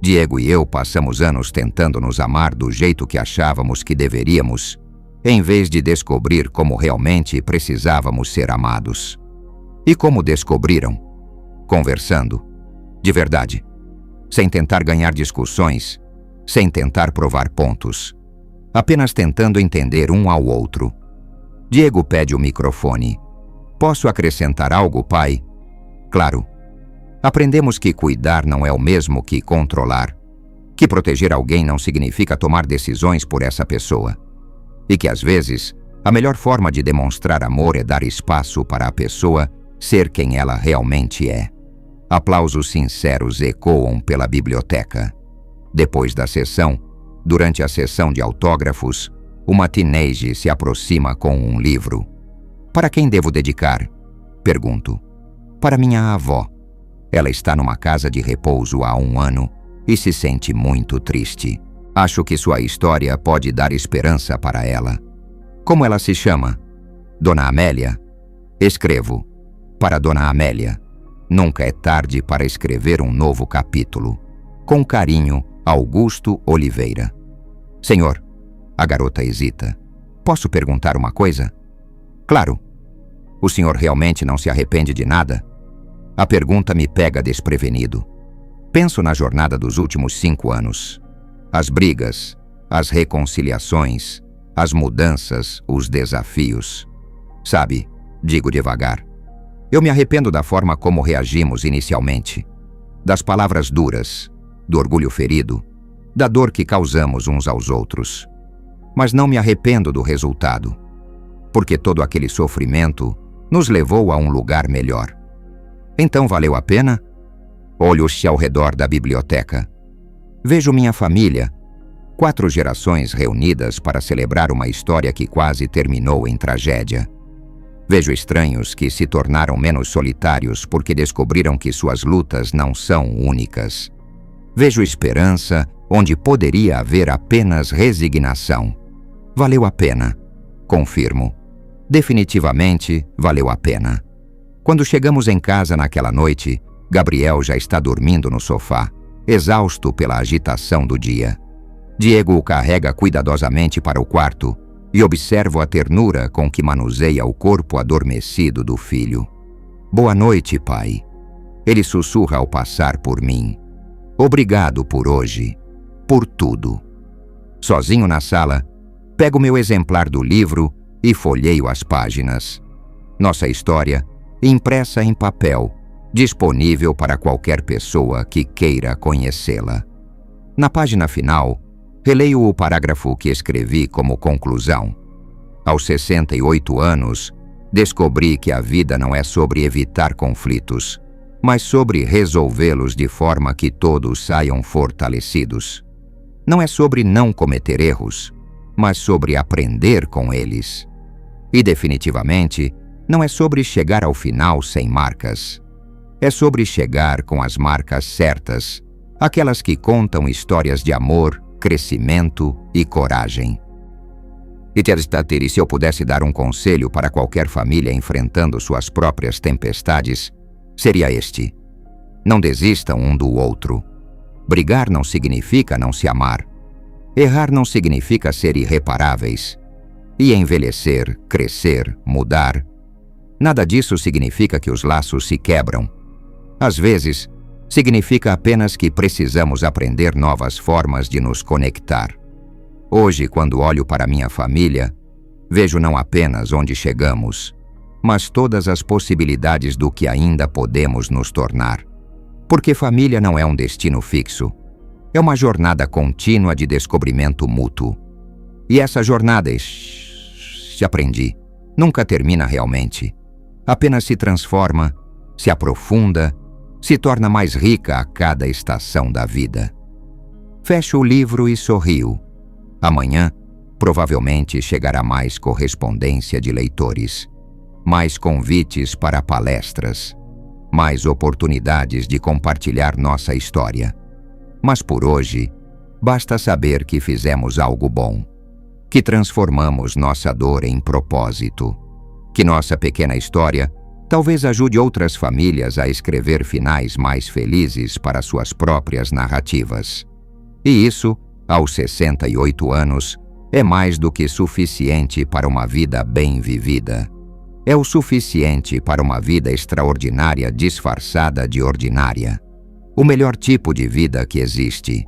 [SPEAKER 1] Diego e eu passamos anos tentando nos amar do jeito que achávamos que deveríamos, em vez de descobrir como realmente precisávamos ser amados. E como descobriram? Conversando. De verdade. Sem tentar ganhar discussões, sem tentar provar pontos. Apenas tentando entender um ao outro. Diego pede o microfone. Posso acrescentar algo, pai? Claro. Aprendemos que cuidar não é o mesmo que controlar, que proteger alguém não significa tomar decisões por essa pessoa, e que às vezes a melhor forma de demonstrar amor é dar espaço para a pessoa ser quem ela realmente é. Aplausos sinceros ecoam pela biblioteca. Depois da sessão, durante a sessão de autógrafos, uma teenage se aproxima com um livro. Para quem devo dedicar? Pergunto. Para minha avó. Ela está numa casa de repouso há 1 ano e se sente muito triste. Acho que sua história pode dar esperança para ela. Como ela se chama? Dona Amélia? Escrevo. Para Dona Amélia. Nunca é tarde para escrever um novo capítulo. Com carinho, Augusto Oliveira. Senhor, a garota hesita. Posso perguntar uma coisa? Claro. O senhor realmente não se arrepende de nada? A pergunta me pega desprevenido. Penso na jornada dos últimos 5 anos. As brigas, as reconciliações, as mudanças, os desafios. Sabe, digo devagar, eu me arrependo da forma como reagimos inicialmente. Das palavras duras, do orgulho ferido, da dor que causamos uns aos outros. Mas não me arrependo do resultado, porque todo aquele sofrimento nos levou a um lugar melhor. Então valeu a pena? Olho-se ao redor da biblioteca. Vejo minha família, 4 gerações reunidas para celebrar uma história que quase terminou em tragédia. Vejo estranhos que se tornaram menos solitários porque descobriram que suas lutas não são únicas. Vejo esperança onde poderia haver apenas resignação. Valeu a pena, confirmo. Definitivamente valeu a pena. Quando chegamos em casa naquela noite, Gabriel já está dormindo no sofá, exausto pela agitação do dia. Diego o carrega cuidadosamente para o quarto e observo a ternura com que manuseia o corpo adormecido do filho. Boa noite, pai. Ele sussurra ao passar por mim. Obrigado por hoje, por tudo. Sozinho na sala, pego meu exemplar do livro e folheio as páginas. Nossa história, impressa em papel, disponível para qualquer pessoa que queira conhecê-la. Na página final, releio o parágrafo que escrevi como conclusão. Aos 68 anos, descobri que a vida não é sobre evitar conflitos, mas sobre resolvê-los de forma que todos saiam fortalecidos. Não é sobre não cometer erros, mas sobre aprender com eles. E definitivamente, não é sobre chegar ao final sem marcas. É sobre chegar com as marcas certas, aquelas que contam histórias de amor, crescimento e coragem. E se eu pudesse dar um conselho para qualquer família enfrentando suas próprias tempestades, seria este: não desistam um do outro. Brigar não significa não se amar. Errar não significa ser irreparáveis. E envelhecer, crescer, mudar, nada disso significa que os laços se quebram. Às vezes, significa apenas que precisamos aprender novas formas de nos conectar. Hoje, quando olho para minha família, vejo não apenas onde chegamos, mas todas as possibilidades do que ainda podemos nos tornar. Porque família não é um destino fixo. É uma jornada contínua de descobrimento mútuo. E essa jornada, se aprendi, nunca termina realmente. Apenas se transforma, se aprofunda, se torna mais rica a cada estação da vida. Fecho o livro e sorrio. Amanhã, provavelmente chegará mais correspondência de leitores, mais convites para palestras, mais oportunidades de compartilhar nossa história. Mas por hoje, basta saber que fizemos algo bom. que transformamos nossa dor em propósito. Que nossa pequena história talvez ajude outras famílias a escrever finais mais felizes para suas próprias narrativas. E isso, aos 68 anos, é mais do que suficiente para uma vida bem vivida. É o suficiente para uma vida extraordinária disfarçada de ordinária. O melhor tipo de vida que existe.